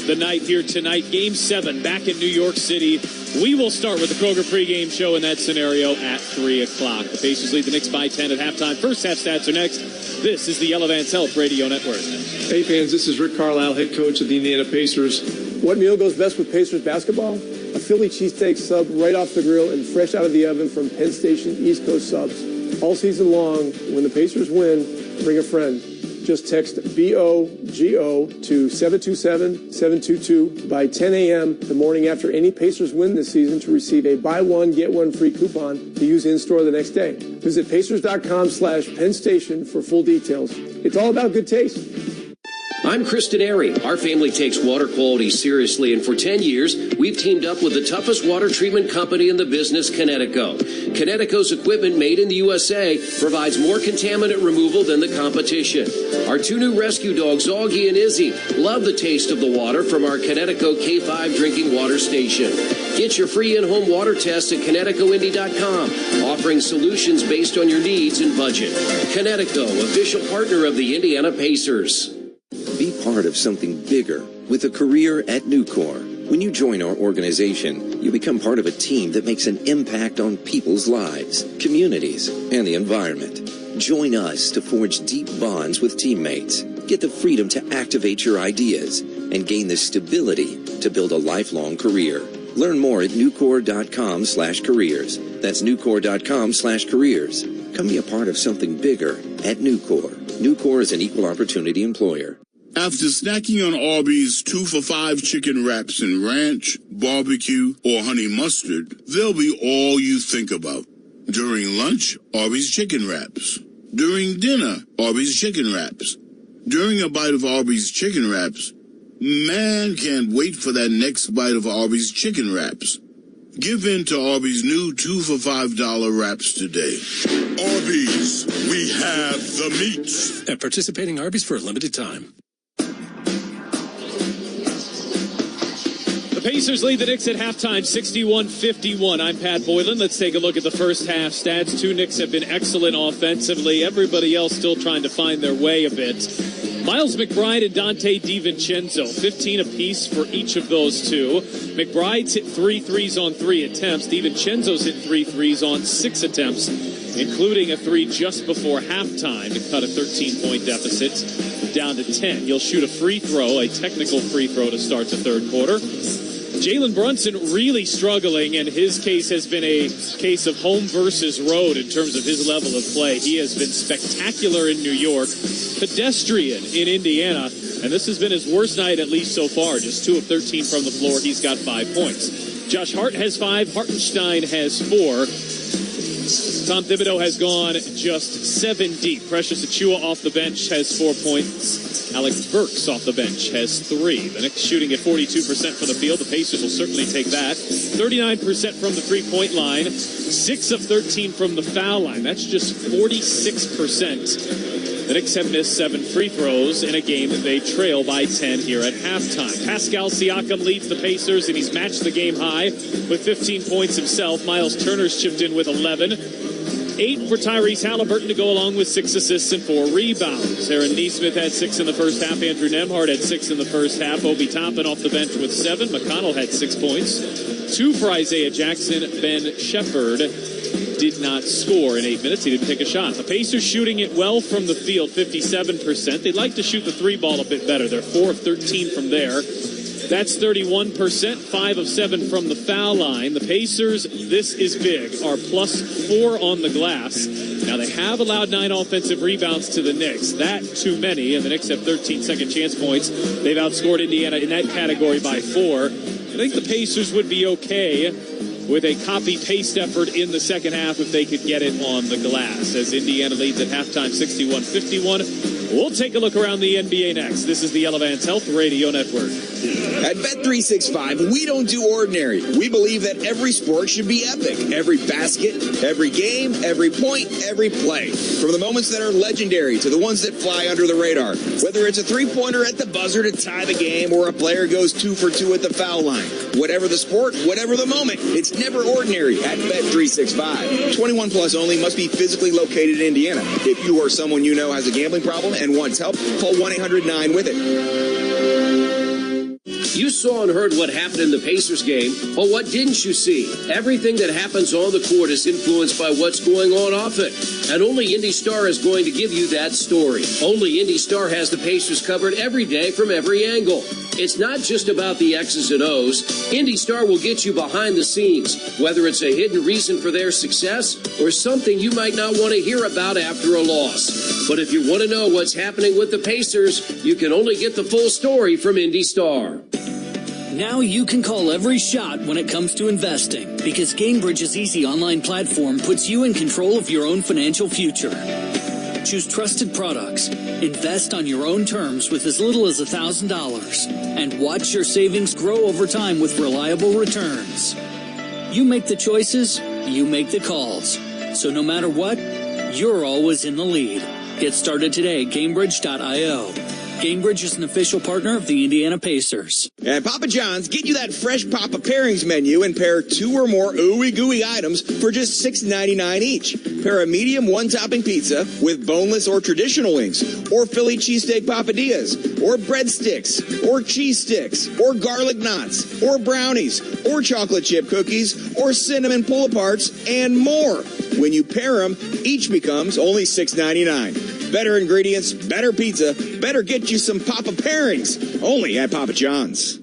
the night here tonight, Game 7 back in New York City. We will start with the Kroger pregame show in that scenario at 3 o'clock. The Pacers lead the Knicks by 10 at halftime. First half stats are next. This is the Elevance Health Radio Network. Hey fans, this is Rick Carlisle, head coach of the Indiana Pacers. What meal goes best with Pacers basketball? A Philly cheesesteak sub right off the grill and fresh out of the oven from Penn Station East Coast Subs. All season long, when the Pacers win, bring a friend. Just text BOGO to 727-722 by 10 a.m. the morning after any Pacers win this season to receive a buy one, get one free coupon to use in-store the next day. Visit Pacers.com/Penn Station for full details. It's all about good taste. I'm Kristen Airy. Our family takes water quality seriously, and for 10 years, we've teamed up with the toughest water treatment company in the business, KNICKS. KNICKS equipment made in the USA provides more contaminant removal than the competition. Our two new rescue dogs, Augie and Izzy, love the taste of the water from our KNICKS K5 drinking water station. Get your free in-home water test at KNICKSindy.com, offering solutions based on your needs and budget. KNICKS, official partner of the Indiana Pacers. Be part of something bigger with a career at Nucor. When you join our organization, you become part of a team that makes an impact on people's lives, communities, and the environment. Join us to forge deep bonds with teammates, get the freedom to activate your ideas, and gain the stability to build a lifelong career. Learn more at Nucor.com/careers. That's Nucor.com/careers. Come be a part of something bigger at Nucor. Nucor is an equal opportunity employer. After snacking on Arby's 2 for $5 chicken wraps in ranch, barbecue, or honey mustard, they'll be all you think about. During lunch, Arby's chicken wraps. During dinner, Arby's chicken wraps. During a bite of Arby's chicken wraps, man can't wait for that next bite of Arby's chicken wraps. Give in to Arby's new 2 for $5 wraps today. Arby's, we have the meats. At participating Arby's for a limited time. The Pacers lead the Knicks at halftime, 61-51. I'm Pat Boylan. Let's take a look at the first half stats. Two Knicks have been excellent offensively. Everybody else still trying to find their way a bit. Miles McBride and Dante DiVincenzo, 15 apiece for each of those two. McBride's hit 3 threes on 3 attempts. DiVincenzo's hit 3 threes on 6 attempts, including a 3 just before halftime to cut a 13-point deficit down to 10. He'll shoot a free throw, a technical free throw to start the third quarter. Jalen Brunson really struggling, and his case has been a case of home versus road in terms of his level of play. He has been spectacular in New York, pedestrian in Indiana, and this has been his worst night at least so far. Just 2 of 13 from the floor. He's got 5 points. Josh Hart has 5. Hartenstein has 4. Tom Thibodeau has gone just 7 deep. Precious Achiuwa off the bench has 4 points. Alex Burks off the bench has 3. The Knicks shooting at 42% from the field. The Pacers will certainly take that. 39% from the three-point line. 6 of 13 from the foul line. That's just 46%. The Knicks have missed 7 free throws in a game that they trail by 10 here at halftime. Pascal Siakam leads the Pacers, and he's matched the game high with 15 points himself. Miles Turner's chipped in with 11. 8 for Tyrese Halliburton to go along with 6 assists and 4 rebounds. Aaron Nesmith had 6 in the first half. Andrew Nembhard had 6 in the first half. Obi Toppin off the bench with 7. McConnell had 6 points. 2 for Isaiah Jackson. Ben Shepherd did not score in 8 minutes. He didn't take a shot. The Pacers shooting it well from the field, 57%. They'd like to shoot the 3 ball a bit better. They're 4 of 13 from there. That's 31%, 5 of 7 from the foul line. The Pacers, this is big, are +4 on the glass. Now, they have allowed 9 offensive rebounds to the Knicks. That too many, and the Knicks have 13 second chance points. They've outscored Indiana in that category by 4. I think the Pacers would be okay with a copy-paste effort in the second half if they could get it on the glass, as Indiana leads at halftime 61-51. We'll take a look around the NBA next. This is the Elevance Health Radio Network. At Bet365, we don't do ordinary. We believe that every sport should be epic. Every basket, every game, every point, every play. From the moments that are legendary to the ones that fly under the radar. Whether it's a three-pointer at the buzzer to tie the game or a player goes 2 for 2 at the foul line. Whatever the sport, whatever the moment, it's never ordinary at Bet365. 21 plus only, must be physically located in Indiana. If you or someone you know has a gambling problem and wants help, call 1-800-9-WITH-IT. You saw and heard what happened in the Pacers game, but what didn't you see? Everything that happens on the court is influenced by what's going on off it. And only Indy Star is going to give you that story. Only Indy Star has the Pacers covered every day from every angle. It's not just about the X's and O's. Indy Star will get you behind the scenes, whether it's a hidden reason for their success or something you might not want to hear about after a loss. But if you want to know what's happening with the Pacers, you can only get the full story from Indy Star. Now you can call every shot when it comes to investing, because Gainbridge's easy online platform puts you in control of your own financial future. Choose trusted products, invest on your own terms with as little as $1,000, and watch your savings grow over time with reliable returns. You make the choices, you make the calls. So no matter what, you're always in the lead. Get started today at Gainbridge.io. Gainbridge is an official partner of the Indiana Pacers. At Papa John's, get you that fresh Papa Pairings menu and pair 2 or more ooey-gooey items for just $6.99 each. Pair a medium one-topping pizza with boneless or traditional wings, or Philly cheesesteak papadillas, or breadsticks, or cheese sticks, or garlic knots, or brownies, or chocolate chip cookies, or cinnamon pull-aparts, and more. When you pair them, each becomes only $6.99. Better ingredients, better pizza, better get you some Papa Pairings. Only at Papa John's.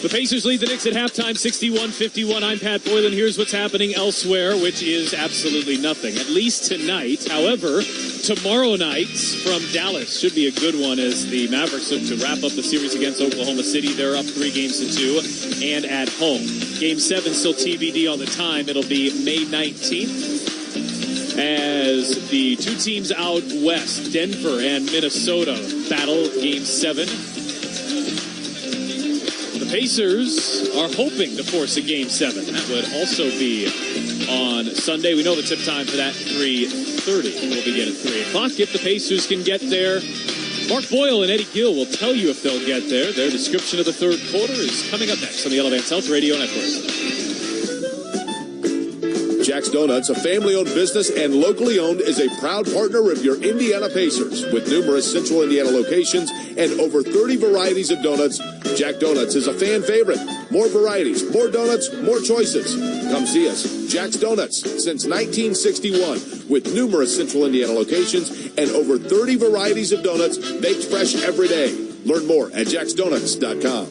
The Pacers lead the Knicks at halftime, 61-51. I'm Pat Boylan. Here's what's happening elsewhere, which is absolutely nothing, at least tonight. However, tomorrow night from Dallas should be a good one as the Mavericks look to wrap up the series against Oklahoma City. They're up 3-2 and at home. Game 7 still TBD on the time. It'll be May 19th. As the two teams out west, Denver and Minnesota, battle Game 7. The Pacers are hoping to force a Game 7. That would also be on Sunday. We know the tip time for that, 3:30. We'll begin at 3 o'clock. If the Pacers can get there, Mark Boyle and Eddie Gill will tell you if they'll get there. Their description of the third quarter is coming up next on the Elevance Health Radio Network. Jack's Donuts, a family-owned business and locally owned, is a proud partner of your Indiana Pacers. With numerous central Indiana locations and over 30 varieties of donuts, Jack Donuts is a fan favorite. More varieties, more donuts, more choices. Come see us. Jack's Donuts, since 1961, with numerous central Indiana locations and over 30 varieties of donuts baked fresh every day. Learn more at jacksdonuts.com.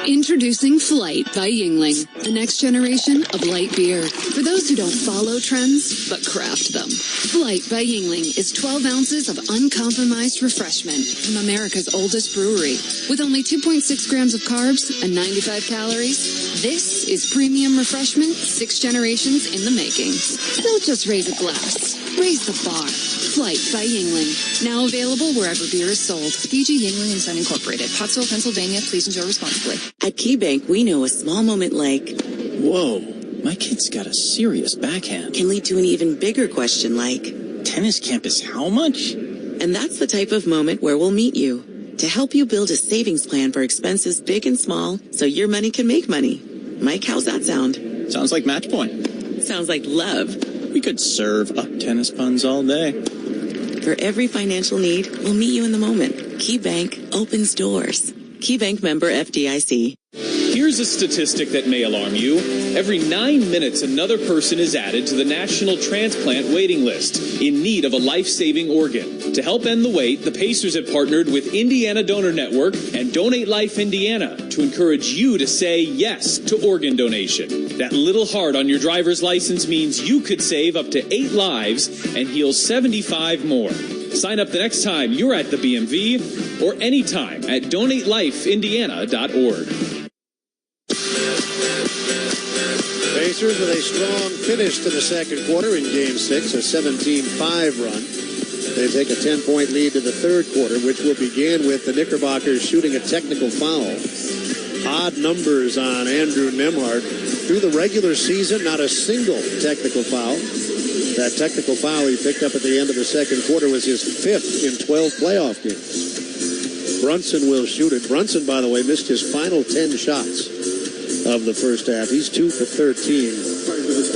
Introducing Flight by Yuengling, the next generation of light beer. For those who don't follow trends, but craft them. Flight by Yuengling is 12 ounces of uncompromised refreshment from America's oldest brewery. With only 2.6 grams of carbs and 95 calories, this is premium refreshment 6 generations in the making. Don't just raise a glass, raise the bar. Flight by Yuengling, now available wherever beer is sold. PG Yuengling and Son Incorporated, Pottsville, Pennsylvania. Please enjoy responsibly. At KeyBank, we know a small moment like, whoa, my kid's got a serious backhand. Can lead to an even bigger question like, tennis campus how much? And that's the type of moment where we'll meet you to help you build a savings plan for expenses big and small so your money can make money. Mike, how's that sound? Sounds like match point. Sounds like love. We could serve up tennis puns all day. For every financial need, we'll meet you in the moment. KeyBank opens doors. KeyBank member FDIC. Here's a statistic that may alarm you. Every 9 minutes, another person is added to the National Transplant Waiting List in need of a life-saving organ. To help end the wait, the Pacers have partnered with Indiana Donor Network and Donate Life Indiana to encourage you to say yes to organ donation. That little heart on your driver's license means you could save up to 8 lives and heal 75 more. Sign up the next time you're at the BMV or anytime at donatelifeindiana.org. Pacers with a strong finish to the second quarter in Game 6, a 17-5 run. They take a 10-point lead to the third quarter, which will begin with the Knickerbockers shooting a technical foul. Odd numbers on Andrew Nembhard. Through the regular season, not a single technical foul. That technical foul he picked up at the end of the second quarter was his 5th in 12 playoff games. Brunson will shoot it. Brunson, by the way, missed his final 10 shots of the first half. He's 2 for 13.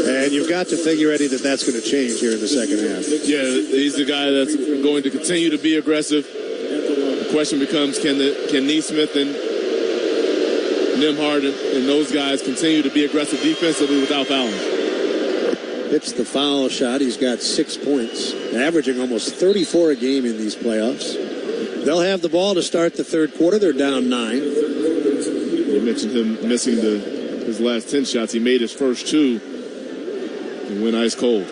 And you've got to figure, Eddie, that that's going to change here in the second half. Yeah, he's the guy that's going to continue to be aggressive. The question becomes, can Neesmith and Nembhard and those guys continue to be aggressive defensively without fouling? Hits the foul shot. He's got 6 points, averaging almost 34 a game in these playoffs. They'll have the ball to start the third quarter. They're down 9. You mentioned him missing his last 10 shots. He made his first 2 and went ice cold.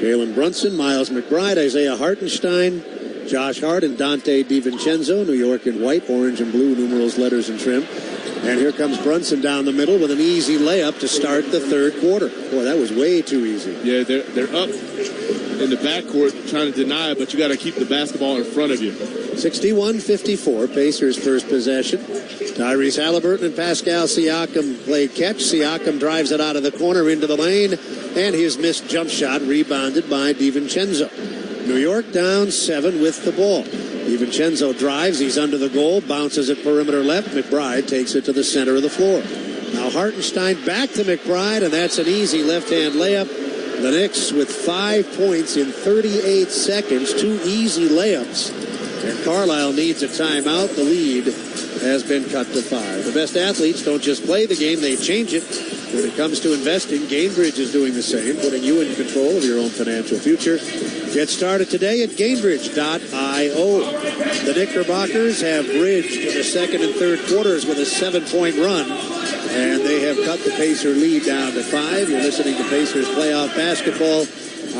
Jalen Brunson, Miles McBride, Isaiah Hartenstein, Josh Hart, and Dante DiVincenzo. New York in white, orange, and blue numerals, letters, and trim. And here comes Brunson down the middle with an easy layup to start the third quarter. Boy, that was way too easy. Yeah, they're up in the backcourt trying to deny it, but you got to keep the basketball in front of you. 61-54, Pacers first possession. Tyrese Halliburton and Pascal Siakam play catch. Siakam drives it out of the corner into the lane, and his missed jump shot rebounded by DiVincenzo. New York down 7 with the ball. DiVincenzo drives. He's under the goal. Bounces at perimeter left. McBride takes it to the center of the floor. Now Hartenstein back to McBride, and that's an easy left-hand layup. The Knicks with 5 points in 38 seconds. 2 easy layups. And Carlisle needs a timeout. The lead has been cut to 5. The best athletes don't just play the game, they change it. When it comes to investing, Gainbridge is doing the same, putting you in control of your own financial future. Get started today at Gainbridge.io. The Knickerbockers have bridged the second and third quarters with a 7-point run, and they have cut the Pacer lead down to 5. You're listening to Pacers playoff basketball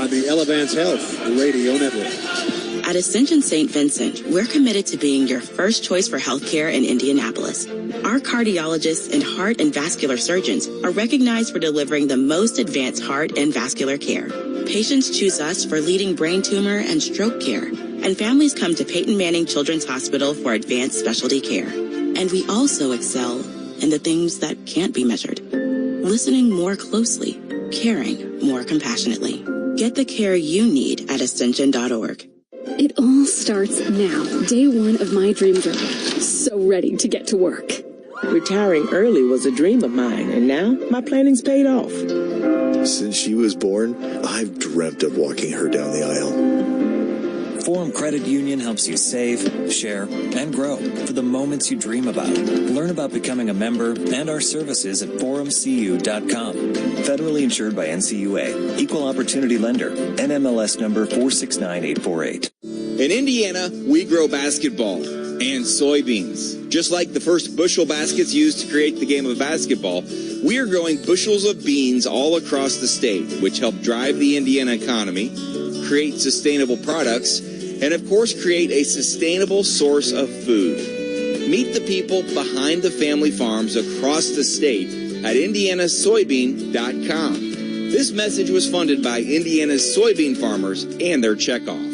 on the Elevance Health Radio Network. At Ascension St. Vincent, we're committed to being your first choice for healthcare in Indianapolis. Our cardiologists and heart and vascular surgeons are recognized for delivering the most advanced heart and vascular care. Patients choose us for leading brain tumor and stroke care, and families come to Peyton Manning Children's Hospital for advanced specialty care. And we also excel in the things that can't be measured. Listening more closely, caring more compassionately. Get the care you need at ascension.org. It all starts now, day 1 of my dream job. So ready to get to work. Retiring early was a dream of mine, and now my planning's paid off. Since she was born, I've dreamt of walking her down the aisle. Forum Credit Union helps you save, share, and grow for the moments you dream about. Learn about becoming a member and our services at forumcu.com. Federally insured by NCUA. Equal Opportunity Lender. NMLS number 469848. In Indiana, we grow basketball and soybeans. Just like the first bushel baskets used to create the game of basketball, we are growing bushels of beans all across the state, which help drive the Indiana economy, create sustainable products, and of course create a sustainable source of food. Meet the people behind the family farms across the state at indianasoybean.com. This message was funded by Indiana's soybean farmers and their checkoff.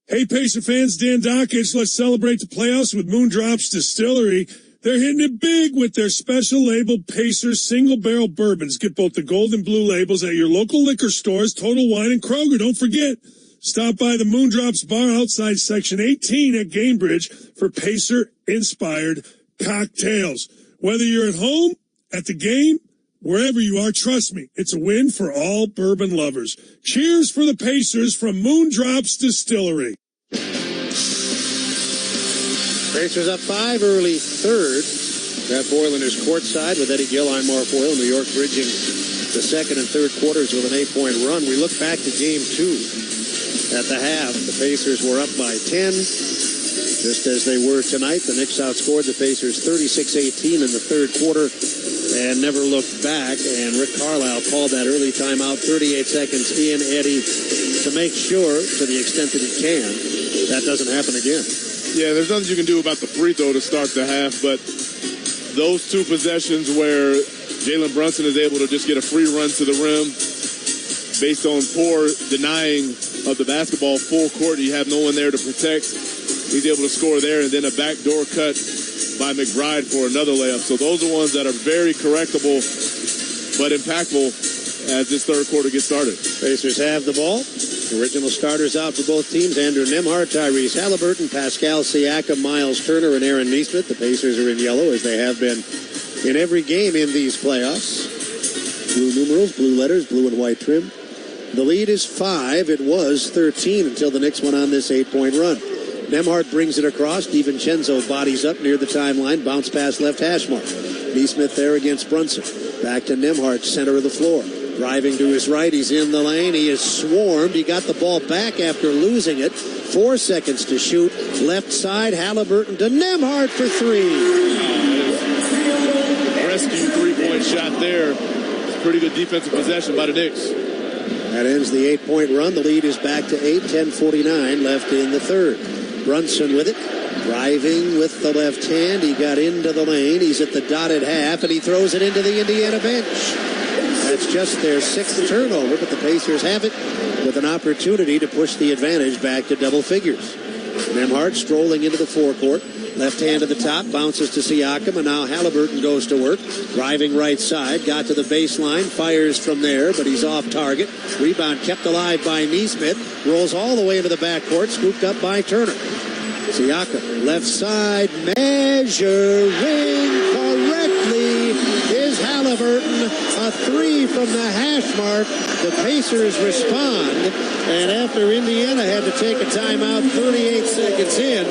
Hey, Pacer fans, Dan Dockage. Let's celebrate the playoffs with Moondrops Distillery. They're hitting it big with their special labeled Pacers single barrel bourbons. Get both the gold and blue labels at your local liquor stores, Total Wine and Kroger. Don't forget, stop by the Moondrops bar outside section 18 at Gainbridge for Pacer-inspired cocktails. Whether you're at home, at the game, wherever you are, trust me, it's a win for all bourbon lovers. Cheers for the Pacers from Moondrops Distillery. Pacers up 5 early third. Pat Boylan is courtside with Eddie Gill. I'm Mark Boyle. New York bridging the second and third quarters with an 8-point run. We look back to game 2. At the half, the Pacers were up by 10. Just as they were tonight, the Knicks outscored the Pacers 36-18 in the third quarter and never looked back. And Rick Carlisle called that early timeout 38 seconds in, Eddie, to make sure, to the extent that he can, that doesn't happen again. Yeah, there's nothing you can do about the free throw to start the half, but those two possessions where Jalen Brunson is able to just get a free run to the rim based on poor denying of the basketball full court, you have no one there to protect. He's able to score there, and then a backdoor cut by McBride for another layup. So those are ones that are very correctable but impactful as this third quarter gets started. Pacers have the ball. Original starters out for both teams: Andrew Nembhard, Tyrese Halliburton, Pascal Siakam, Miles Turner, and Aaron Nesmith. The Pacers are in yellow, as they have been in every game in these playoffs. Blue numerals, blue letters, blue and white trim. The lead is 5. It was 13 until the Knicks went on this 8-point run. Nembhard brings it across. DiVincenzo bodies up near the timeline. Bounce pass left hash mark. Nesmith there against Brunson. Back to Nembhard, center of the floor. Driving to his right. He's in the lane. He is swarmed. He got the ball back after losing it. 4 seconds to shoot. Left side, Halliburton to Nembhard for 3. Rescue three-point shot there. Pretty good defensive possession by the Knicks. That ends the 8-point run. The lead is back to 8. 10:49 left in the third. Brunson with it. Driving with the left hand. He got into the lane. He's at the dotted half, and he throws it into the Indiana bench. That's just their 6th turnover, but the Pacers have it with an opportunity to push the advantage back to double figures. Nembhard strolling into the forecourt. Left hand to the top, bounces to Siakam, and now Halliburton goes to work. Driving right side, got to the baseline, fires from there, but he's off target. Rebound kept alive by Nesmith. Rolls all the way into the backcourt, scooped up by Turner. Siakam, left side, measuring correctly is Halliburton. A 3 from the hash mark. The Pacers respond, and after Indiana had to take a timeout 38 seconds in,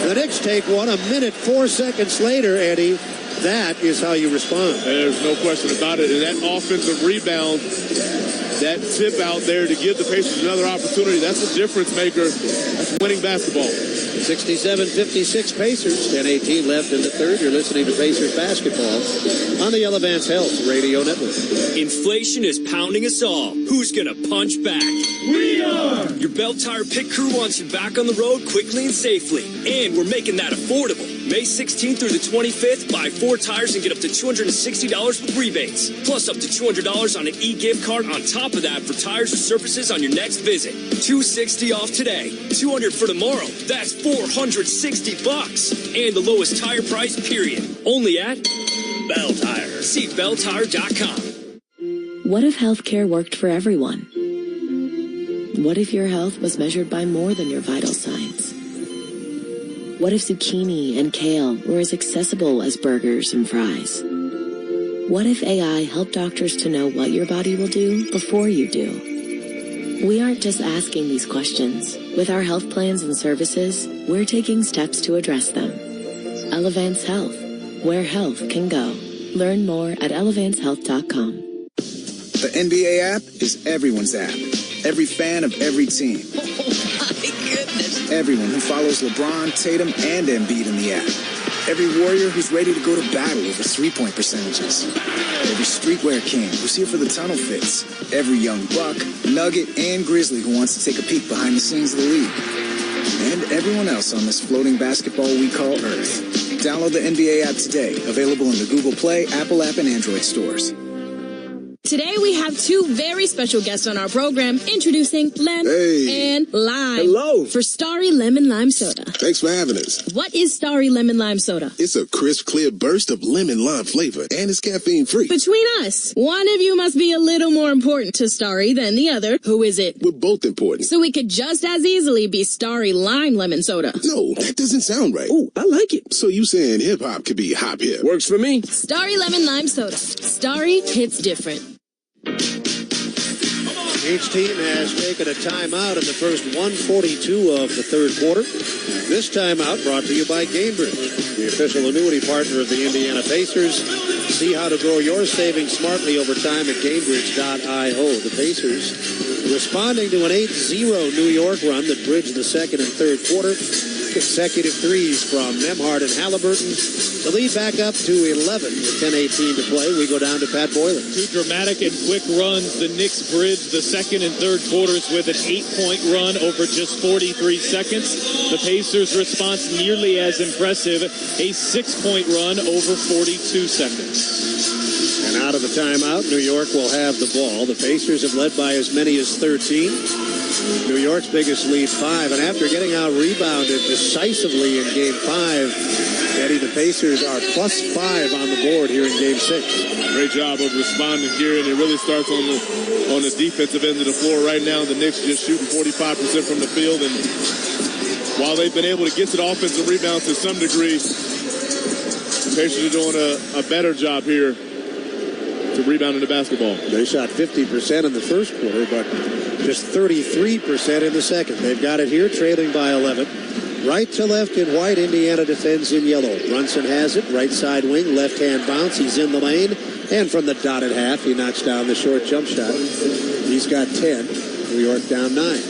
the Knicks take one a minute 4 seconds later, Eddie. That is how you respond. There's no question about it. And that offensive rebound, that tip out there to give the Pacers another opportunity, that's a difference maker. That's winning basketball. 67-56 Pacers. 10:18 left in the third. You're listening to Pacers basketball on the Elevance Health Radio Network. Inflation is pounding us all. Who's going to punch back? We are! Your Belt Tire Pit Crew wants you back on the road quickly and safely. And we're making that affordable. May 16th through the 25th, buy 4 tires and get up to $260 with rebates. Plus up to $200 on an e-gift card on top of that for tires or services on your next visit. $260 off today. $200 for tomorrow. That's $460. And the lowest tire price, period. Only at Bell Tire. See belltire.com. What if healthcare worked for everyone? What if your health was measured by more than your vital signs? What if zucchini and kale were as accessible as burgers and fries? What if AI helped doctors to know what your body will do before you do? We aren't just asking these questions. With our health plans and services, we're taking steps to address them. Elevance Health, where health can go. Learn more at elevancehealth.com. The NBA app is everyone's app. Every fan of every team. Oh my goodness. Everyone who follows LeBron, Tatum, and Embiid in the app. Every warrior who's ready to go to battle over 3-point percentages. Every streetwear king who's here for the tunnel fits. Every young buck, nugget, and grizzly who wants to take a peek behind the scenes of the league. And everyone else on this floating basketball we call Earth. Download the NBA app today. Available in the Google Play, Apple app, and Android stores. Today we have 2 very special guests on our program, introducing Lem and Lime. Hello. For Starry Lemon Lime Soda. Thanks for having us. What is Starry Lemon Lime Soda? It's a crisp, clear burst of lemon lime flavor, and it's caffeine-free. Between us, one of you must be a little more important to Starry than the other. Who is it? We're both important. So we could just as easily be Starry Lime Lemon Soda. No, that doesn't sound right. Oh, I like it. So you saying hip-hop could be hop-hip. Works for me. Starry Lemon Lime Soda. Starry hits different. Each team has taken a timeout in the first 142 of the third quarter. This timeout brought to you by Gamebridge, the official annuity partner of the Indiana Pacers. See how to grow your savings smartly over time at Gamebridge.io. The Pacers responding to an 8-0 New York run that bridged the second and third quarter. Consecutive threes from Nembhard and Halliburton. The lead back up to 11 with 10:18 to play. We go down to Pat Boylan. Two dramatic and quick runs. The Knicks bridged the second and third quarters with an 8-point run over just 43 seconds. The Pacers' response nearly as impressive, a 6-point run over 42 seconds. And out of the timeout, New York will have the ball. The Pacers have led by as many as 13. New York's biggest lead 5. And after getting out rebounded decisively in Game 5, Eddie, the Pacers are +5 on the board here in Game 6. Great job of responding here, and it really starts on the defensive end of the floor right now. The Knicks just shooting 45% from the field, and while they've been able to get to the offensive rebounds to some degree, the Pacers are doing a better job here to rebound the basketball. They shot 50% in the first quarter, but just 33% in the second. They've got it here, trailing by 11. Right to left in white, Indiana defends in yellow. Brunson has it, right side wing, left-hand bounce. He's in the lane, and from the dotted half, he knocks down the short jump shot. He's got 10. New York down 9.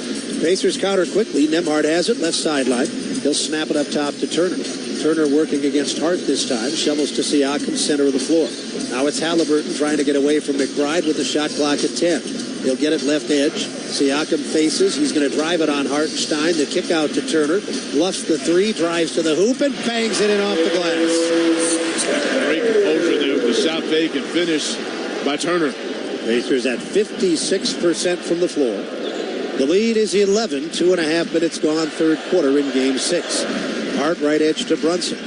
Pacers counter quickly. Nembhard has it, left sideline. He'll snap it up top to Turner. Turner working against Hart this time. Shovels to Siakam, center of the floor. Now it's Halliburton trying to get away from McBride with the shot clock at 10. He'll get it left edge. Siakam faces. He's going to drive it on Hartenstein. The kick out to Turner. Bluffs the three, drives to the hoop, and bangs it in off the glass. Great composure there with the shot fake and finish by Turner. Pacers at 56% from the floor. The lead is 11. 2.5 minutes gone, third quarter in Game 6. Hart right edge to Brunson.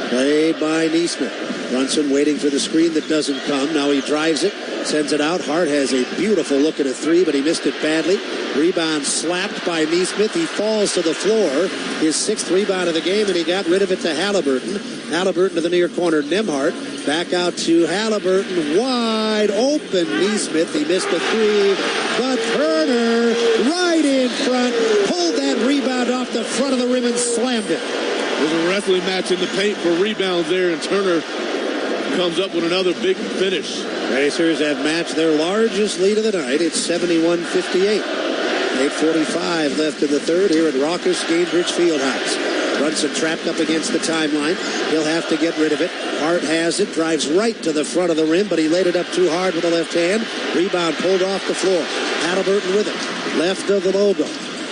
Played by Nesmith. Brunson waiting for the screen that doesn't come. Now he drives it, sends it out. Hart has a beautiful look at a three, but he missed it badly. Rebound slapped by Nesmith. He falls to the floor. His 6th rebound of the game, and he got rid of it to Halliburton. Halliburton to the near corner. Nembhard back out to Halliburton. Wide open. Nesmith. He missed a three, but Turner right in front pulled that rebound off the front of the rim and slammed it. There's a wrestling match in the paint for rebounds there, and Turner comes up with another big finish. Pacers have matched their largest lead of the night. It's 71-58. 8:45 left in the third here at raucous Gamebridge Fieldhouse. Brunson trapped up against the timeline. He'll have to get rid of it. Hart has it, drives right to the front of the rim, but he laid it up too hard with the left hand. Rebound pulled off the floor. Halliburton with it. Left of the logo.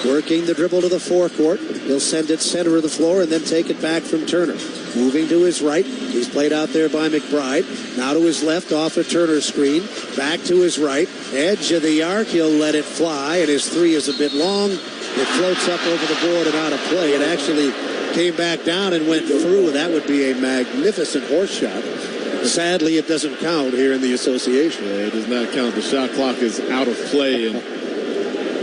Working the dribble to the forecourt. He'll send it center of the floor and then take it back from Turner. Moving to his right. He's played out there by McBride. Now to his left off a Turner screen. Back to his right. Edge of the arc. He'll let it fly, and his three is a bit long. It floats up over the board and out of play. It actually came back down and went through. That would be a magnificent horse shot. Sadly, it doesn't count here in the association. Yeah, it does not count. The shot clock is out of play, and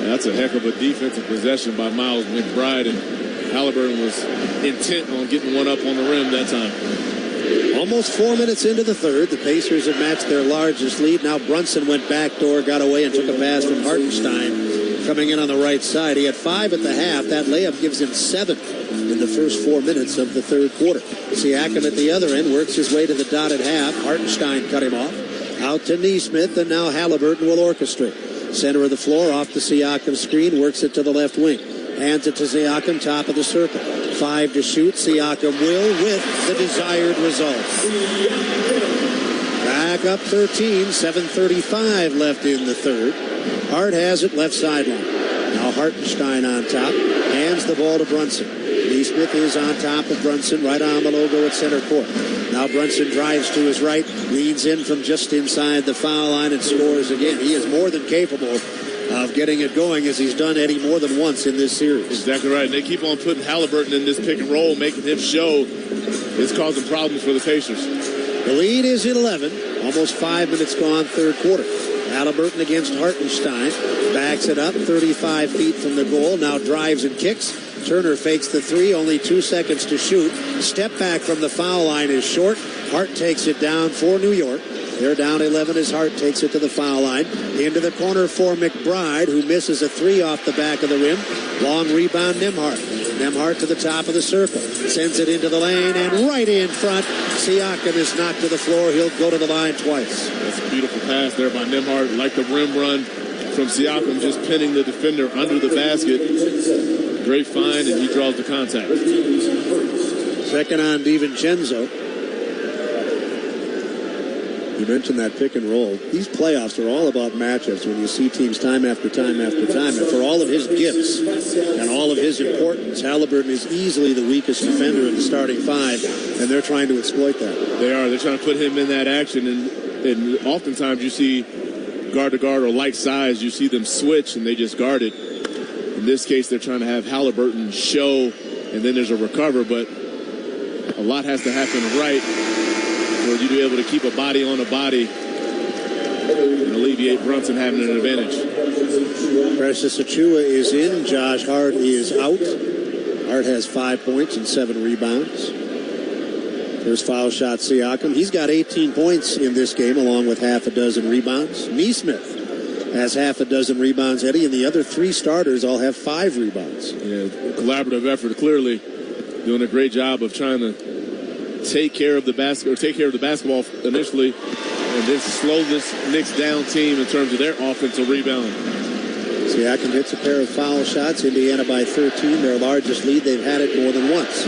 that's a heck of a defensive possession by Miles McBride, and Halliburton was intent on getting one up on the rim that time. Almost 4 minutes into the third, the Pacers have matched their largest lead. Now Brunson went backdoor, got away, and took a pass from Hartenstein coming in on the right side. He had 5 at the half. That layup gives him 7 in the first 4 minutes of the third quarter. Siakam at the other end works his way to the dotted half. Hartenstein cut him off. Out to Nesmith, and now Halliburton will orchestrate. Center of the floor, off the Siakam screen, works it to the left wing. Hands it to Siakam, top of the circle. 5 to shoot. Siakam will with the desired result. Back up 13, 7:35 left in the third. Hart has it, left sideline. Now Hartenstein on top. Hands the ball to Brunson. Nesmith is on top of Brunson, right on the logo at center court. Now Brunson drives to his right, leans in from just inside the foul line and scores again. He is more than capable of getting it going, as he's done, Eddie, more than once in this series. Exactly right. And they keep on putting Halliburton in this pick and roll, making him show. It's causing problems for the Pacers. The lead is 11. Almost 5 minutes gone, third quarter. Halliburton against Hartenstein. Backs it up 35 feet from the goal. Now drives and kicks. Turner fakes the three. Only 2 seconds to shoot. Step back from the foul line is short. Hart takes it down for New York. They're down 11 as Hart takes it to the foul line. Into the corner for McBride, who misses a three off the back of the rim. Long rebound, Nembhard. Nembhard to the top of the circle. Sends it into the lane and right in front. Siakam is knocked to the floor. He'll go to the line twice. That's a beautiful pass there by Nembhard. Like the rim run from Siakam, just pinning the defender under the basket. Great find, and he draws the contact. Second on DiVincenzo. You mentioned that pick and roll. These playoffs are all about matchups when you see teams time after time after time. And for all of his gifts and all of his importance, Halliburton is easily the weakest defender in the starting five, and they're trying to exploit that. They are. They're trying to put him in that action, and oftentimes you see guard to guard or like size, you see them switch and they just guard it. In this case, they're trying to have Halliburton show, and then there's a recover, but a lot has to happen right for you to be able to keep a body on a body and alleviate Brunson having an advantage. Precious Achiuwa is in. Josh Hart is out. Hart has 5 points and 7 rebounds. First foul shot, Siakam. He's got 18 points in this game, along with half a dozen rebounds. Nesmith has half a dozen rebounds, Eddie, and the other 3 starters all have 5 rebounds. Yeah, collaborative effort, clearly doing a great job of trying to take care of the basketball initially, and then slow this Knicks down team in terms of their offensive rebound. Siakam hits a pair of foul shots. Indiana by 13, their largest lead. They've had it more than once.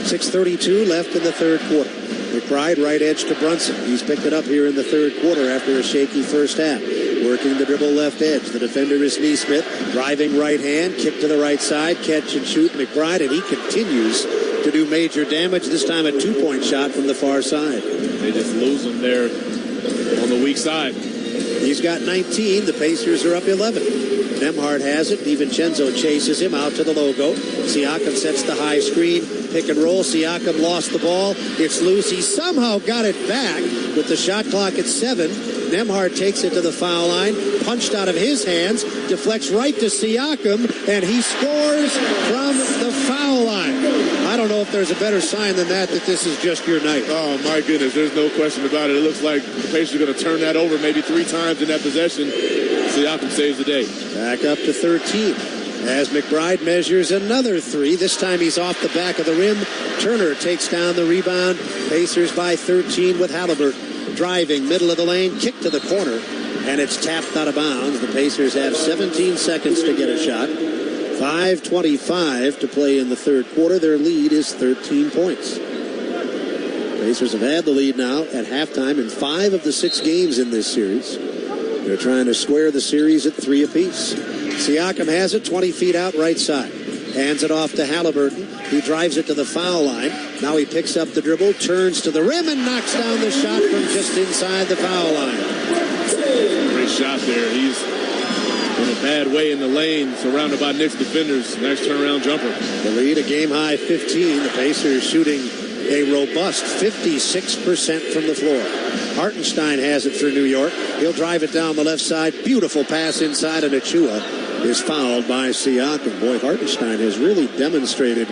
6:32 left in the third quarter. McBride right edge to Brunson. He's picked it up here in the third quarter after a shaky first half. Working the dribble left edge. The defender is Nesmith. Driving right hand. Kick to the right side. Catch and shoot McBride, and he continues to do major damage. This time a 2-point shot from the far side. They just lose him there on the weak side. He's got 19. The Pacers are up 11. Nembhard has it. DiVincenzo chases him out to the logo. Siakam sets the high screen. Pick and roll. Siakam lost the ball. It's loose. He somehow got it back with the shot clock at 7. Nembhard takes it to the foul line. Punched out of his hands. Deflects right to Siakam. And he scores from the foul line. I don't know if there's a better sign than that this is just your night. Oh, my goodness. There's no question about it. It looks like the Pacers are going to turn that over maybe 3 times in that possession. Siakam saves the day. Back up to 13 as McBride measures another 3. This time he's off the back of the rim. Turner takes down the rebound. Pacers by 13 with Halliburton. Driving, middle of the lane, kick to the corner, and it's tapped out of bounds. The Pacers have 17 seconds to get a shot. 5:25 to play in the third quarter. Their lead is 13 points. Pacers have had the lead now at halftime in 5 of the 6 games in this series. They're trying to square the series at 3 apiece. Siakam has it 20 feet out right side. Hands it off to Halliburton. He drives it to the foul line. Now he picks up the dribble, turns to the rim, and knocks down the shot from just inside the foul line. Great shot there. He's in a bad way in the lane, surrounded by Knicks defenders. Nice turnaround jumper. The lead, a game-high 15. The Pacers shooting a robust 56% from the floor. Hartenstein has it for New York. He'll drive it down the left side. Beautiful pass inside, and Achiuwa is fouled by Siakam. Boy, Hartenstein has really demonstrated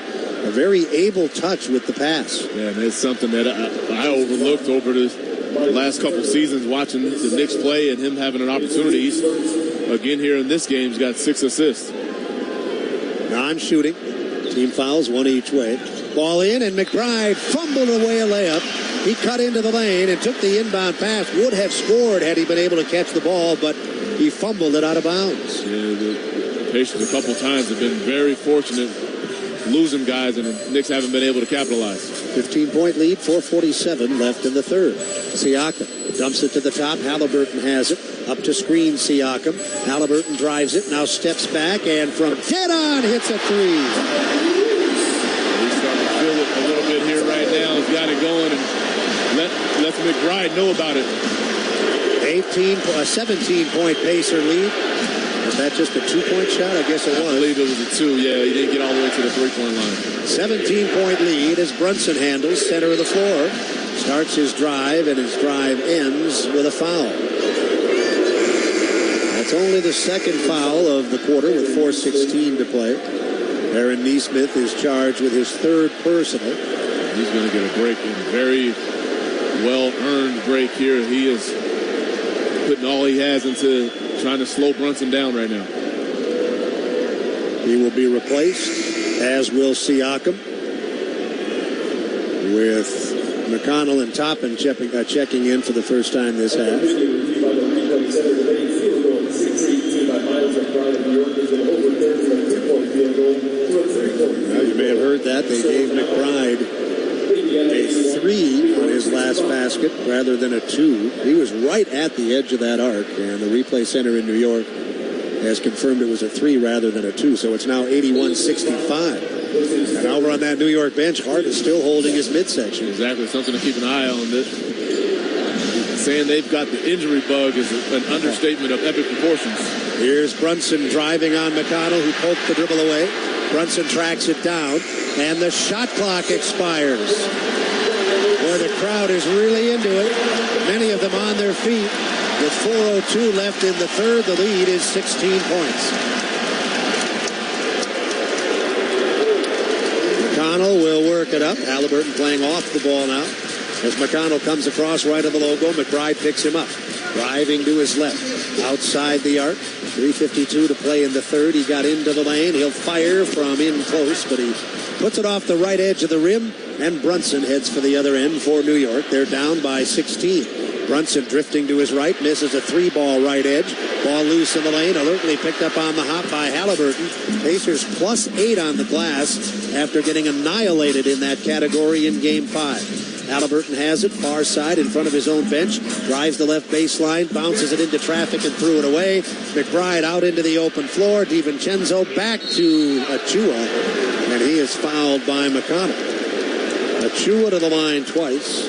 a very able touch with the pass. Yeah, and it's something that I overlooked over the last couple seasons watching the Knicks play and him having an opportunity. He's, again here in this game, he's got 6 assists. Non-shooting. Team fouls, 1 each way. Ball in, and McBride fumbled away a layup. He cut into the lane and took the inbound pass. Would have scored had he been able to catch the ball, but he fumbled it out of bounds. Yeah, the Pacers a couple times have been very fortunate losing guys, and the Knicks haven't been able to capitalize. 15-point lead, 4:47 left in the third. Siakam dumps it to the top. Halliburton has it. Up to screen, Siakam. Halliburton drives it, now steps back, and from dead on hits a 3. He's starting to feel it a little bit here right now. He's got it going, and let McBride know about it. A 17-point Pacer lead. Was that just a 2-point shot? I guess it was. I believe it was a 2. Yeah, he didn't get all the way to the 3-point line. 17-point lead as Brunson handles center of the floor. Starts his drive, and his drive ends with a foul. That's only the second foul of the quarter with 4:16 to play. Aaron Nesmith is charged with his 3rd personal. He's going to get a break, and very well-earned break here. He is putting all he has into trying to slow Brunson down right now. He will be replaced, as will Siakam, with McConnell and Toppin checking in for the first time this half. Well, you may have heard that. They gave McBride a 3 on his last basket rather than a 2. He was right at the edge of that arc, and the replay center in New York has confirmed it was a 3 rather than a 2, so it's now 81-65. And over on that New York bench, Hart is still holding his midsection. Exactly, something to keep an eye on. Saying they've got the injury bug is an understatement of epic proportions. Here's Brunson driving on McConnell, who poked the dribble away. Brunson tracks it down, and the shot clock expires. Boy, the crowd is really into it. Many of them on their feet. With 4:02 left in the third, the lead is 16 points. McConnell will work it up. Halliburton playing off the ball now. As McConnell comes across right of the logo, McBride picks him up. Driving to his left. Outside the arc. 3:52 to play in the third. He got into the lane. He'll fire from in close, but he puts it off the right edge of the rim, and Brunson heads for the other end for New York. They're down by 16. Brunson drifting to his right, misses a 3-ball right edge. Ball loose in the lane, alertly picked up on the hop by Halliburton. Pacers +8 on the glass after getting annihilated in that category in Game 5. Halliburton has it, far side in front of his own bench, drives the left baseline, bounces it into traffic and threw it away. McBride out into the open floor. DiVincenzo back to Achua, and he is fouled by McConnell. Achua to the line twice.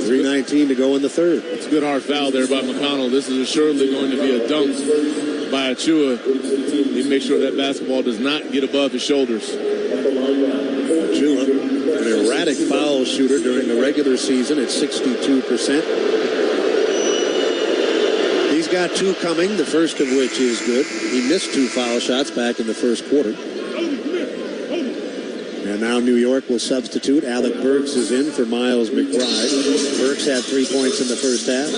3:19 to go in the third. It's a good hard foul there by McConnell. This is assuredly going to be a dunk by Achua. He makes sure that basketball does not get above his shoulders. Achua, an erratic foul shooter during the regular season at 62%. He's got 2 coming, the first of which is good. He missed 2 foul shots back in the first quarter. And now New York will substitute. Alec Burks is in for Miles McBride. Burks had 3 points in the first half.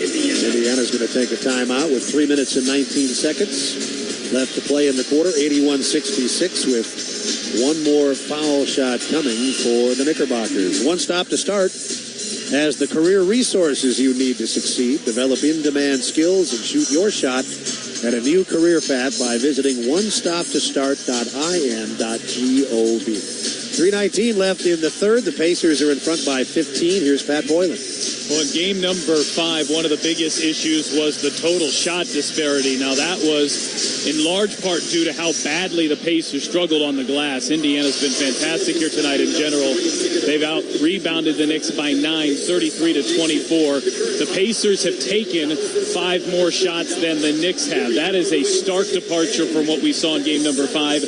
Indiana's going to take a timeout with 3 minutes and 19 seconds left to play in the quarter. 81-66 with one more foul shot coming for the Knickerbockers. One stop to start as the career resources you need to succeed. Develop in-demand skills and shoot your shot at a new career path by visiting onestoptostart.in.gov. 3:19 left in the third. The Pacers are in front by 15. Here's Pat Boylan. Well, in game number 5, one of the biggest issues was the total shot disparity. Now, that was in large part due to how badly the Pacers struggled on the glass. Indiana's been fantastic here tonight in general. They've out-rebounded the Knicks by 9, 33-24. The Pacers have taken 5 more shots than the Knicks have. That is a stark departure from what we saw in game number 5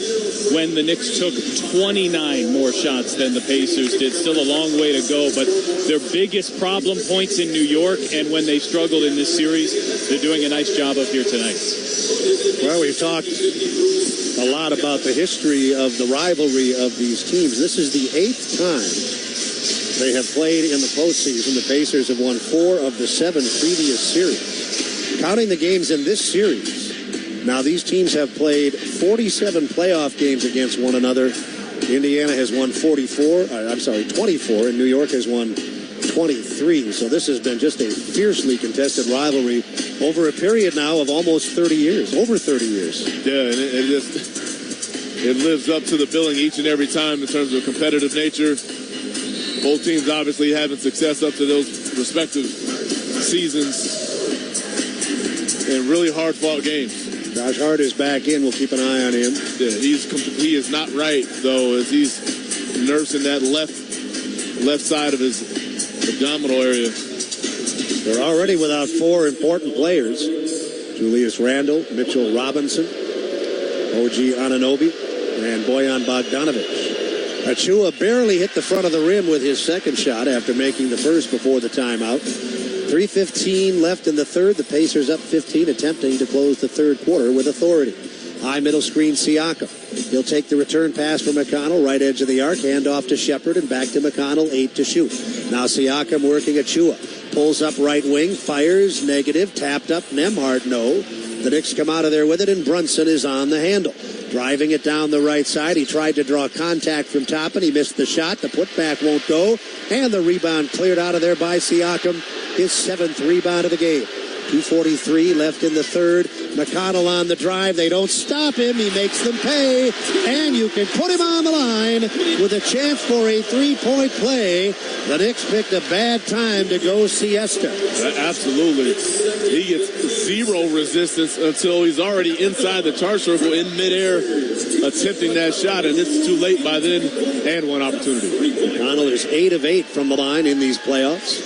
when the Knicks took 29 more shots than the Pacers did. Still a long way to go, but their biggest problem points in New York, and when they struggled in this series, they're doing a nice job of here tonight. Well, we've talked a lot about the history of the rivalry of these teams. This is the 8th time they have played in the postseason. The Pacers have won 4 of the 7 previous series. Counting the games in this series, now these teams have played 47 playoff games against one another. Indiana has won 24, and New York has won 23. So this has been just a fiercely contested rivalry over a period now of almost 30 years, over 30 years. Yeah, and it lives up to the billing each and every time in terms of competitive nature. Both teams obviously having success up to those respective seasons and really hard-fought games. Josh Hart is back in. We'll keep an eye on him. Yeah, he is not right, though, as he's nursing that left side of his abdominal area. They're already without 4 important players. Julius Randle, Mitchell Robinson, OG Anunoby, and Bojan Bogdanovic. Achua barely hit the front of the rim with his second shot after making the first before the timeout. 3:15 left in the third. The Pacers up 15, attempting to close the third quarter with authority. High middle screen, Siakam. He'll take the return pass from McConnell, right edge of the arc, hand off to Shepard, and back to McConnell, 8 to shoot. Now Siakam working Achua. Pulls up right wing, fires, negative, tapped up, Nembhard, no. The Knicks come out of there with it, and Brunson is on the handle. Driving it down the right side. He tried to draw contact from Toppin. He missed the shot. The putback won't go. And the rebound cleared out of there by Siakam. His 7th rebound of the game. 2:43 left in the third. McConnell on the drive. They don't stop him. He makes them pay. And you can put him on the line with a chance for a 3-point play. The Knicks picked a bad time to go siesta. Absolutely. He gets zero resistance until he's already inside the charge circle in midair attempting that shot, and it's too late by then and one opportunity. McConnell is 8 of 8 from the line in these playoffs.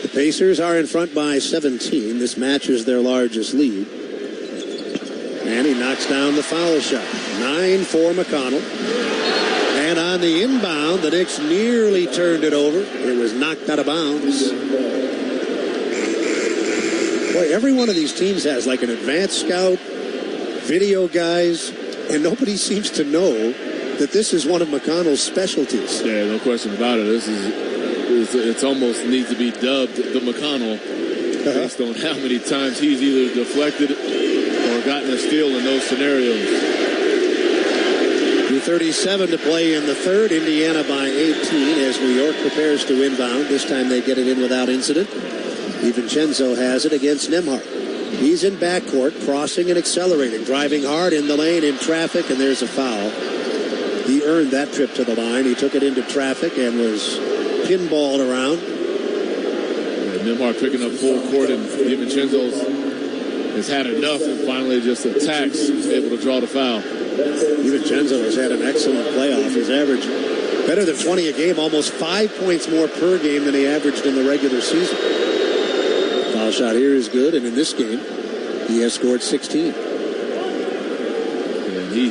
The Pacers are in front by 17. This matches their largest lead. And he knocks down the foul shot. 9 for McConnell. And on the inbound, the Knicks nearly turned it over. It was knocked out of bounds. Boy, every one of these teams has like an advanced scout, video guys, and nobody seems to know that this is one of McConnell's specialties. Yeah, no question about it. It's almost needs to be dubbed the McConnell based on how many times he's either deflected or gotten a steal in those scenarios. 2:37 to play in the third. Indiana by 18 as New York prepares to inbound. This time they get it in without incident. DiVincenzo has it against Nembhard. He's in backcourt, crossing and accelerating, driving hard in the lane in traffic, and there's a foul. He earned that trip to the line. He took it into traffic and was pinballed around. Nembhard picking up full court, and DiVincenzo has had enough and finally just attacks, able to draw the foul. DiVincenzo has had an excellent playoff. He's averaged better than 20 a game, almost 5 points more per game than he averaged in the regular season. Foul shot here is good, and in this game, he has scored 16. And he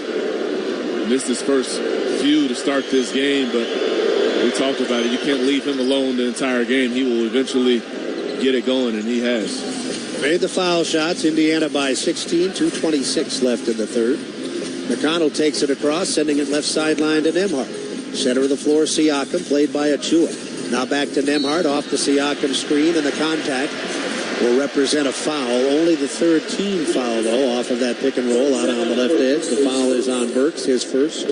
missed his first few to start this game, but we talked about it. You can't leave him alone the entire game. He will eventually get it going, and he has. Made the foul shots. Indiana by 16. 2:26 left in the third. McConnell takes it across, sending it left sideline to Nembhard. Center of the floor, Siakam, played by Achua. Now back to Nembhard, off the Siakam screen, and the contact will represent a foul. Only the third team foul, though, off of that pick and roll out on the left edge. The foul is on Burks, his first.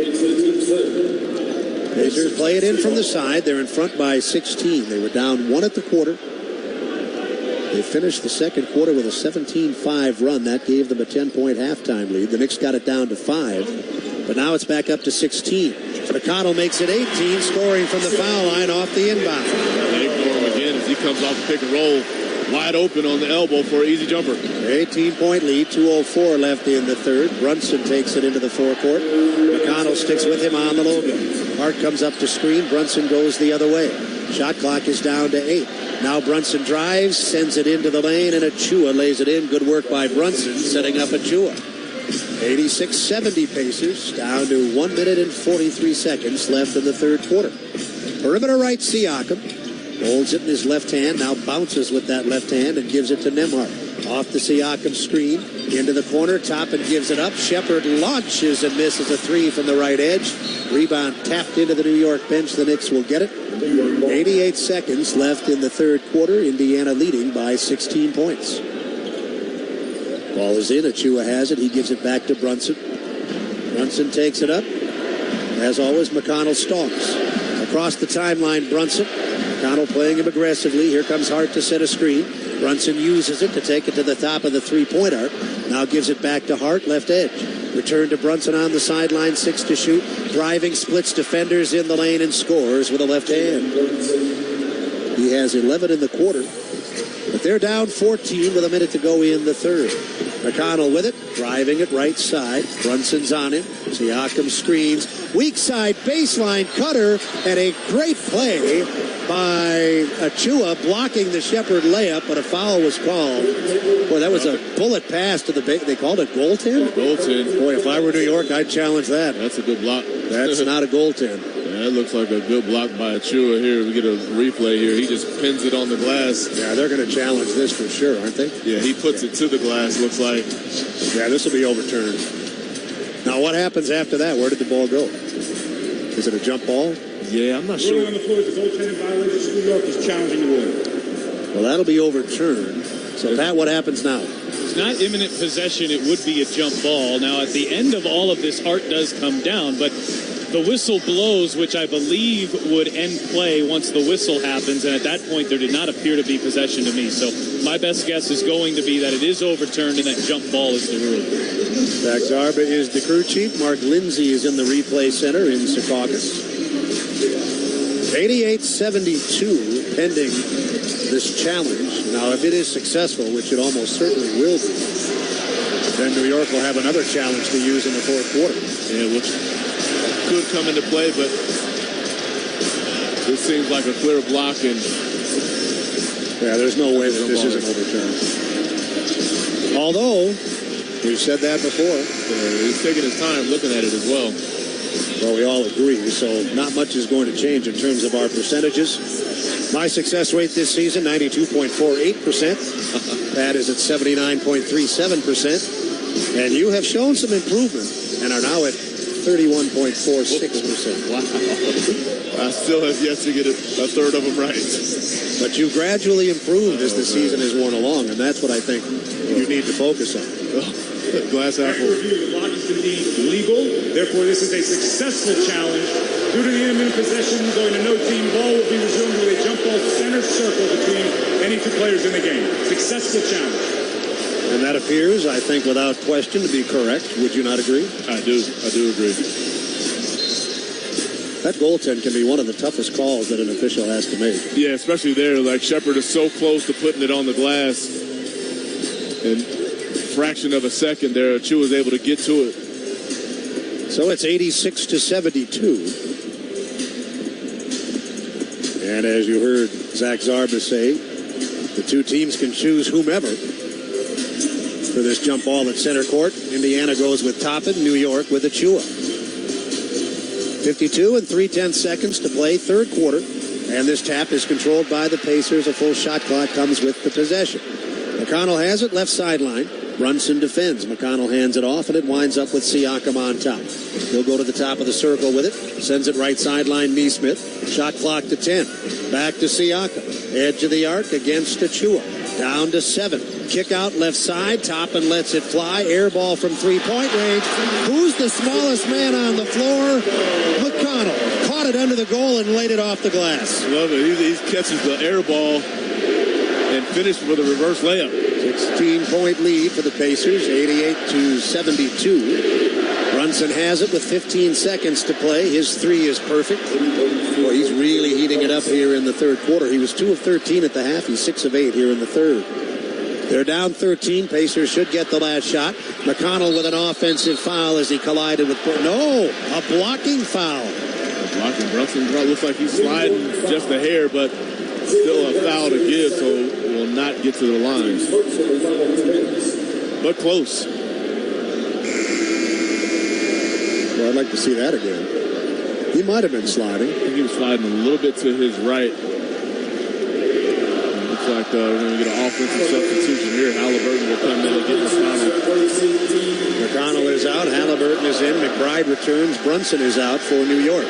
Pacers play it in from the side. They're in front by 16. They were down 1 at the quarter. They finished the second quarter with a 17-5 run. That gave them a 10-point halftime lead. The Knicks got it down to 5, but now it's back up to 16. McConnell makes it 18, scoring from the foul line off the inbound. They ignore him again as he comes off the pick and roll, wide open on the elbow for an easy jumper. 18-point lead, 2:04 left in the third. Brunson takes it into the forecourt. McConnell sticks with him on the logo. Hart comes up to screen. Brunson goes the other way. Shot clock is down to 8. Now Brunson drives, sends it into the lane, and Achua lays it in. Good work by Brunson, setting up Achua. 86-70 Pacers, down to 1 minute and 43 seconds left in the third quarter. Perimeter right, Siakam. Holds it in his left hand, now bounces with that left hand and gives it to Nembhard. Off the Siakam screen, into the corner, Toppin gives it up. Shepard launches and misses a 3 from the right edge. Rebound tapped into the New York bench. The Knicks will get it. 88 seconds left in the third quarter. Indiana leading by 16 points. Ball is in. Achua has it. He gives it back to Brunson. Brunson takes it up. As always, McConnell stalks. Across the timeline, Brunson. McConnell playing him aggressively. Here comes Hart to set a screen. Brunson uses it to take it to the top of the three-point arc. Now gives it back to Hart, left edge. Return to Brunson on the sideline, 6 to shoot. Driving, splits defenders in the lane and scores with a left hand. He has 11 in the quarter. But they're down 14 with a minute to go in the third. McConnell with it, driving it right side. Brunson's on him. Siakam screens. Weak side baseline cutter, and a great play by Achua blocking the Shepard layup, but a foul was called. Boy, that was a bullet pass to the they called it goaltend? Goaltend. Boy, if I were New York, I'd challenge that. That's a good block. That's not a goaltend. Yeah, that looks like a good block by Achua here. We get a replay here. He just pins it on the glass. Yeah, they're going to challenge this for sure, aren't they? Yeah, he puts it to the glass, looks like. Yeah, this will be overturned. Now Now, what happens after that? Where did the ball go? Is it a jump ball? Yeah, I'm not sure. Ruling on the floor is the goaltending violation. New York is challenging the ruling. Well, that'll be overturned. So, Pat, what happens now? It's not imminent possession. It would be a jump ball. Now, at the end of all of this, Hart does come down, but the whistle blows, which I believe would end play once the whistle happens, and at that point, there did not appear to be possession to me. So my best guess is going to be that it is overturned and that jump ball is the rule. Zach Zarba is the crew chief. Mark Lindsay is in the replay center in Secaucus. 88-72 pending this challenge. Now, if it is successful, which it almost certainly will be, then New York will have another challenge to use in the fourth quarter. Yeah, which could come into play, but this seems like a clear block, and yeah, there's no way that this isn't overturned. Although, we've said that before. He's taking his time looking at it as well. Well, we all agree, so not much is going to change in terms of our percentages. My success rate this season, 92.48%. Pat is at 79.37%. And you have shown some improvement and are now at 31.46%. Wow. I still have yet to get a third of them right. But you gradually improved as the season has worn along, and that's what I think you need to focus on. Glass apple. The block is indeed legal. Therefore, this is a successful challenge. Due to the imminent possession going to no team, ball will be resumed with a jump ball center circle between any two players in the game. Successful challenge. And that appears, I think, without question, to be correct. Would you not agree? I do agree. That goaltend can be one of the toughest calls that an official has to make. Yeah, especially there. Like, Shepard is so close to putting it on the glass. And fraction of a second there, Chu was able to get to it. So it's 86-72. And as you heard Zach Zarba say, the two teams can choose whomever for this jump ball at center court. Indiana goes with Toppin, New York with Achua. 52 and 3/10 seconds to play, third quarter. And this tap is controlled by the Pacers. A full shot clock comes with the possession. McConnell has it, left sideline. Brunson defends. McConnell hands it off, and it winds up with Siakam on top. He'll go to the top of the circle with it. Sends it right sideline, Neesmith. Shot clock to 10. Back to Siakam. Edge of the arc against Achua. Down to 7. Kick out left side. Toppin lets it fly. Air ball from three-point range. Who's the smallest man on the floor? McConnell. Caught it under the goal and laid it off the glass. Love it. He catches the air ball and finished with a reverse layup. 16-point lead for the Pacers, 88-72. Brunson has it with 15 seconds to play. His three is perfect. Boy, he's really heating it up here in the third quarter. He was 2 of 13 at the half. He's 6 of 8 here in the third. They're down 13. Pacers should get the last shot. McConnell with an offensive foul as he collided with... No, a blocking foul. Blocking. Brunson looks like he's sliding just a hair, but still a foul to give, so will not get to the line. But close. Well, I'd like to see that again. He might have been sliding. I think he was sliding a little bit to his right. Looks like we're going to get an offensive substitution here. Halliburton will come in and get McConnell. McConnell is out. Halliburton is in. McBride returns. Brunson is out for New York.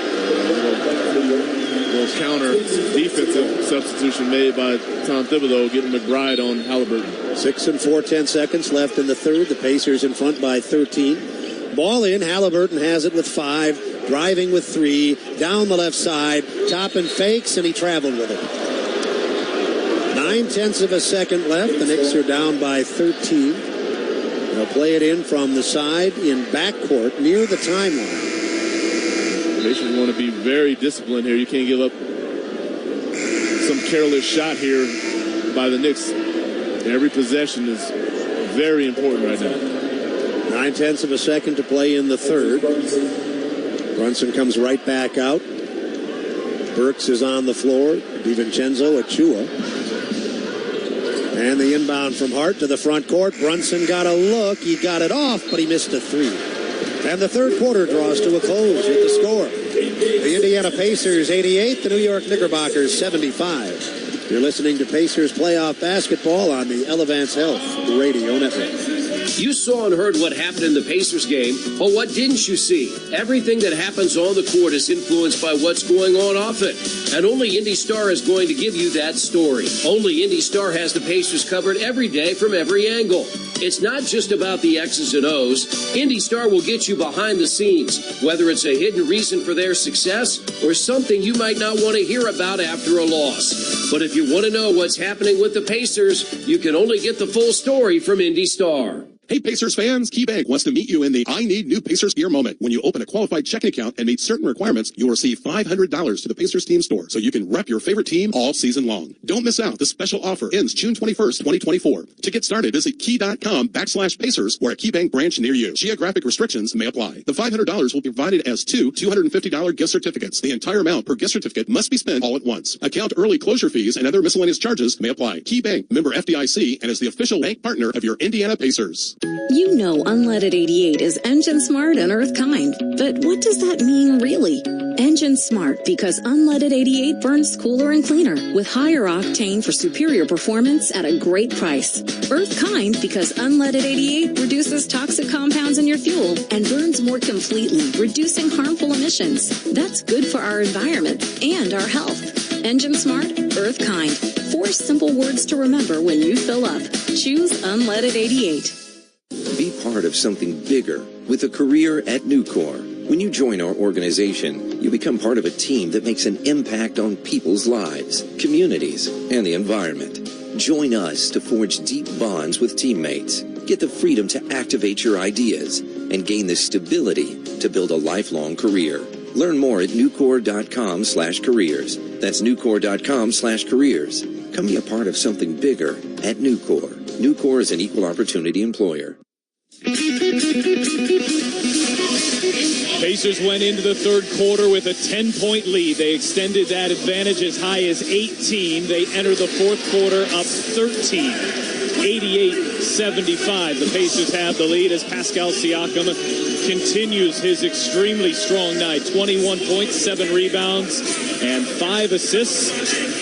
Little counter defensive substitution made by Tom Thibodeau, getting McBride on Halliburton. 6 and 4/10 seconds left in the third. The Pacers in front by 13. Ball in. Halliburton has it with 5. Driving with 3. Down the left side. Toppin fakes, and he traveled with it. 9/10 of a second left. The Knicks are down by 13. They'll play it in from the side in backcourt near the timeline. They should want to be very disciplined here. You can't give up some careless shot here by the Knicks. Every possession is very important right now. 9/10 of a second to play in the third. Brunson comes right back out. Burks is on the floor. DiVincenzo, Achua. And the inbound from Hart to the front court. Brunson got a look. He got it off, but he missed a 3. And the third quarter draws to a close with the score. The Indiana Pacers 88, the New York Knickerbockers 75. You're listening to Pacers playoff basketball on the Elevance Health Radio Network. You saw and heard what happened in the Pacers game, but what didn't you see? Everything that happens on the court is influenced by what's going on off it. And only Indy Star is going to give you that story. Only Indy Star has the Pacers covered every day from every angle. It's not just about the X's and O's. Indy Star will get you behind the scenes, whether it's a hidden reason for their success or something you might not want to hear about after a loss. But if you want to know what's happening with the Pacers, you can only get the full story from Indy Star. Hey Pacers fans, KeyBank wants to meet you in the I Need New Pacers Gear moment. When you open a qualified checking account and meet certain requirements, you'll receive $500 to the Pacers team store so you can rep your favorite team all season long. Don't miss out. The special offer ends June 21st, 2024. To get started, visit key.com/Pacers or a KeyBank branch near you. Geographic restrictions may apply. The $500 will be provided as two $250 gift certificates. The entire amount per gift certificate must be spent all at once. Account early closure fees and other miscellaneous charges may apply. KeyBank, member FDIC, and is the official bank partner of your Indiana Pacers. You know Unleaded 88 is engine smart and earth kind, but what does that mean really? Engine smart because Unleaded 88 burns cooler and cleaner with higher octane for superior performance at a great price. Earth kind because Unleaded 88 reduces toxic compounds in your fuel and burns more completely, reducing harmful emissions. That's good for our environment and our health. Engine smart, earth kind. 4 simple words to remember when you fill up. Choose Unleaded 88. Be part of something bigger with a career at Nucor. When you join our organization, you become part of a team that makes an impact on people's lives, communities, and the environment. Join us to forge deep bonds with teammates, get the freedom to activate your ideas, and gain the stability to build a lifelong career. Learn more at nucor.com/careers. That's nucor.com/careers. Come be a part of something bigger at Nucor. Nucor is an equal opportunity employer. Pacers went into the third quarter with a 10-point lead. They extended that advantage as high as 18. They enter the fourth quarter up 13, 88-75. The Pacers have the lead as Pascal Siakam continues his extremely strong night. 21 points, 7 rebounds, and 5 assists.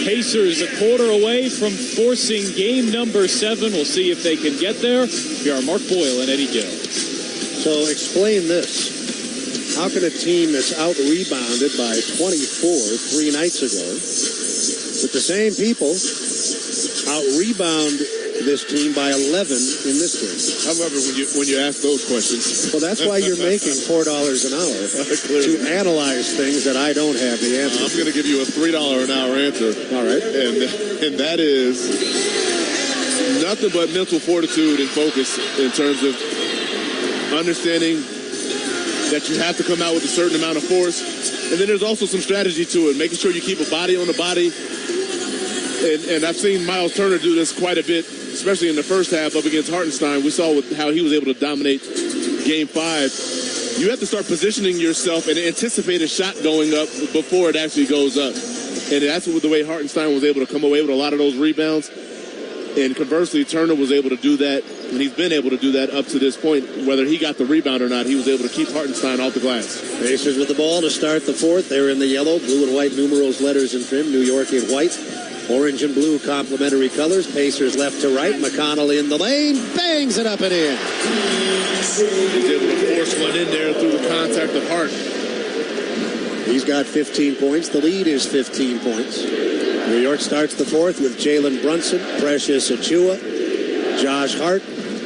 Pacers a quarter away from forcing game number 7. We'll see if they can get there. Here are Mark Boyle and Eddie Gill. So explain this. How can a team that's out-rebounded by 24 3 nights ago, with the same people, out-rebound this team by 11 in this game? However, when you ask those questions. Well, that's why you're making $4 an hour to analyze things that I don't have the answer. I'm going to give you a $3 an hour answer. All right. And that is nothing but mental fortitude and focus in terms of understanding that you have to come out with a certain amount of force. And then there's also some strategy to it, making sure you keep a body on the body. And I've seen Miles Turner do this quite a bit, especially in the first half up against Hartenstein. We saw how he was able to dominate Game 5. You have to start positioning yourself and anticipate a shot going up before it actually goes up. And that's the way Hartenstein was able to come away with a lot of those rebounds. And conversely, Turner was able to do that, and he's been able to do that up to this point. Whether he got the rebound or not, he was able to keep Hartenstein off the glass. Pacers with the ball to start the fourth. They're in the yellow, blue and white numerals, letters, and trim. New York in white. Orange and blue complementary colors. Pacers left to right. McConnell in the lane. Bangs it up and in. He's able to force one in there through the contact of Hart. He's got 15 points. The lead is 15 points. New York starts the fourth with Jalen Brunson, Precious Achiuwa, Josh Hart,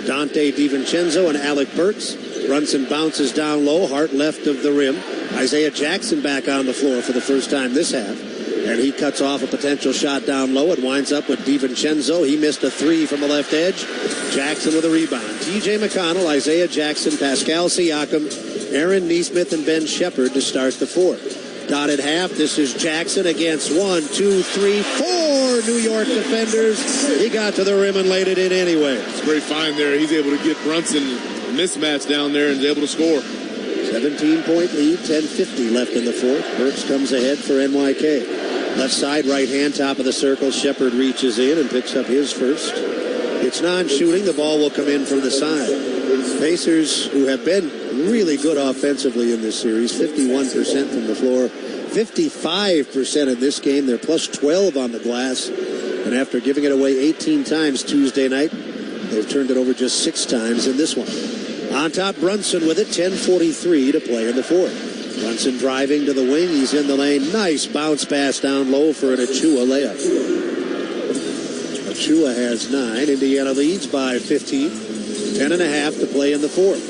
Dante DiVincenzo, and Alec Burks. Brunson bounces down low. Hart left of the rim. Isaiah Jackson back on the floor for the first time this half. And he cuts off a potential shot down low. It winds up with DiVincenzo. He missed a 3 from the left edge. Jackson with a rebound. T.J. McConnell, Isaiah Jackson, Pascal Siakam, Aaron Nesmith, and Ben Shepherd to start the fourth. Dotted half. This is Jackson against 1, 2, 3, 4 New York defenders. He got to the rim and laid it in anyway. It's a great find there. He's able to get Brunson mismatched down there and is able to score. 17-point lead, 10:50 left in the fourth. Burks comes ahead for NYK. Left side, right hand, top of the circle. Shepherd reaches in and picks up his first. It's non-shooting. The ball will come in from the side. Pacers, who have been really good offensively in this series, 51% from the floor, 55% in this game. They're plus 12 on the glass. And after giving it away 18 times Tuesday night, They've turned it over just 6 times in this one. On top, Brunson with it, 10:43 to play in the fourth. Brunson driving to the wing. He's in the lane. Nice bounce pass down low for an Achua layup. Achua has 9. Indiana leads by 15. 10.5 to play in the fourth.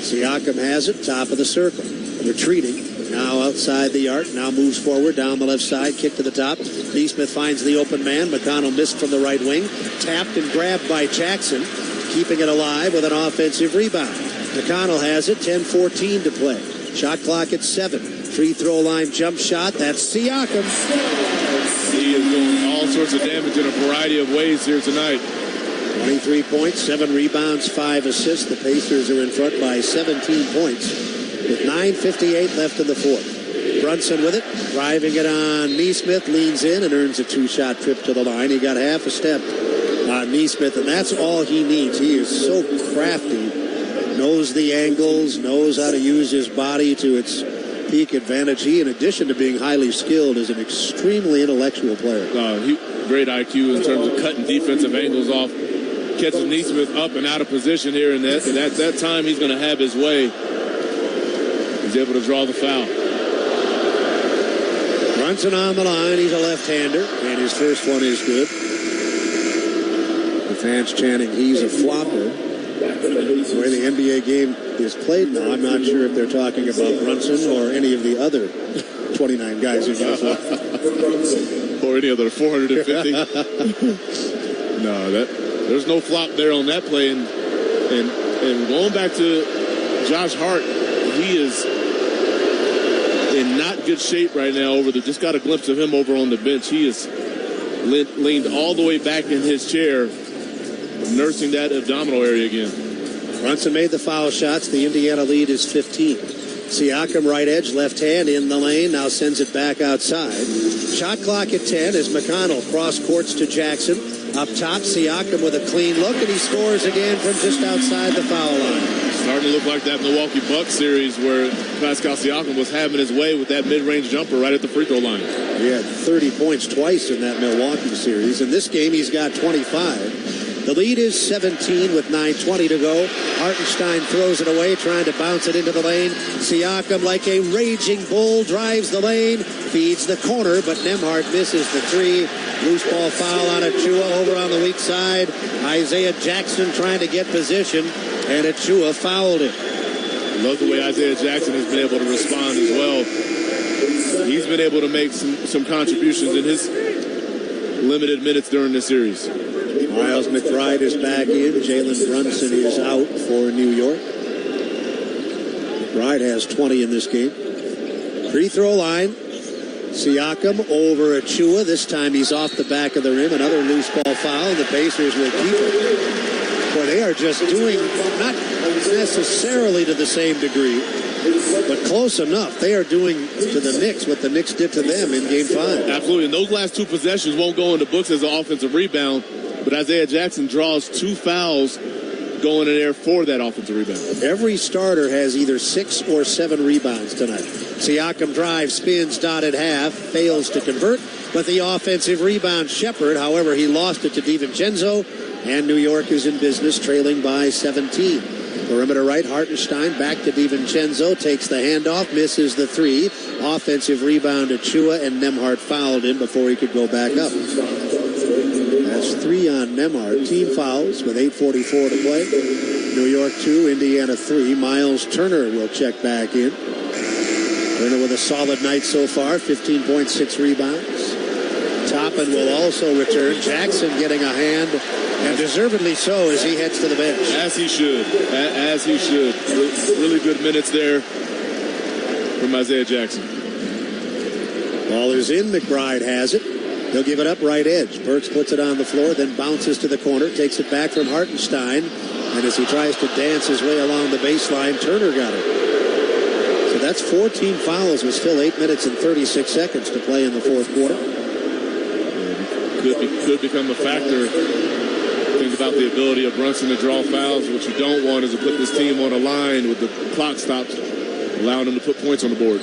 Siakam has it, top of the circle. Retreating. Now outside the arc. Now moves forward down the left side. Kick to the top. Neesmith finds the open man. McConnell missed from the right wing. Tapped and grabbed by Jackson. Keeping it alive with an offensive rebound. McConnell has it. 10:14 to play. Shot clock at 7. Free throw line jump shot. That's Siakam. He is doing all sorts of damage in a variety of ways here tonight. 23 points, 7 rebounds, 5 assists. The Pacers are in front by 17 points with 9:58 left in the fourth. Brunson with it, driving it on Neesmith, leans in and earns a 2-shot trip to the line. He got half a step on Neesmith, and that's all he needs. He is so crafty, knows the angles, knows how to use his body to its peak advantage. He, in addition to being highly skilled, is an extremely intellectual player. Great IQ in terms of cutting defensive angles off. Catches Neesmith up and out of position here, and at that time he's going to have his way. He's able to draw the foul. Brunson on the line. He's a left-hander, and his first one is good. The fans chanting, he's a flopper. The way the NBA game is played now, I'm not sure if they're talking about Brunson or any of the other 29 guys in uniform. Or any other 450. No, there's no flop there on that play. And going back to Josh Hart, he is in not good shape right now. Just got a glimpse of him over on the bench. He is leaned all the way back in his chair, nursing that abdominal area again. Brunson made the foul shots. The Indiana lead is 15. Siakam right edge, left hand in the lane. Now sends it back outside. Shot clock at 10 as McConnell cross courts to Jackson. Up top, Siakam with a clean look, and he scores again from just outside the foul line. Starting to look like that Milwaukee Bucks series where Pascal Siakam was having his way with that mid-range jumper right at the free throw line. He had 30 points twice in that Milwaukee series. In this game, he's got 25. The lead is 17 with 9:20 to go. Hartenstein throws it away, trying to bounce it into the lane. Siakam, like a raging bull, drives the lane, feeds the corner, but Nembhard misses the 3. Loose ball foul on Achua over on the weak side. Isaiah Jackson trying to get position, and Achua fouled it. Love the way Isaiah Jackson has been able to respond as well. He's been able to make some contributions in his limited minutes during this series. Miles McBride is back in. Jalen Brunson is out for New York. McBride has 20 in this game. Free throw line. Siakam over Achua. This time he's off the back of the rim. Another loose ball foul. The Pacers will keep it. Boy, they are just doing, not necessarily to the same degree, but close enough. They are doing to the Knicks what the Knicks did to them in Game 5. Absolutely. And those last 2 possessions won't go in the books as an offensive rebound. But Isaiah Jackson draws 2 fouls going in there for that offensive rebound. Every starter has either 6 or 7 rebounds tonight. Siakam drives, spins, dotted half, fails to convert, but the offensive rebound Shepard, however, he lost it to DiVincenzo, and New York is in business, trailing by 17. Perimeter right, Hartenstein back to DiVincenzo, takes the handoff, misses the 3. Offensive rebound Achua, and Nembhard fouled him before he could go back up. That's 3 on Nembhard. Team fouls with 8:44 to play. New York 2, Indiana 3. Miles Turner will check back in. Turner with a solid night so far, 15 points, 6 rebounds. Toppin will also return. Jackson getting a hand, and deservedly so as he heads to the bench. As he should. As he should. Really good minutes there from Isaiah Jackson. Ball is in. McBride has it. He'll give it up right edge. Burks puts it on the floor, then bounces to the corner, takes it back from Hartenstein, and as he tries to dance his way along the baseline, Turner got it. So that's 14 fouls with still 8 minutes and 36 seconds to play in the fourth quarter. Could become a factor. Think about the ability of Brunson to draw fouls. What you don't want is to put this team on a line with the clock stopped, allowing them to put points on the board.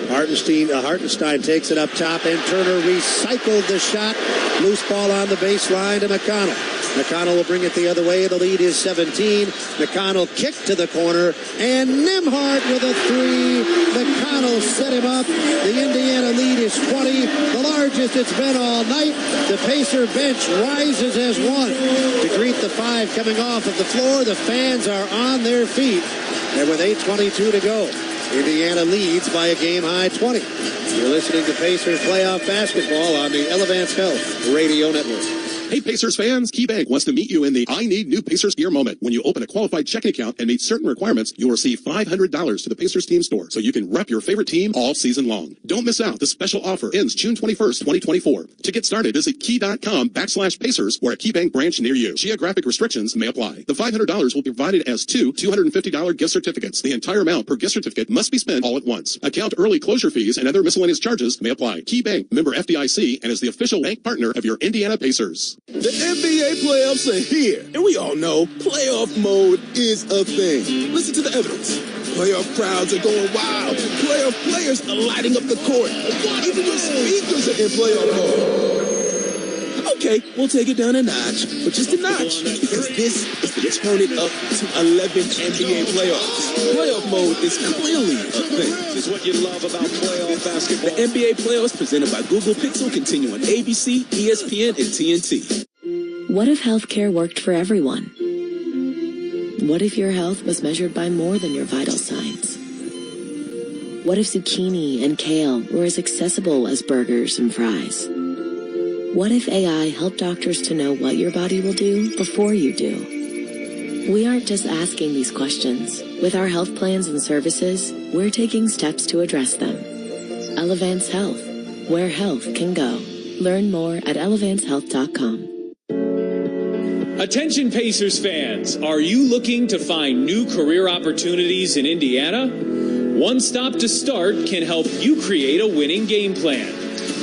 Hartenstein takes it up top, and Turner recycled the shot. Loose ball on the baseline to McConnell. McConnell will bring it the other way. The lead is 17. McConnell kicked to the corner, and Nembhard with a three. McConnell set him up. The Indiana lead is 20, the largest it's been all night. The Pacer bench rises as one to greet the five coming off of the floor. The fans are on their feet, and with 8:22 to go, Indiana leads by a game-high 20. You're listening to Pacers playoff basketball on the Elevance Health Radio Network. Hey, Pacers fans, KeyBank wants to meet you in the I Need New Pacers Gear moment. When you open a qualified checking account and meet certain requirements, you'll receive $500 to the Pacers team store, so you can rep your favorite team all season long. Don't miss out. The special offer ends June 21st, 2024. To get started, visit key.com/Pacers or a KeyBank branch near you. Geographic restrictions may apply. The $500 will be provided as two $250 gift certificates. The entire amount per gift certificate must be spent all at once. Account early closure fees and other miscellaneous charges may apply. KeyBank, member FDIC, and is the official bank partner of your Indiana Pacers. The NBA playoffs are here, and we all know playoff mode is a thing. Listen to the evidence. Playoff crowds are going wild. Playoff players are lighting up the court. Even your speakers are in playoff mode. Okay, we'll take it down a notch, but just a notch, because this is the turn it up to 11 NBA playoffs. Playoff mode is clearly a thing. This is what you love about playoff basketball. The NBA playoffs presented by Google Pixel continue on ABC, ESPN, and TNT. What if healthcare worked for everyone? What if your health was measured by more than your vital signs? What if zucchini and kale were as accessible as burgers and fries? What if AI helped doctors to know what your body will do before you do? We aren't just asking these questions. With our health plans and services, we're taking steps to address them. Elevance Health, where health can go. Learn more at elevancehealth.com. Attention Pacers fans, are you looking to find new career opportunities in Indiana? One Stop to Start can help you create a winning game plan.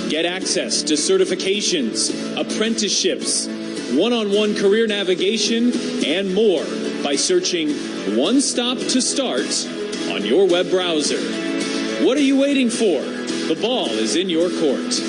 Get access to certifications, apprenticeships, one-on-one career navigation, and more by searching One Stop to Start on your web browser. What are you waiting for? The ball is in your court.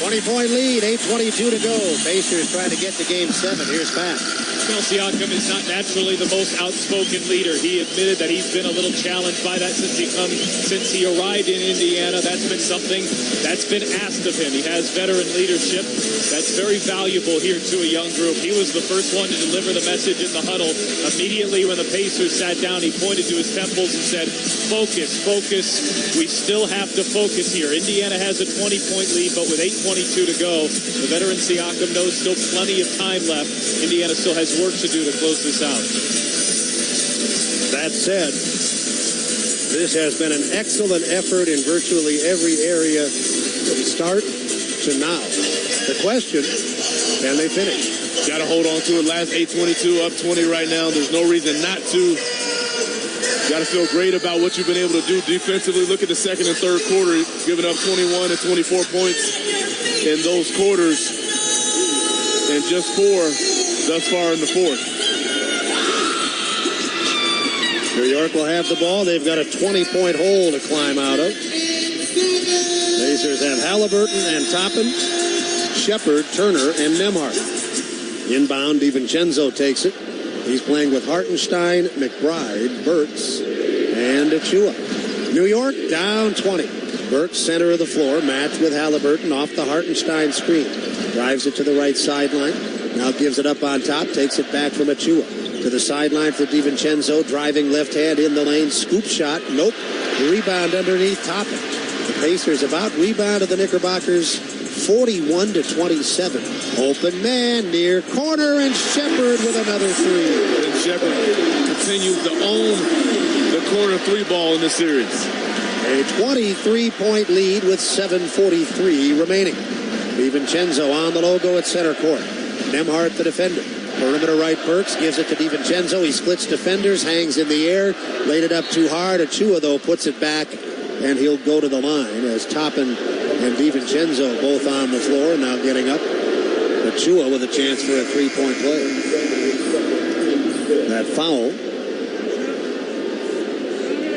20-point lead, 8:22 to go. Pacers trying to get to game 7. Here's Pat. Well, Siakam is not naturally the most outspoken leader. He admitted that he's been a little challenged by that since he arrived in Indiana. That's been something that's been asked of him. He has veteran leadership that's very valuable here to a young group. He was the first one to deliver the message in the huddle. Immediately when the Pacers sat down, he pointed to his temples and said, focus, focus. We still have to focus here. Indiana has a 20-point lead, but with 8:22 to go, the veteran Siakam knows still plenty of time left. Indiana still has work to do to close this out. That said, this has been an excellent effort in virtually every area from start to now. The question, can they finish? Got to hold on to it. Last 8:22, up 20 right now. There's no reason not to. Got to feel great about what you've been able to do defensively. Look at the second and third quarter, giving up 21 and 24 points in those quarters, and just 4 thus far in the fourth. New York will have the ball. They've got a 20-point hole to climb out of. Pacers have Halliburton and Toppin, Shepard, Turner, and Nembhard. Inbound, DiVincenzo takes it. He's playing with Hartenstein, McBride, Burks, and Achua. New York down 20. Burks, center of the floor, matched with Halliburton off the Hartenstein screen. Drives it to the right sideline. Now gives it up on top, takes it back from Achua. To the sideline for DiVincenzo, driving left hand in the lane, scoop shot, nope. Rebound underneath Toppin. The Pacers about rebound of the Knickerbockers, 41-27. Open man near corner, and Shepard with another three. And Shepard continues to own the corner three ball in the series. A 23-point lead with 7:43 remaining. DiVincenzo on the logo at center court. Nembhard, the defender. Perimeter right, Burks gives it to DiVincenzo. He splits defenders, hangs in the air, laid it up too hard. Achua, though, puts it back, and he'll go to the line as Toppin and DiVincenzo both on the floor, now getting up. Achua with a chance for a three-point play. That foul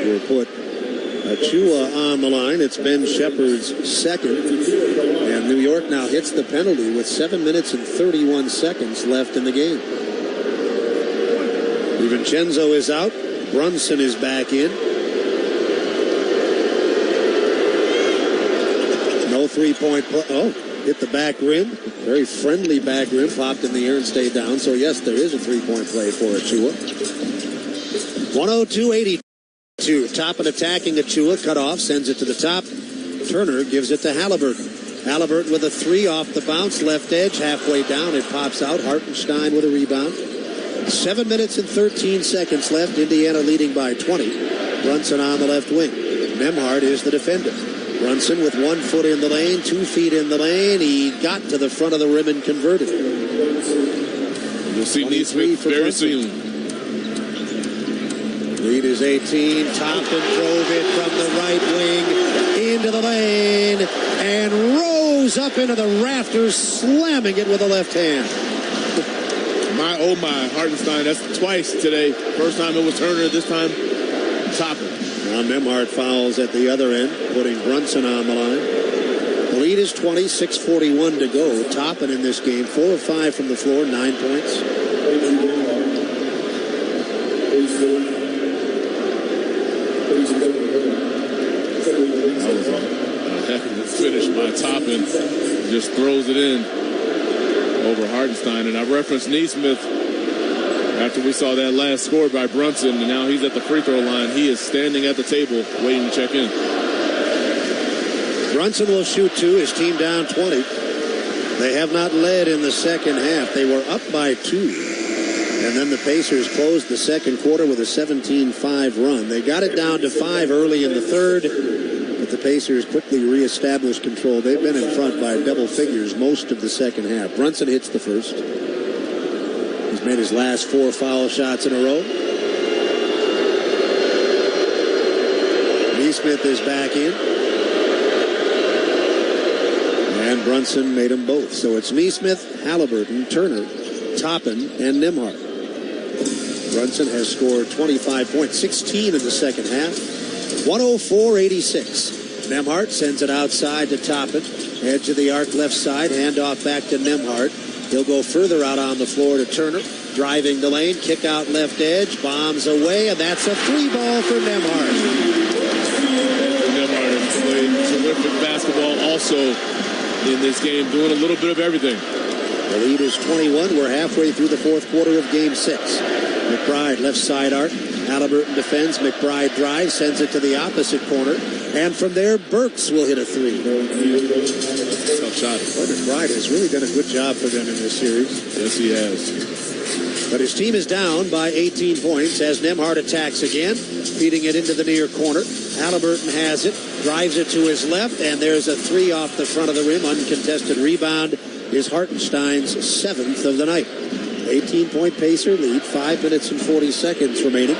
will put Achua on the line. It's Ben Shepard's second. And New York now hits the penalty with 7 minutes and 31 seconds left in the game. DiVincenzo is out. Brunson is back in. No three-point play. Oh, hit the back rim. Very friendly back rim. Popped in the air and stayed down. So, yes, there is a three-point play for Achua. 102-82. Toppin attacking Achua. Cut off. Sends it to the top. Turner gives it to Halliburton. Halliburton with a three off the bounce. Left edge. Halfway down. It pops out. Hartenstein with a rebound. 7 minutes and 13 seconds left. Indiana leading by 20. Brunson on the left wing. Nembhard is the defender. Brunson with 1 foot in the lane, 2 feet in the lane. He got to the front of the rim and converted. You'll see Neesmith very soon. Lead is 18. Toppin drove it from the right wing into the lane and rose up into the rafters, slamming it with the left hand. My, oh my, Hartenstein, that's twice today. First time it was Turner, this time Toppin. Now Nembhard fouls at the other end, putting Brunson on the line. The lead is 20, 6:41 to go. Toppin in this game, 4 of 5 from the floor, 9 points. That was a heck of a finish by Toppin. Just throws it in over Hartenstein. And I referenced Neesmith after we saw that last score by Brunson, and now he's at the free throw line. He is standing at the table waiting to check in. Brunson will shoot 2. His team down 20. They have not led in the second half. They were up by 2. And then the Pacers closed the second quarter with a 17-5 run. They got it down to 5 early in the third, but the Pacers quickly reestablished control. They've been in front by double figures most of the second half. Brunson hits the first. He's made his last 4 foul shots in a row. Neesmith is back in. And Brunson made them both. So it's Neesmith, Halliburton, Turner, Toppin, and Nembhard. Brunson has scored 25 points, 16 in the second half. 104-86. Nembhard sends it outside to Toppin. Edge of the arc left side. Handoff back to Nembhard. He'll go further out on the floor to Turner. Driving the lane. Kick out left edge. Bombs away. And that's a 3-ball for Nembhard. Nembhard has played terrific basketball also in this game, doing a little bit of everything. The lead is 21. We're halfway through the fourth quarter of Game 6. McBride, left side arc. Halliburton defends. McBride drives, sends it to the opposite corner. And from there, Burks will hit a 3. Tough shot. Well, McBride has really done a good job for them in this series. Yes, he has. But his team is down by 18 points as Nembhard attacks again, feeding it into the near corner. Halliburton has it, drives it to his left, and there's a 3 off the front of the rim. Uncontested rebound is Hartenstein's 7th of the night. 18-point Pacer lead, 5 minutes and 40 seconds remaining.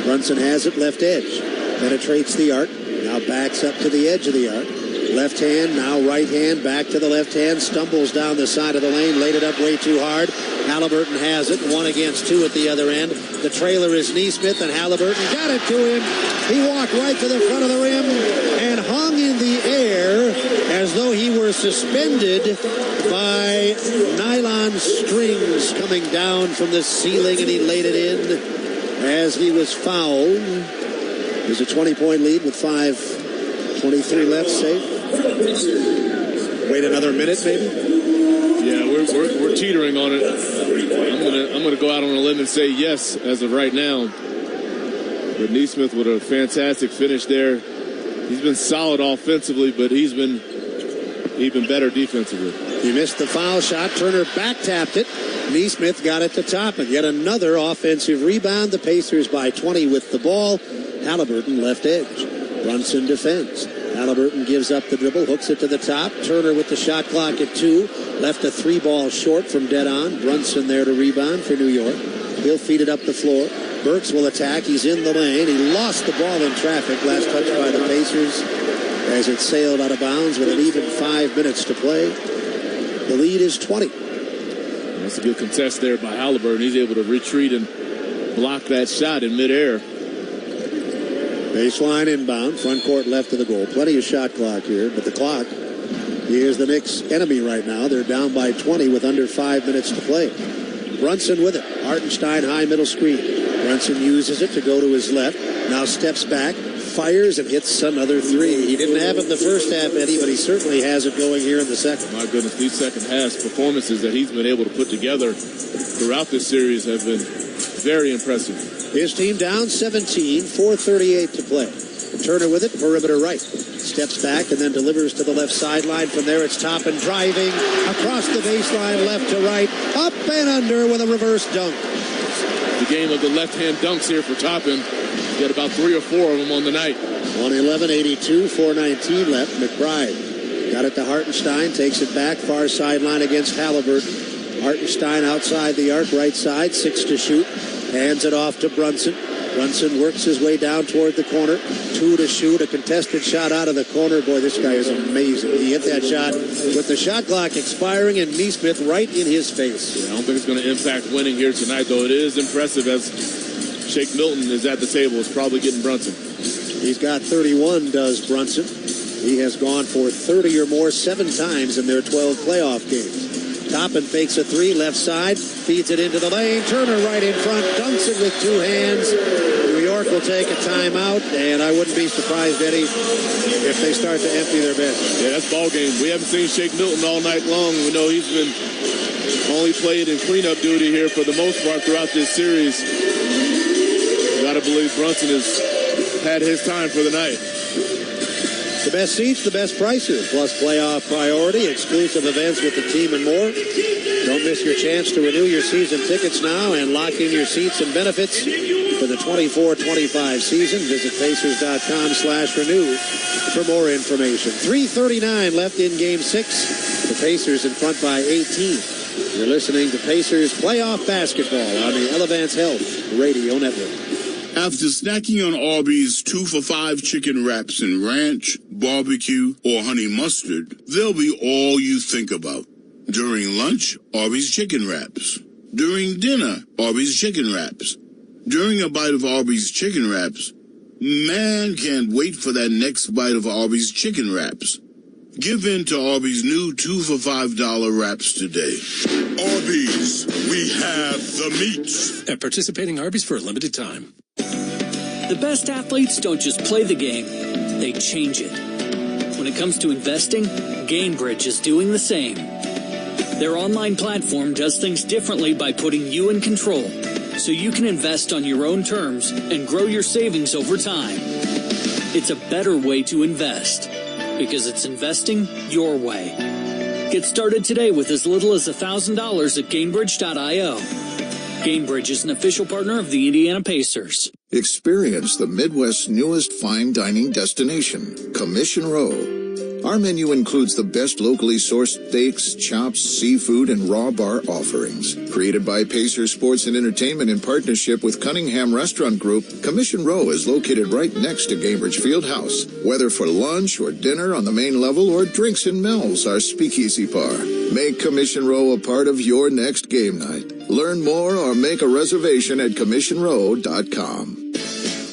Brunson has it, left edge. Penetrates the arc, now backs up to the edge of the arc. Left hand, now right hand, back to the left hand, stumbles down the side of the lane, laid it up way too hard. Halliburton has it, 1 against 2 at the other end. The trailer is Neesmith, and Halliburton got it to him. He walked right to the front of the rim and hung in the air as though he were suspended by nylon strings coming down from the ceiling, and he laid it in as he was fouled. There's a 20-point lead with 5:23 left, safe. Wait another minute, maybe? Yeah, we're teetering on it. I'm gonna go out on a limb and say yes as of right now. But Neesmith with a fantastic finish there. He's been solid offensively, but he's been even better defensively. He missed the foul shot. Turner back-tapped it. Neesmith got it to Toppin. Yet another offensive rebound. The Pacers by 20 with the ball. Halliburton left edge. Brunson defends. Halliburton gives up the dribble, hooks it to the top. Turner with the shot clock at 2. Left a 3-ball short from dead on. Brunson there to rebound for New York. He'll feed it up the floor. Burks will attack. He's in the lane. He lost the ball in traffic. Last touch by the Pacers as it sailed out of bounds with an even 5 minutes to play. The lead is 20. That's a good contest there by Halliburton. He's able to retreat and block that shot in midair. Baseline inbound, front court left of the goal. Plenty of shot clock here, but the clock is the Knicks' enemy right now. They're down by 20 with under 5 minutes to play. Brunson with it. Hartenstein high middle screen. Brunson uses it to go to his left. Now steps back, fires, and hits another three. He didn't have it in the first half, Eddie, but he certainly has it going here in the second. My goodness, these second half performances that he's been able to put together throughout this series have been very impressive. His team down 17, 4:38 to play. Turner with it, perimeter right. Steps back and then delivers to the left sideline. From there, it's Toppin driving across the baseline, left to right, up and under with a reverse dunk. The game of the left-hand dunks here for Toppin. He's got about 3 or 4 of them on the night. 111-82, 4:19 left. McBride got it to Hartenstein, takes it back, far sideline against Halliburton. Hartenstein outside the arc, right side, 6 to shoot. Hands it off to Brunson. Brunson works his way down toward the corner. 2 to shoot. A contested shot out of the corner. Boy, this guy is amazing. He hit that shot with the shot clock expiring and Neesmith right in his face. Yeah, I don't think it's going to impact winning here tonight, though. It is impressive as Shake Milton is at the table. It's probably getting Brunson. He's got 31, does Brunson. He has gone for 30 or more 7 times in their 12 playoff games. Toppin fakes a 3, left side, feeds it into the lane. Turner right in front, dunks it with 2 hands. New York will take a timeout, and I wouldn't be surprised, Eddie, if they start to empty their bench. Yeah, that's ball game. We haven't seen Shake Milton all night long. We know he's been only played in cleanup duty here for the most part throughout this series. You got to believe Brunson has had his time for the night. The best seats, the best prices, plus playoff priority, exclusive events with the team and more. Don't miss your chance to renew your season tickets now and lock in your seats and benefits for the 24-25 season. Visit Pacers.com/renew for more information. 3:39 left in Game 6. The Pacers in front by 18. You're listening to Pacers Playoff Basketball on the Elevance Health Radio Network. After snacking on Arby's 2 for $5 chicken wraps in ranch, barbecue, or honey mustard, they'll be all you think about. During lunch, Arby's chicken wraps. During dinner, Arby's chicken wraps. During a bite of Arby's chicken wraps, man can't wait for that next bite of Arby's chicken wraps. Give in to Arby's new 2 for $5 wraps today. Arby's, we have the meats. At participating Arby's for a limited time. The best athletes don't just play the game, they change it. When it comes to investing, Gainbridge is doing the same. Their online platform does things differently by putting you in control, so you can invest on your own terms and grow your savings over time. It's a better way to invest, because it's investing your way. Get started today with as little as $1,000 at Gainbridge.io. Gainbridge is an official partner of the Indiana Pacers. Experience the Midwest's newest fine dining destination, Commission Row. Our menu includes the best locally sourced steaks, chops, seafood, and raw bar offerings. Created by Pacers Sports and Entertainment in partnership with Cunningham Restaurant Group, Commission Row is located right next to Gainbridge Fieldhouse. Whether for lunch or dinner on the main level or drinks and mells, our speakeasy bar. Make Commission Row a part of your next game night. Learn more or make a reservation at CommissionRow.com.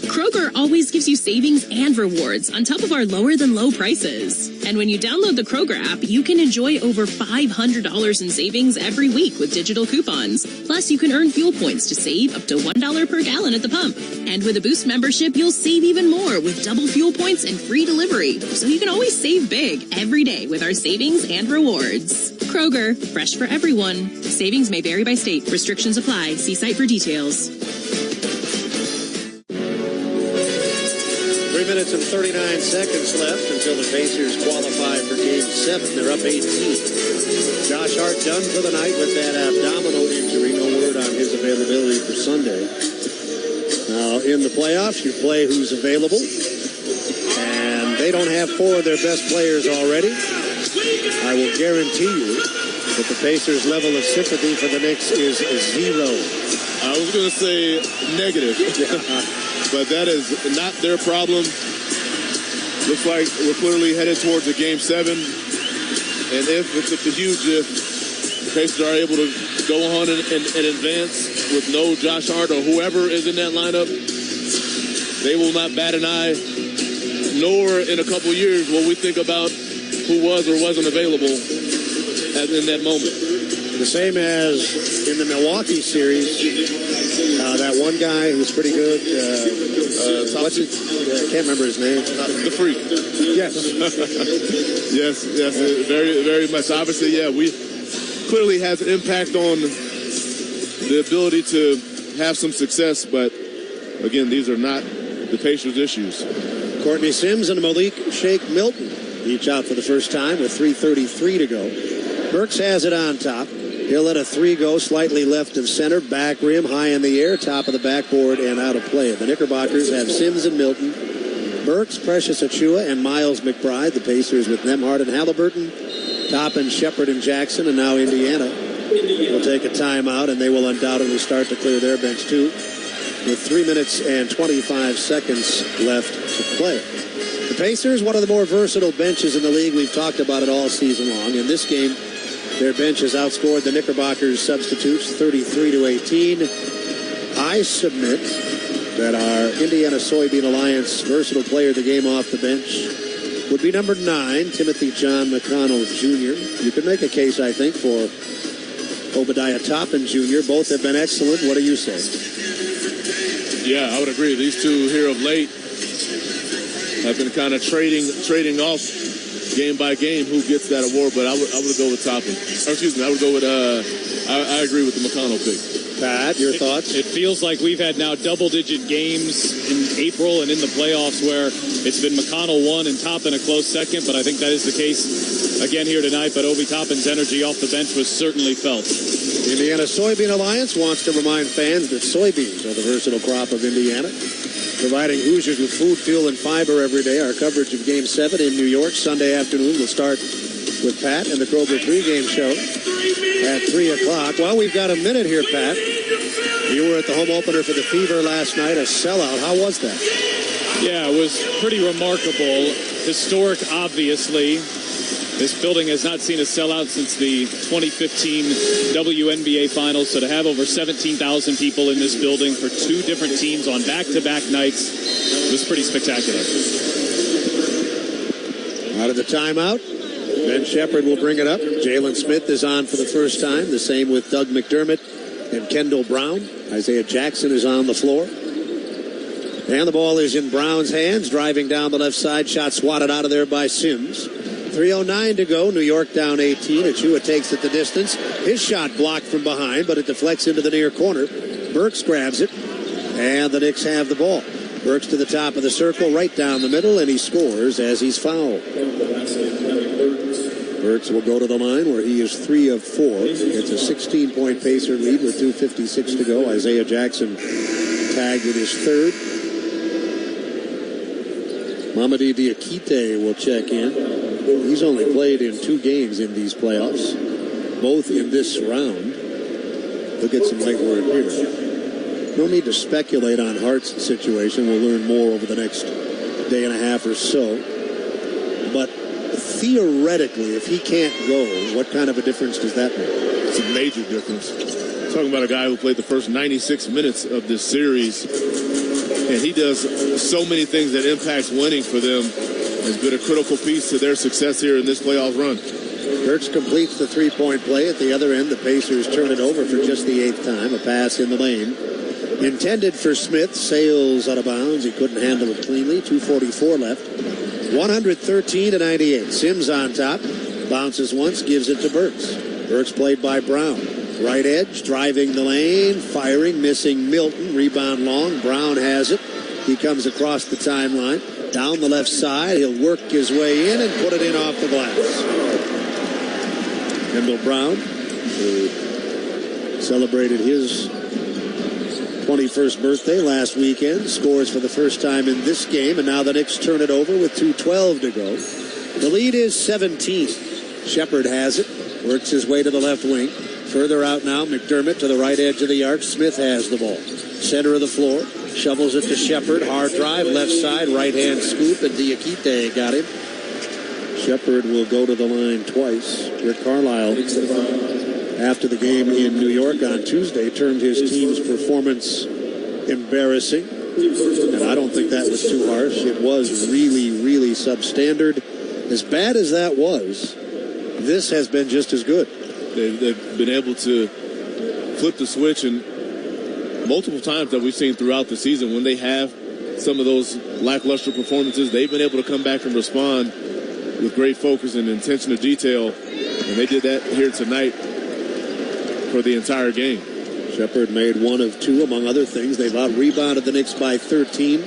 Kroger always gives you savings and rewards on top of our lower-than-low prices. And when you download the Kroger app, you can enjoy over $500 in savings every week with digital coupons. Plus, you can earn fuel points to save up to $1 per gallon at the pump. And with a Boost membership, you'll save even more with double fuel points and free delivery. So you can always save big every day with our savings and rewards. Kroger, fresh for everyone. Savings may vary by state. Restrictions apply. See site for details. 3 minutes and 39 seconds left until the Pacers qualify for Game 7. They're up 18. Josh Hart done for the night with that abdominal injury. No word on his availability for Sunday. Now, in the playoffs, you play who's available. And they don't have 4 of their best players already. I will guarantee you that the Pacers' level of sympathy for the Knicks is 0. I was going to say negative. But that is not their problem. Looks like we're clearly headed towards a Game 7. And if it's a huge if, the Pacers are able to go on and advance with no Josh Hart or whoever is in that lineup, they will not bat an eye, nor in a couple years will we think about who was or wasn't available in that moment. The same as in the Milwaukee series, that one guy who's pretty good. I can't remember his name. The Freak. Yes. yes, very, very much. Obviously, we clearly has an impact on the ability to have some success, but again, these are not the Pacers' issues. Courtney Sims and Malik Sheikh Milton, each out for the first time with 3:33 to go. Burks has it on top. He'll let a 3 go slightly left of center, back rim, high in the air, top of the backboard, and out of play. The Knickerbockers have Sims and Milton, Burks, Precious Achiuwa, and Miles McBride. The Pacers with Nembhard and Halliburton, Toppin, Shepard, and Jackson, and now Indiana will take a timeout, and they will undoubtedly start to clear their bench too, with 3 minutes and 25 seconds left to play. The Pacers, one of the more versatile benches in the league. We've talked about it all season long. In this game, their bench has outscored the Knickerbockers substitutes 33-18. I submit that our Indiana Soybean Alliance versatile player of the game off the bench would be number 9, Timothy John McConnell Jr. You could make a case, I think, for Obadiah Toppin Jr. Both have been excellent. What do you say? Yeah, I would agree. These two here of late have been kind of trading off game by game who gets that award, but I would go with Toppin. I would go with I agree with the McConnell pick. Pat, your thoughts? It feels like we've had now double-digit games in April and in the playoffs where it's been McConnell 1 and Toppin a close second, but I think that is the case again here tonight. But Obi Toppin's energy off the bench was certainly felt. The Indiana Soybean Alliance wants to remind fans that soybeans are the versatile crop of Indiana, providing Hoosiers with food, fuel, and fiber every day. Our coverage of Game 7 in New York Sunday afternoon will start with Pat and the Kroger pregame show at 3 o'clock. Well, we've got a minute here, Pat. You were at the home opener for the Fever last night, a sellout. How was that? Yeah, it was pretty remarkable. Historic, obviously. This building has not seen a sellout since the 2015 WNBA Finals, so to have over 17,000 people in this building for two different teams on back-to-back nights was pretty spectacular. Out of the timeout, Ben Shepard will bring it up. Jalen Smith is on for the first time, the same with Doug McDermott and Kendall Brown. Isaiah Jackson is on the floor. And the ball is in Brown's hands, driving down the left side, shot swatted out of there by Sims. 3:09 to go. New York down 18. Achiuwa takes it the distance. His shot blocked from behind, but it deflects into the near corner. Burks grabs it, and the Knicks have the ball. Burks to the top of the circle, right down the middle, and he scores as he's fouled. Burks will go to the line where he is 3 of 4. It's a 16-point Pacer lead with 2:56 to go. Isaiah Jackson tagged with his third. Mamadi Diakite will check in. He's only played in 2 games in these playoffs, both in this round. Look at some late word here. No need to speculate on Hart's situation. We'll learn more over the next day and a half or so. But theoretically, if he can't go, what kind of a difference does that make? It's a major difference. Talking about a guy who played the first 96 minutes of this series, and he does so many things that impacts winning for them. Has been a critical piece to their success here in this playoff run. Burks completes the three-point play. At the other end, the Pacers turn it over for just the 8th time. A pass in the lane. Intended for Smith. Sails out of bounds. He couldn't handle it cleanly. 2:44 left. 113-98. Sims on top. Bounces once. Gives it to Burks. Burks played by Brown. Right edge. Driving the lane. Firing. Missing Milton. Rebound long. Brown has it. He comes across the timeline. Down the left side, he'll work his way in and put it in off the glass. Kendall Brown, who celebrated his 21st birthday last weekend, scores for the first time in this game, and now the Knicks turn it over with 2:12 to go. The lead is 17. Shepard has it, works his way to the left wing. Further out now, McDermott to the right edge of the arc. Smith has the ball. Center of the floor. Shovels it to Shepard. Hard drive, left side, right-hand scoop, and Diakite got him. Shepard will go to the line twice. Rick Carlisle, after the game in New York on Tuesday, termed his team's performance embarrassing. And I don't think that was too harsh. It was really, really substandard. As bad as that was, this has been just as good. They've been able to flip the switch, and multiple times that we've seen throughout the season, when they have some of those lackluster performances, they've been able to come back and respond with great focus and attention to detail. And they did that here tonight for the entire game. Shepherd made one of two, among other things. They've out-rebounded the Knicks by 13.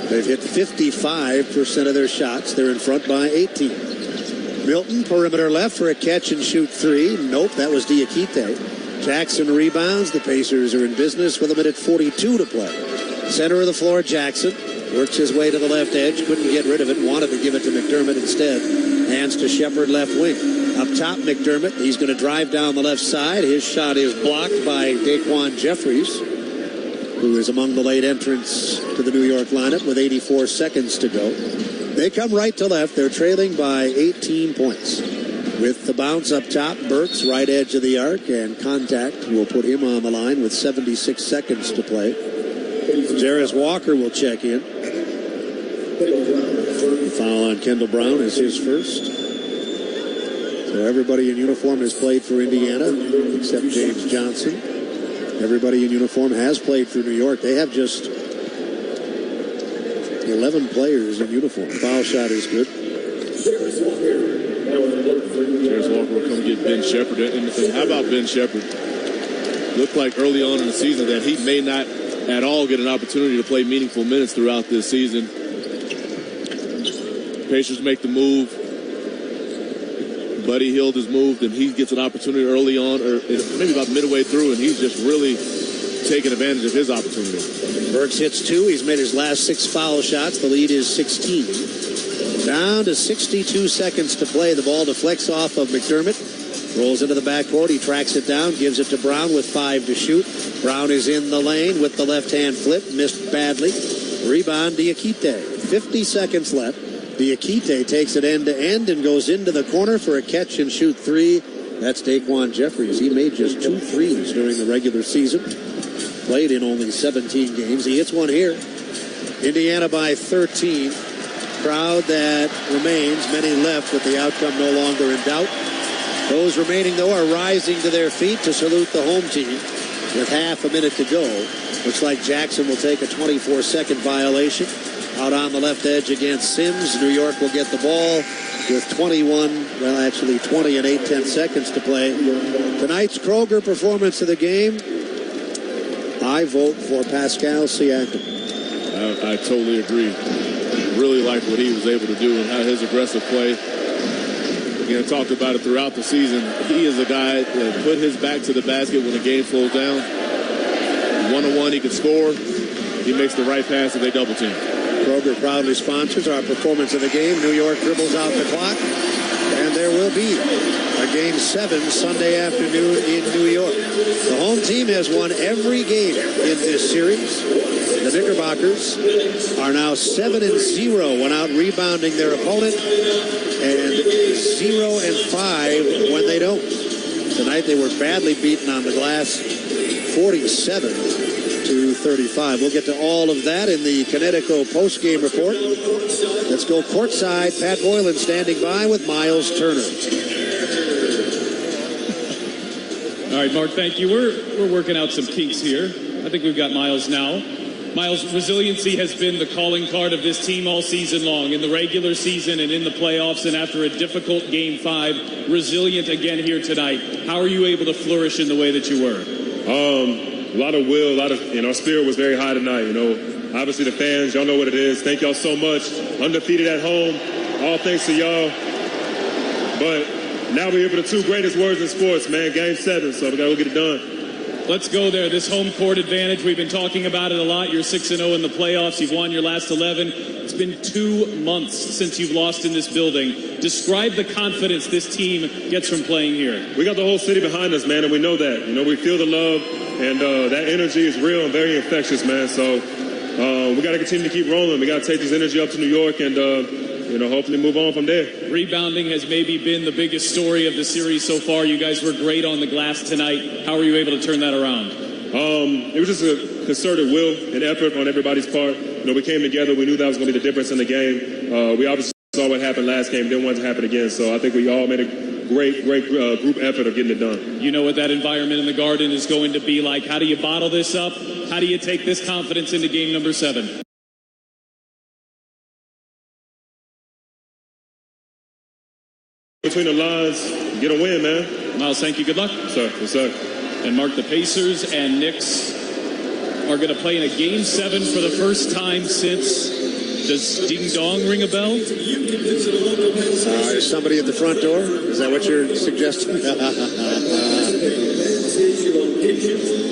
They've hit 55% of their shots. They're in front by 18. Milton, perimeter left for a catch-and-shoot three. Nope, that was Diakite. Jackson rebounds. The Pacers are in business with a minute 42 to play. Center of the floor, Jackson. Works his way to the left edge. Couldn't get rid of it. Wanted to give it to McDermott instead. Hands to Shepherd, left wing. Up top, McDermott. He's going to drive down the left side. His shot is blocked by Daquan Jeffries, who is among the late entrants to the New York lineup with 84 seconds to go. They come right to left. They're trailing by 18 points. With the bounce up top, Burks, right edge of the arc, and contact will put him on the line with 76 seconds to play. Jarris Walker will check in. The foul on Kendall Brown is his first. So everybody in uniform has played for Indiana, except James Johnson. Everybody in uniform has played for New York. They have just 11 players in uniform. Foul shot is good. Jarris Walker will come get Ben Shepherd. And how about Ben Shepherd? Looked like early on in the season that he may not at all get an opportunity to play meaningful minutes throughout this season. Pacers make the move. Buddy Hield has moved, and he gets an opportunity early on, or maybe about midway through, and he's just really taking advantage of his opportunity. Burks hits two. He's made his last 6 foul shots. The lead is 16. Down to 62 seconds to play. The ball deflects off of McDermott. Rolls into the backcourt. He tracks it down, gives it to Brown with 5 to shoot. Brown is in the lane with the left-hand flip. Missed badly. Rebound, Diakite. 50 seconds left. Diakite takes it end-to-end and goes into the corner for a catch-and-shoot three. That's Daquan Jeffries. He made just 2 threes during the regular season. Played in only 17 games. He hits one here. Indiana by 13. Crowd that remains. Many left with the outcome no longer in doubt. Those remaining, though, are rising to their feet to salute the home team with half a minute to go. Looks like Jackson will take a 24-second violation. Out on the left edge against Sims. New York will get the ball with 20 and 8/10 seconds to play. Tonight's Kroger performance of the game, I vote for Pascal Siakam. I totally agree. Really like what he was able to do and how his aggressive play. Again, I talked about it throughout the season. He is a guy that put his back to the basket when the game slows down. 1-on-1, he can score. He makes the right pass if they double team. Kroger proudly sponsors our performance of the game. New York dribbles out the clock, and there will be a Game 7 Sunday afternoon in New York. The home team has won every game in this series. The Knickerbockers are now 7-0 when out rebounding their opponent, and 0-5 when they don't. Tonight they were badly beaten on the glass, 47-35. We'll get to all of that in the Connecticut postgame report. Let's go courtside. Pat Boylan standing by with Miles Turner. All right, Mark, thank you. We're working out some kinks here. I think we've got Miles now. Miles, resiliency has been the calling card of this team all season long, in the regular season and in the playoffs, and after a difficult Game 5, resilient again here tonight. How are you able to flourish in the way that you were? A lot of will, our spirit was very high tonight, Obviously the fans, y'all know what it is. Thank y'all so much. Undefeated at home, all thanks to y'all. But now we're here for the 2 greatest words in sports, man. Game 7, so we got to go get it done. Let's go there. This home court advantage, we've been talking about it a lot. You're 6-0 in the playoffs. You've won your last 11. It's been 2 months since you've lost in this building. Describe the confidence this team gets from playing here. We got the whole city behind us, man, and we know that. We feel the love, and that energy is real and very infectious, man. So we got to continue to keep rolling. We got to take this energy up to New York and, hopefully move on from there. Rebounding has maybe been the biggest story of the series so far. You guys were great on the glass tonight. How were you able to turn that around? It was just a concerted will and effort on everybody's part. We came together. We knew that was going to be the difference in the game. We obviously saw what happened last game. Didn't want it to happen again. So I think we all made a great group effort of getting it done. You know what that environment in the Garden is going to be like. How do you bottle this up? How do you take this confidence into game number 7? Between the lines, get a win, man. Miles, thank you. Good luck. Sir, yes, sir. And Mark, the Pacers and Knicks are going to play in a game 7 for the first time since. Does Ding Dong ring a bell? Is somebody at the front door? Is that what you're suggesting?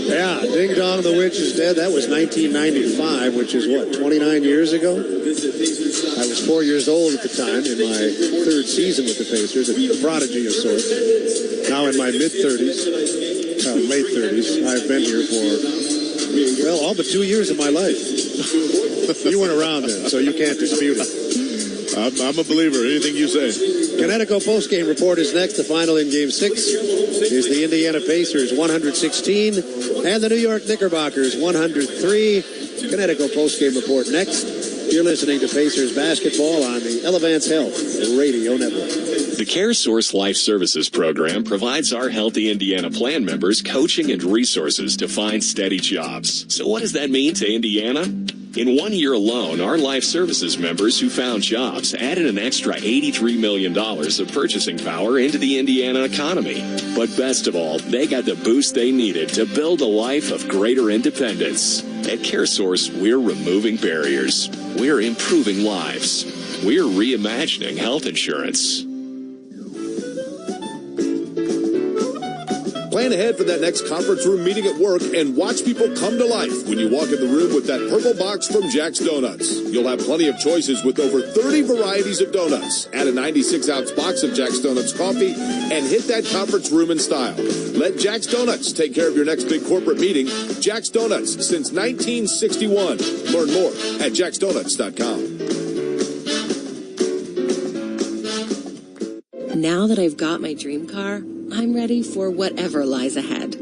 Yeah, Ding Dong the Witch is dead. That was 1995, which is what, 29 years ago? I was 4 years old at the time in my 3rd season with the Pacers, a prodigy of sorts. Now in my mid-30s, late 30s, I've been here for, well, all but 2 years of my life. You weren't around then, so you can't dispute it. I'm a believer. Anything you say. Connecticut Postgame report is next. The final in Game 6 is the Indiana Pacers 116 and the New York Knickerbockers 103. Connecticut Postgame report next. You're listening to Pacers basketball on the Elevance Health Radio Network. The CareSource Life Services program provides our Healthy Indiana plan members coaching and resources to find steady jobs. So what does that mean to Indiana? In 1 year alone, our Life Services members who found jobs added an extra $83 million of purchasing power into the Indiana economy. But best of all, they got the boost they needed to build a life of greater independence. At CareSource, we're removing barriers. We're improving lives. We're reimagining health insurance. Plan ahead for that next conference room meeting at work and watch people come to life when you walk in the room with that purple box from Jack's Donuts. You'll have plenty of choices with over 30 varieties of donuts. Add a 96-ounce box of Jack's Donuts coffee and hit that conference room in style. Let Jack's Donuts take care of your next big corporate meeting. Jack's Donuts since 1961. Learn more at jacksdonuts.com. Now that I've got my dream car, I'm ready for whatever lies ahead.